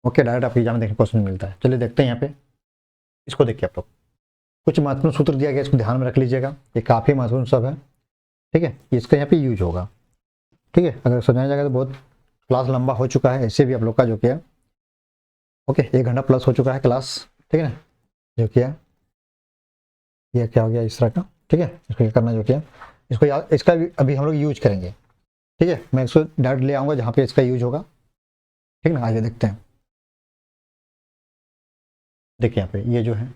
ओके, डायरेक्ट आपके एग्जाम में देखने क्वेश्चन मिलता है। चलिए देखते हैं यहाँ पे, इसको देखिए आप लोग, कुछ महत्वपूर्ण सूत्र दिया गया, इसको ध्यान में रख लीजिएगा, ये काफ़ी महत्वपूर्ण सब है। ठीक है, इसका यहाँ पे यूज होगा। ठीक है, अगर समझाया जाएगा तो बहुत, क्लास लंबा हो चुका है ऐसे भी आप लोग का, जो किया ओके 1 घंटा प्लस हो चुका है क्लास। ठीक है ना, जो किया ये क्या हो गया इस तरह का। ठीक है, इसको क्या करना, जो किया इसको याद, इसका भी अभी हम लोग यूज करेंगे। ठीक है, मैं इसको डायरेक्ट ले आऊँगा जहाँ पे इसका यूज होगा। ठीक है ना, आइए देखते हैं। देखिए यहाँ पे ये जो है,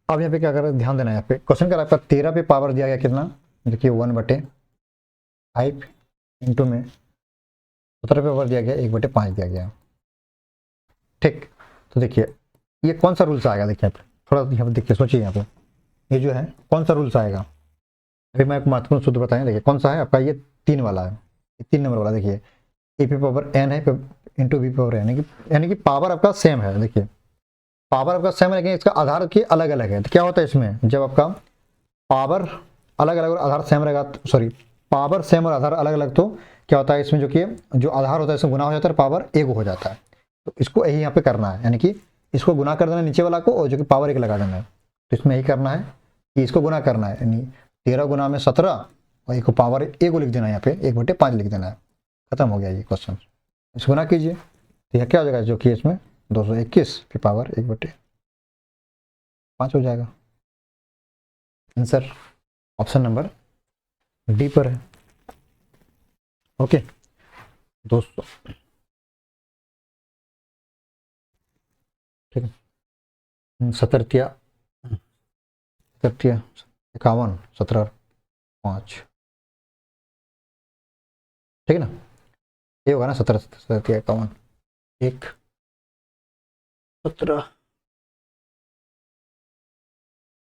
अब यहाँ पे क्या कर रहे हैं, ध्यान देना है। यहाँ पे क्वेश्चन कर आपका 13 पे पावर दिया गया कितना, देखिए 1/5 इंटू में 17 पे पावर दिया गया 1/5 दिया गया। ठीक, तो देखिए ये कौन सा रूल्स आएगा, देखिए यहाँ पे थोड़ा यहाँ पे देखिए, सोचिए यहाँ पे ये जो है कौन सा रूल्स आएगा। अभी मैं एक महत्वपूर्ण सूत्र बताएं, देखिए कौन सा है आपका, ये 3 वाला है, 3 नंबर वाला। देखिए a पे पावर n है इंटू b पे पावर n, यानी कि पावर आपका सेम है। देखिए पावर आपका सेम है लेकिन इसका आधार की अलग अलग है। तो क्या होता है इसमें, जब आपका पावर अलग अलग और आधार सेम रहेगा, सॉरी पावर सेम और आधार अलग अलग, तो क्या होता है इसमें जो कि जो आधार होता है इसमें गुना हो जाता है और पावर एक हो जाता है। तो इसको यही यहाँ पे करना है, यानी कि इसको गुना कर देना नीचे वाला को और जो कि पावर एक लगा देना है। तो इसमें यही करना है कि इसको गुना करना है, यानी 13 गुना में 17 और एक पावर एक को लिख देना है, यहाँ पे 1/5 लिख देना है। खत्म हो गया ये क्वेश्चन। इसको गुना कीजिए तो यह क्या हो जाएगा, जो कि इसमें 221 फिर पावर 1/5 हो जाएगा। आंसर ऑप्शन नंबर डी पर है। ओके दोस्तों, ठीक है। 17 51 17 5, ठीक है ना, ये होगा ना 17 51 1 17।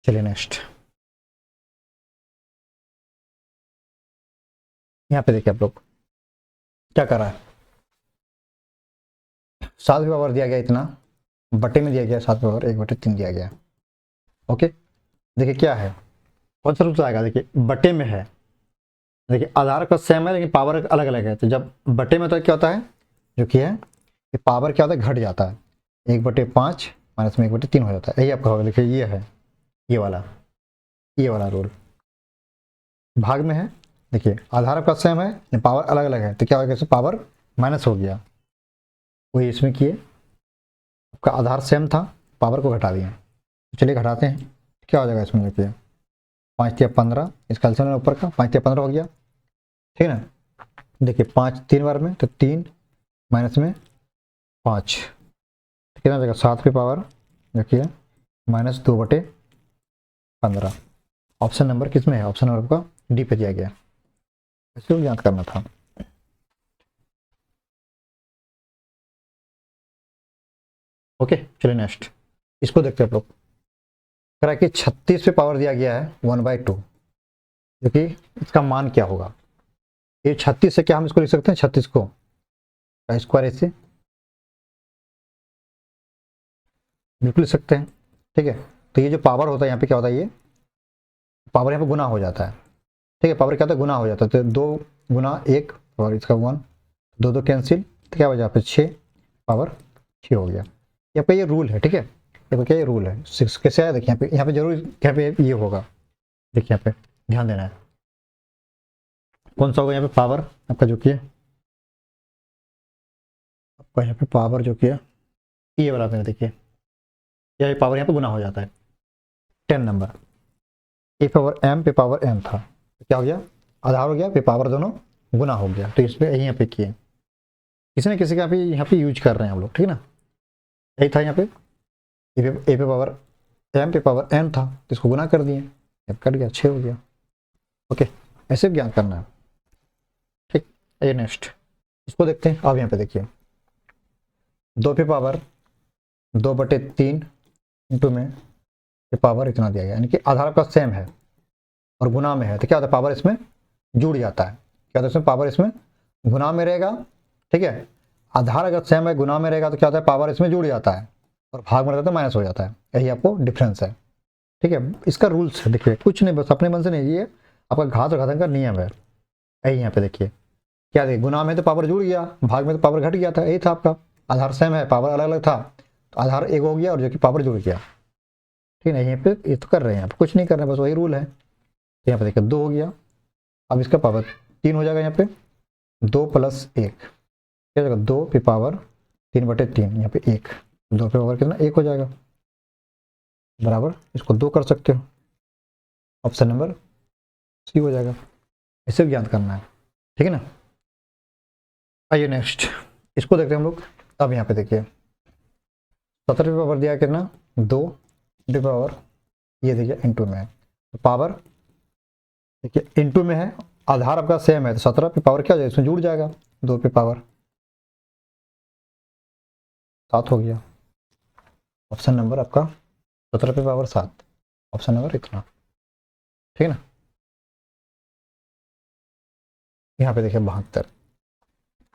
चलिए नेक्स्ट, यहाँ पे देखिए आप लोग क्या कर रहा है। 7 पावर दिया गया इतना, बटे में दिया गया 7 पावर 1/3 दिया गया। ओके देखिए क्या है, कौन सा रूल आएगा, देखिए बटे में है, देखिए आधार का सेम है लेकिन पावर अलग अलग है। तो जब बटे में तो क्या होता है, जो कि है कि पावर क्या होता है, घट जाता है, 1/5 माइनस में 1/3 हो जाता है। यही आपका होगा, देखिए ये है, ये वाला रूल। भाग में है, देखिए आधार आपका सेम है लेकिन पावर अलग अलग है, तो क्या होगा, इसमें पावर माइनस हो गया। वही इसमें किए, आपका आधार सेम था, पावर को घटा दिया। चलिए घटाते हैं, क्या हो जाएगा इसमें, देखिए 5 या 15, इसका एल्सियम ऊपर का 5 या 15 हो गया, ठीक है ना। देखिए 5 3 बार में तो 3 माइनस में 5 कितना जाएगा, 7 पे पावर देखिए -2/15। ऑप्शन नंबर किस में है, ऑप्शन नंबर का डी पे दिया गया, इसको याद करना था। ओके चलिए नेक्स्ट, इसको देखते हैं आप लोग। करा कि 36 पे पावर दिया गया है 1/2, जो कि इसका मान क्या होगा। ये 36 से क्या हम इसको लिख सकते हैं, 36 को स्क्वायर ऐसे बिल्कुल लिख सकते हैं, ठीक है। तो ये जो पावर होता है यहाँ पे क्या होता है, ये पावर यहाँ पे गुना हो जाता है, ठीक है। पावर क्या होता है, गुना हो जाता है। तो 2 गुना 1 और इसका 1, 2 2 कैंसिल, तो क्या हो जाए 6 पावर 6 हो गया। यहाँ पे ये रूल है, ठीक है। यहाँ पे क्या ये रूल है, 6 कैसे आया, देखिए यहाँ पे जरूर यहाँ पे ये होगा, देखिए यहाँ पे ध्यान देना है। कौन सा होगा यहाँ पे पावर आपका, जो कि आपका यहाँ पे पावर जो कि ये वाला में देखिए, यह पावर यहाँ पे गुना हो जाता है। 10 नंबर ए पावर एम पे पावर एम था, तो क्या हो गया, आधार हो गया पे पावर दोनों गुना हो गया। तो इस पे यही यहाँ पे किए, किसी न किसी का भी यहाँ पे यूज कर रहे हैं हम लोग, ठीक है ना। यही था यहाँ पे ए पे पावर एम पे पावर एम था, तो इसको गुना कर दिए, अब कट गया 6 हो गया। ओके ऐसे भी ज्ञान करना है, ठीक। ये नेक्स्ट, इसको देखते हैं। अब यहाँ पे देखिए 2 पे पावर 2/3 इंटू में पावर इतना दिया गया, यानी कि आधार का सेम है और गुना में है, तो क्या होता है, पावर इसमें जुड़ जाता है। क्या होता है इसमें, पावर इसमें गुना में रहेगा, ठीक है। आधार अगर सेम है गुना में रहेगा तो क्या होता है, पावर इसमें जुड़ जाता है और भाग में रहता है माइनस हो जाता है। यही आपको डिफरेंस है, ठीक है। इसका रूल्स है, देखिए कुछ नहीं, बस अपने मन से नहीं, ये आपका घात और घातन का नियम है। यही यहाँ पे देखिए क्या, देखिए गुना में तो पावर जुड़ गया, भाग में तो पावर घट गया था। यही था आपका, आधार सेम है पावर अलग अलग था, तो आधार एक हो गया और जो कि पावर जुड़ गया, ठीक है। यहीं पे ये तो कर रहे हैं, यहाँ पे कुछ नहीं कर रहे हैं, बस वही रूल है। तो यहाँ पे देखिए 2 हो गया, अब इसका पावर 3 हो जाएगा, यहाँ पे 2 + 1 क्या हो जाएगा, 2 पे पावर 3/3, यहाँ पे 1, 2 पे पावर कितना 1 हो जाएगा, बराबर इसको 2 कर सकते हो, ऑप्शन नंबर सी हो जाएगा। इसे भी याद करना है, ठीक है ना। आइए नेक्स्ट, इसको देखते हैं हम लोग। अब यहाँ पे देखिए 17 पे पावर दिया कितना 2 इंटू पावर, ये देखिए इंटू में है, तो पावर देखिए इंटू में है, आधार आपका सेम है, तो 17 पे पावर क्या हो जाएगा, इसमें जुड़ जाएगा, 2 पे पावर 7 हो गया। ऑप्शन नंबर आपका 17 पे पावर 7, ऑप्शन नंबर इतना, ठीक है ना। यहाँ पे देखिए 72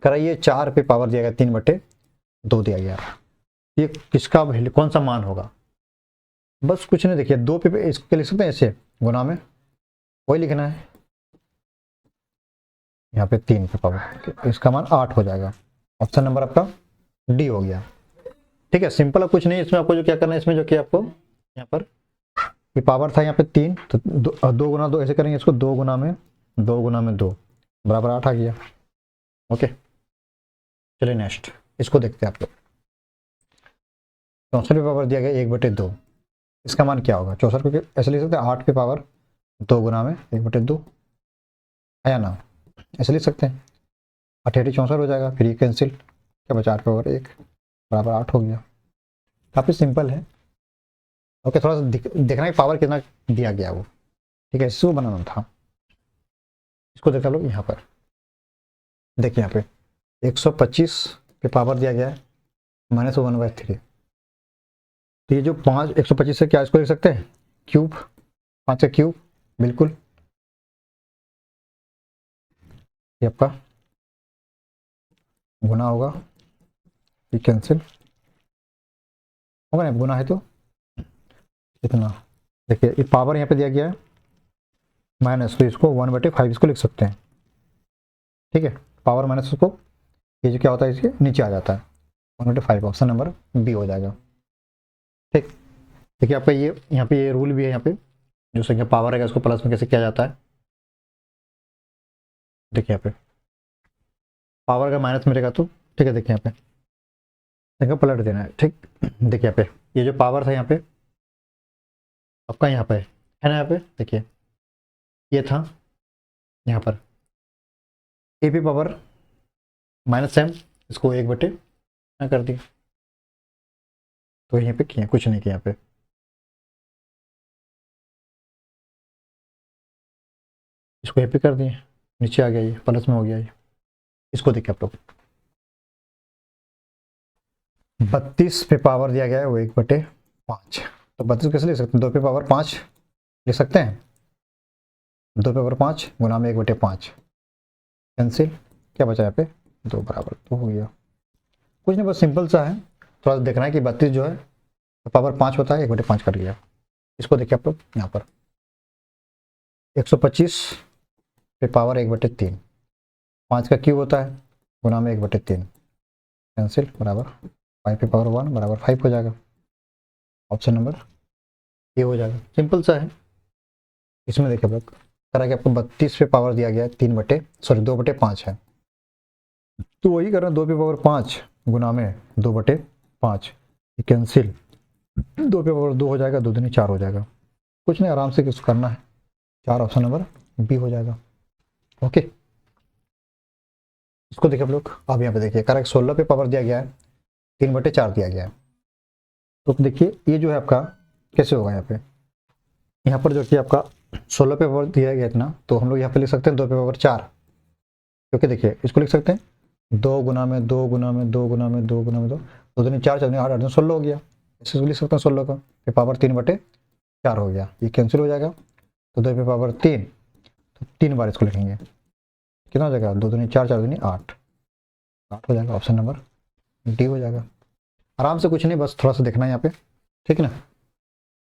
कराइए, 4 पे पावर दिया गया 3/2 दिया गया, ये किसका वैल्यू कौन सा मान होगा। बस कुछ नहीं, देखिए 2 पे इसको लिख सकते हैं ऐसे गुना में, वही लिखना है। यहाँ पे 3 पे पावर, इसका मान 8 हो जाएगा। ऑप्शन नंबर आपका डी हो गया। ठीक है, सिंपल है, कुछ नहीं इसमें आपको जो क्या करना है, इसमें जो कि आपको यहाँ पर ये पावर था यहाँ पे 3, तो 2 गुना 2 ऐसे करेंगे इसको, 2 गुना में 2 बराबर 8 आ गया। ओके, चलिए नेक्स्ट इसको देखते हैं आप लोग। 64 पे पावर दिया गया 1/2, इसका मान क्या होगा। 64 को ऐसे लिख सकते हैं 8 पे पावर 2 गुना में 1/2 है या ना, ऐसे लिख सकते हैं। 8 64 हो जाएगा, फिर ये कैंसिल, क्या बचा 8 पे पावर 1 बराबर 8 हो गया। काफ़ी सिंपल है। ओके, थोड़ा सा देखना है पावर कितना दिया गया वो। ठीक है, इसको बनाना था। इसको देखा लोग यहाँ पर, देखिए यहाँ पे 125 पे पावर दिया गया है -1/3। तो ये जो 125 से क्या इसको लिख सकते हैं क्यूब, 5 का क्यूब, बिल्कुल। ये आपका गुना होगा, ये कैंसिल होगा ना, गुना है तो इतना। देखिए ये पावर यहाँ पे दिया गया है माइनस, तो इसको 1/5 इसको लिख सकते हैं। ठीक है, पावर माइनस उसको, ये जो क्या होता है इसके नीचे आ जाता है 1/5। ऑप्शन नंबर बी हो जाएगा। ठीक, देखिए आपका ये यहाँ पे ये रूल भी है, यहाँ पे जो संख्या पावर है उसको प्लस में कैसे किया जाता है। देखिए यहाँ पे पावर का माइनस में रहेगा तो ठीक है, देखिए यहाँ पे संख्या पलट देना है। ठीक, देखिए यहाँ पे ये जो पावर था यहाँ पे आपका यहाँ पे है ना, यहाँ पे देखिए ये था यहाँ पर ए पी पावर -m, इसको 1/, कर दिया। तो यहाँ पे किया कुछ नहीं किया, यहाँ पे इसको यहाँ पे कर दिए, नीचे आ गया, ये प्लस में हो गया। ये इसको देखिए आप लोग 32 पे पावर दिया गया है वो 1/5। तो 32 कैसे लिख सकते हैं, 2 पे पावर 5 लिख सकते हैं। 2 पे पावर 5 गुना में 1/5 कैंसिल, क्या बचा यहाँ पे 2 बराबर 2 हो गया। कुछ नहीं, बस सिंपल सा है, थोड़ा सा देखना है कि 32 जो है पावर 5 होता है, 1/5 कट गया। इसको देखिए आप लोग यहाँ पर 125 पे पावर 1/3, 5 का क्यूब होता है गुना में 1/3 कैंसिल बराबर 5 पे पावर 1 बराबर 5 हो जाएगा। ऑप्शन नंबर ये हो जाएगा, सिंपल सा है। इसमें देखिए आप करा कि आपको 32 पे पावर दिया गया है 2/5 है, तो वही करना 2 पे पावर 5 गुना में 2/5 कैंसिल, 2 पे पावर 2 हो जाएगा, 2 दूनी 4 हो जाएगा। कुछ नहीं, आराम से कुछ करना है, 4 ऑप्शन नंबर बी हो जाएगा। ओके, इसको देखिए आप लोग, अब यहाँ पे देखिए करेक्ट 16 पे पावर दिया गया है 3/4 दिया गया है। तो देखिए ये जो है आपका कैसे होगा, यहाँ पर जो कि आपका 16 पे पावर दिया गया इतना, तो हम लोग यहाँ पे लिख सकते हैं 2 पे पावर 4, क्योंकि देखिए इसको लिख सकते हैं 2 गुना में 2 गुना में 2 गुना में 2 गुना में 2, 2 दूनी 4, 4 8 8 16 हो गया। इसको लिख सकते हैं 16 का पे पावर 3/4 हो गया, ये कैंसिल हो जाएगा। तो 2 पे पावर 3, तो 3 बार इसको लिखेंगे, कितना हो जाएगा 2 दूनी 4, 4 दूनी 8 हो जाएगा। ऑप्शन नंबर डी हो जाएगा। आराम से, कुछ नहीं, बस थोड़ा सा देखना है यहाँ पे, ठीक है ना।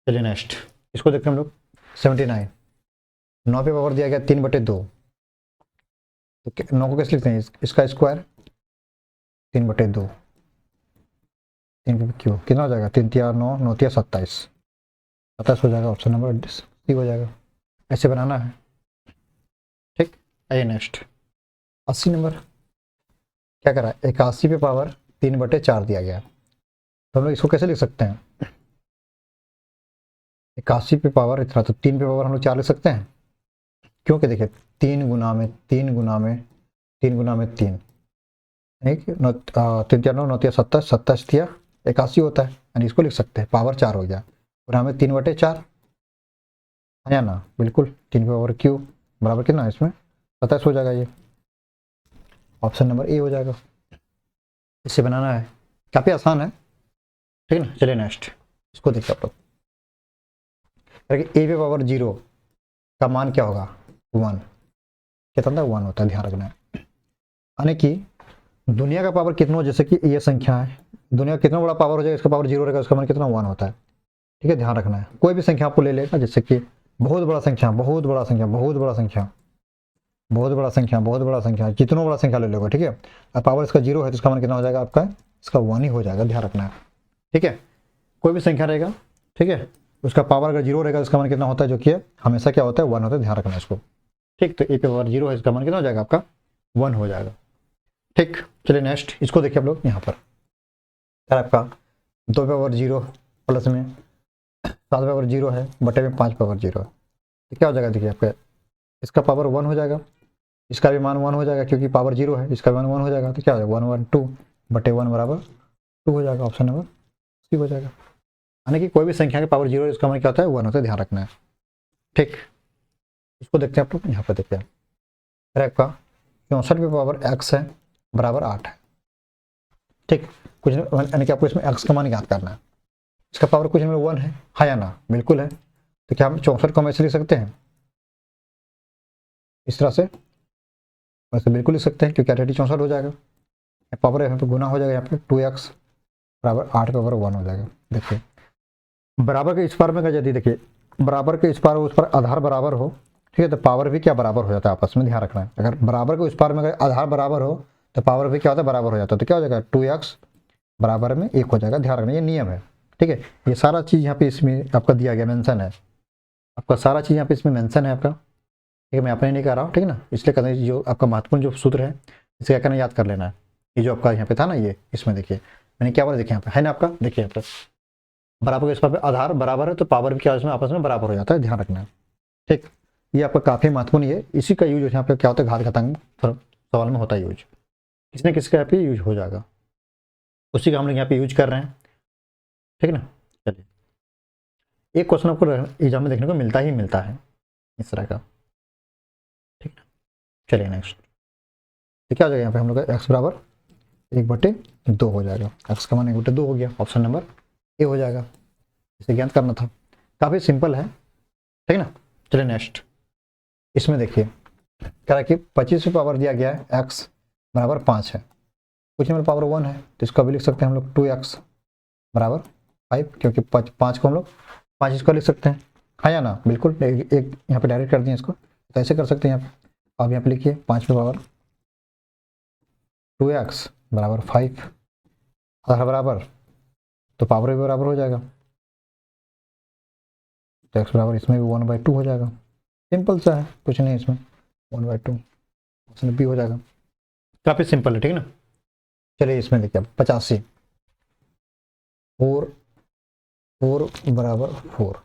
चलिए नेक्स्ट इसको देखते हैं हम लोग 79, 9 पे पावर दिया गया 3/2, तो 9 को कैसे लिखते हैं, इसका स्क्वायर 3/2, 3 पे क्यूब कितना हो जाएगा 3 3 9 9 3 27 हो जाएगा। ऑप्शन नंबर सी हो जाएगा, ऐसे बनाना है। ठीक, आइए नेक्स्ट 80 नंबर क्या करा है, 81 पे पावर 3/4 दिया गया, तो हम लोग इसको कैसे लिख सकते हैं, 81 पे पावर इतना, तो 3 पे पावर हम लोग 4 लिख सकते हैं, क्योंकि देखिए 3 गुना में 3 गुना में 3 गुना में 3, 3 4 9 9 3 27 27 दिया 81 होता है, यानी इसको लिख सकते हैं पावर 4 हो गया, गुना में 3/4 है या ना, बिल्कुल 3 पे पावर क्यूब बराबर कितना है इसमें 27 हो जाएगा। ये ऑप्शन नंबर ए हो जाएगा, इससे बनाना है, काफ़ी आसान है, ठीक है ना। चलिए नेक्स्ट इसको देखिए आप लोग, ए पे पावर 0 का मान क्या होगा 1, कितना था 1 होता है, ध्यान रखना है। यानी कि दुनिया का पावर कितना हो, जैसे कि ये संख्या है, दुनिया का कितना बड़ा पावर हो जाएगा, इसका पावर 0 रहेगा, उसका मान कितना 1 होता है। ठीक है, ध्यान रखना है। कोई भी संख्या आपको ले लेगा, जैसे कि बहुत बड़ा संख्या, बहुत बड़ा संख्या, बहुत बड़ा संख्या, बहुत बड़ा संख्या, बहुत बड़ा संख्या, कितना बड़ा संख्या ले लेगा, ठीक है, और पावर इसका 0 है तो इसका मान कितना हो जाएगा आपका, इसका 1 ही हो जाएगा, ध्यान रखना है। ठीक है, कोई भी संख्या रहेगा, ठीक है, उसका पावर अगर 0 रहेगा उसका मान कितना होता है, जो कि हमेशा क्या होता है 1 होता है, ध्यान रखना है इसको। ठीक, तो ए पे पावर 0 है, इसका मान कितना हो जाएगा आपका 1 हो जाएगा। ठीक, चलिए नेक्स्ट इसको देखिए आप लोग यहाँ पर, आपका 2 पे पावर 0 प्लस में 7 पे पावर 0 है, बटे में 5 पावर 0 है, तो क्या हो जाएगा, देखिए आपका इसका पावर 1 हो जाएगा, इसका भी मान 1 हो जाएगा क्योंकि पावर 0 है, इसका भी मान 1 हो जाएगा, तो क्या हो जाएगा 1 1 2 बटे 1 बराबर 2 हो जाएगा, ऑप्शन नंबर सी हो जाएगा। यानी कि कोई भी संख्या के पावर 0 है इसका मान क्या होता है 1 होता है, ध्यान रखना है। ठीक, इसको देखते हैं आप लोग यहाँ पर, देखते हैं फिर आपका 64 पे पावर x है बराबर 8 है। ठीक, कुछ यानी कि आपको इसमें x का मान याद करना है, इसका पावर कुछ में 1 है, हाँ या ना, बिल्कुल है। तो क्या हम 64 को हम ऐसे लिख सकते हैं, इस तरह से, वैसे बिल्कुल लिख सकते हैं क्योंकि ऑलरेडी 64 हो जाएगा, पावर यहाँ पे गुना हो जाएगा, यहाँ पे 2x बराबर 8 पावर 1 हो जाएगा। देखिए बराबर के इस पार में यदि देखिए बराबर के इस पार उस पर आधार बराबर हो, ठीक है, तो पावर भी क्या बराबर हो जाता है, आपस में ध्यान रखना है। अगर बराबर के उस पार में अगर आधार बराबर हो तो पावर भी क्या होता है बराबर हो जाता है, तो क्या हो जाएगा 2x बराबर में 1 हो जाएगा, ध्यान रखना, ये नियम है। ठीक है, ये सारा चीज़ यहाँ पे इसमें आपका दिया गया मेंशन है, आपका सारा चीज़ यहाँ पे इसमें मेंशन है आपका। ठीक है, मैं अपने नहीं कर रहा हूँ, ठीक है ना, इसलिए कहते हैं जो आपका महत्वपूर्ण जो सूत्र है इसे क्या करना, याद कर लेना है। ये जो आपका यहाँ पे था ना, ये इसमें देखिए मैंने क्या बोला, देखिए यहाँ पे है ना आपका, देखिए यहाँ पे बराबर के इस पर आधार बराबर है तो पावर भी क्या इसमें आपस में बराबर हो जाता है, ध्यान रखना है। ठीक, ये आपका काफ़ी महत्वपूर्ण है, इसी का यूज यहाँ पे क्या होता है घात घातांक सवाल में होता है यूज, किसी न किसी का यहाँ पे यूज हो जाएगा, उसी का हम लोग यहाँ पे यूज कर रहे हैं। ठीक है ना, चलिए एक क्वेश्चन आपको एग्जाम में देखने को मिलता ही मिलता है इस तरह का। ठीक है, चलिए नेक्स्ट, तो क्या हो जाएगा यहाँ पे हम लोग का x बराबर 1/2 हो जाएगा, x का मान 1/2 हो गया, ऑप्शन नंबर ए हो जाएगा, इसे ज्ञात करना था, काफ़ी सिंपल है। ठीक है ना, चलिए नेक्स्ट, इसमें देखिए कह रहा है कि 25 पे पावर दिया गया है x बराबर 5 है, कुछ में पावर 1 है तो इसका भी लिख सकते हैं हम लोग 2x बराबर 5, क्योंकि 5 को हम लोग 5 इसका लिख सकते हैं, हाँ या ना, बिल्कुल एक यहाँ पे डायरेक्ट कर दिए इसको, तो ऐसे कर सकते हैं यहाँ पे। आप यहाँ पे लिखिए 5 पे पावर 2x बराबर 5, आधार बराबर तो पावर भी बराबर हो जाएगा, तो x बराबर इसमें भी 1/2 हो जाएगा, सिंपल सा है, कुछ नहीं इसमें 1/2, ऑप्शन बी हो जाएगा, काफ़ी सिंपल है। ठीक है ना, चलिए इसमें देखिए 85 4 बराबर 4,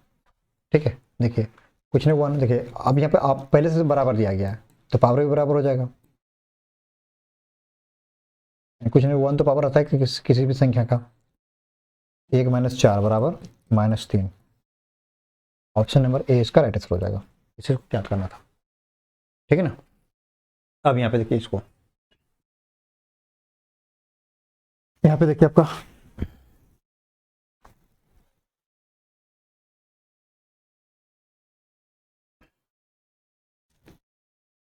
ठीक है, देखिए कुछ नहीं 1, देखिए अब यहाँ पे आप पहले से बराबर दिया गया है तो पावर भी बराबर हो जाएगा, कुछ नहीं 1 तो पावर आता है कि किसी भी संख्या का, 1 - 4 बराबर -3, ऑप्शन नंबर ए इसका राइट आंसर हो जाएगा, इसे क्या करना था। ठीक है ना, अब यहाँ पे देखिए इसको, यहाँ पे देखिए आपका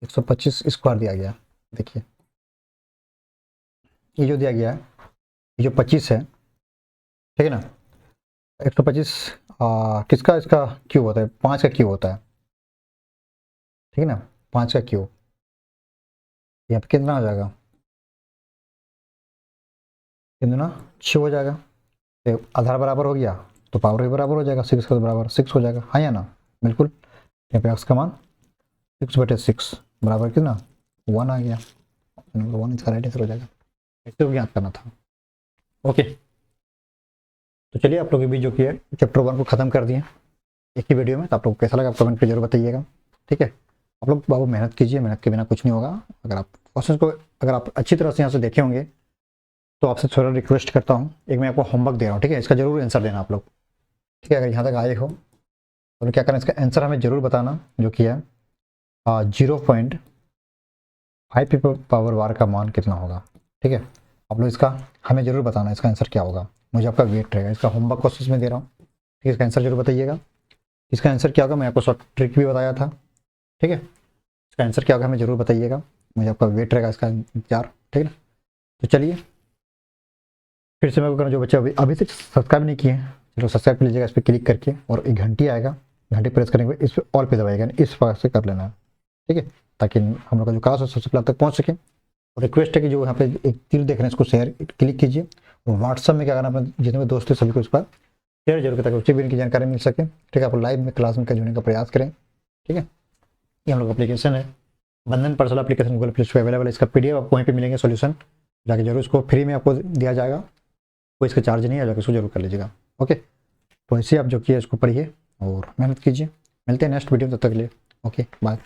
125 स्क्वायर दिया गया, देखिए ये जो दिया गया है ये जो 25 है, ठीक है ना, 125 किसका इसका क्यूब होता है, 5 का क्यूब होता है, ठीक है ना, 5 का क्यूब, यहाँ पे कितना हो जाएगा, कितना 6 हो जाएगा, तो आधार बराबर हो गया तो पावर भी बराबर हो जाएगा, 6 का बराबर 6 हो जाएगा, हाँ या ना, बिल्कुल, यहाँ पे एक्स का मान 6/6 बराबर कितना 1 आ गया, नंबर 1 इसका राइट आंसर हो जाएगा, इसको याद करना था। ओके, तो चलिए आप लोग भी जो कि है चैप्टर 1 को खत्म कर दिए एक ही वीडियो में, तो आप लोग को कैसा लगा आप कमेंट कर जरूर बताइएगा। ठीक है, आप लोग बाबू मेहनत कीजिए, मेहनत के बिना कुछ नहीं होगा। अगर आप क्वेश्चन को अगर आप अच्छी तरह से यहाँ से देखे होंगे तो आपसे थोड़ा रिक्वेस्ट करता हूँ, एक मैं आपको होमवर्क दे रहा हूँ, ठीक है, इसका जरूर आंसर देना आप लोग। ठीक है, अगर यहाँ तक आए हो तो क्या करना, इसका आंसर हमें जरूर बताना, जो कि है 0.5 पावर वार का मान कितना होगा। ठीक है, आप लोग इसका हमें जरूर बताना इसका आंसर क्या होगा, मुझे आपका वेट रहेगा, इसका होमवर्क क्वेश्चन में दे रहा हूँ। ठीक है, इसका आंसर जरूर बताइएगा, इसका आंसर क्या होगा, मैं आपको शॉर्ट ट्रिक भी बताया था। ठीक है, इसका आंसर क्या होगा हमें जरूर बताइएगा, मुझे आपका वेट रहेगा इसका इंतजार। ठीक है ना, तो चलिए फिर से मैं करना, जो बच्चे अभी अभी तक सब्सक्राइब नहीं किए हैं चलो सब्सक्राइब कर लीजिएगा इस पर क्लिक करके, और एक घंटी आएगा, घंटी प्रेस करने के बाद इस पर ऑल पे दबाएगा, इस बार से कर लेना है, ठीक है, ताकि हम लोग का जो क्लास है सबसे पहले तक पहुँच सके। और रिक्वेस्ट है कि जो यहाँ पे एक तीर देख रहे हैं इसको शेयर क्लिक कीजिए, और व्हाट्सअप में क्या करना, अपने जितने भी दोस्त हैं सभी को इस पर शेयर जरूर करें ताकि उससे भी इनकी जानकारी मिल सके, ठीक है। आप लाइव में क्लास में जुड़ने का प्रयास करें, ठीक है। ये हम लोग एप्लीकेशन है बंधन पाठशाला application, Google play store available है। इसका पीडीएफ आपको वहीं पे मिलेंगे, सॉल्यूशन जाके जरूर इसको फ्री में आपको दिया जाएगा, कोई इसका चार्ज नहीं है, जाकर इसको जरूर कर लीजिएगा। ओके, तो ऐसे आप जो किए इसको पढ़िए और मेहनत कीजिए। मिलते हैं नेक्स्ट वीडियो में, तब तक के लिए ओके बाय।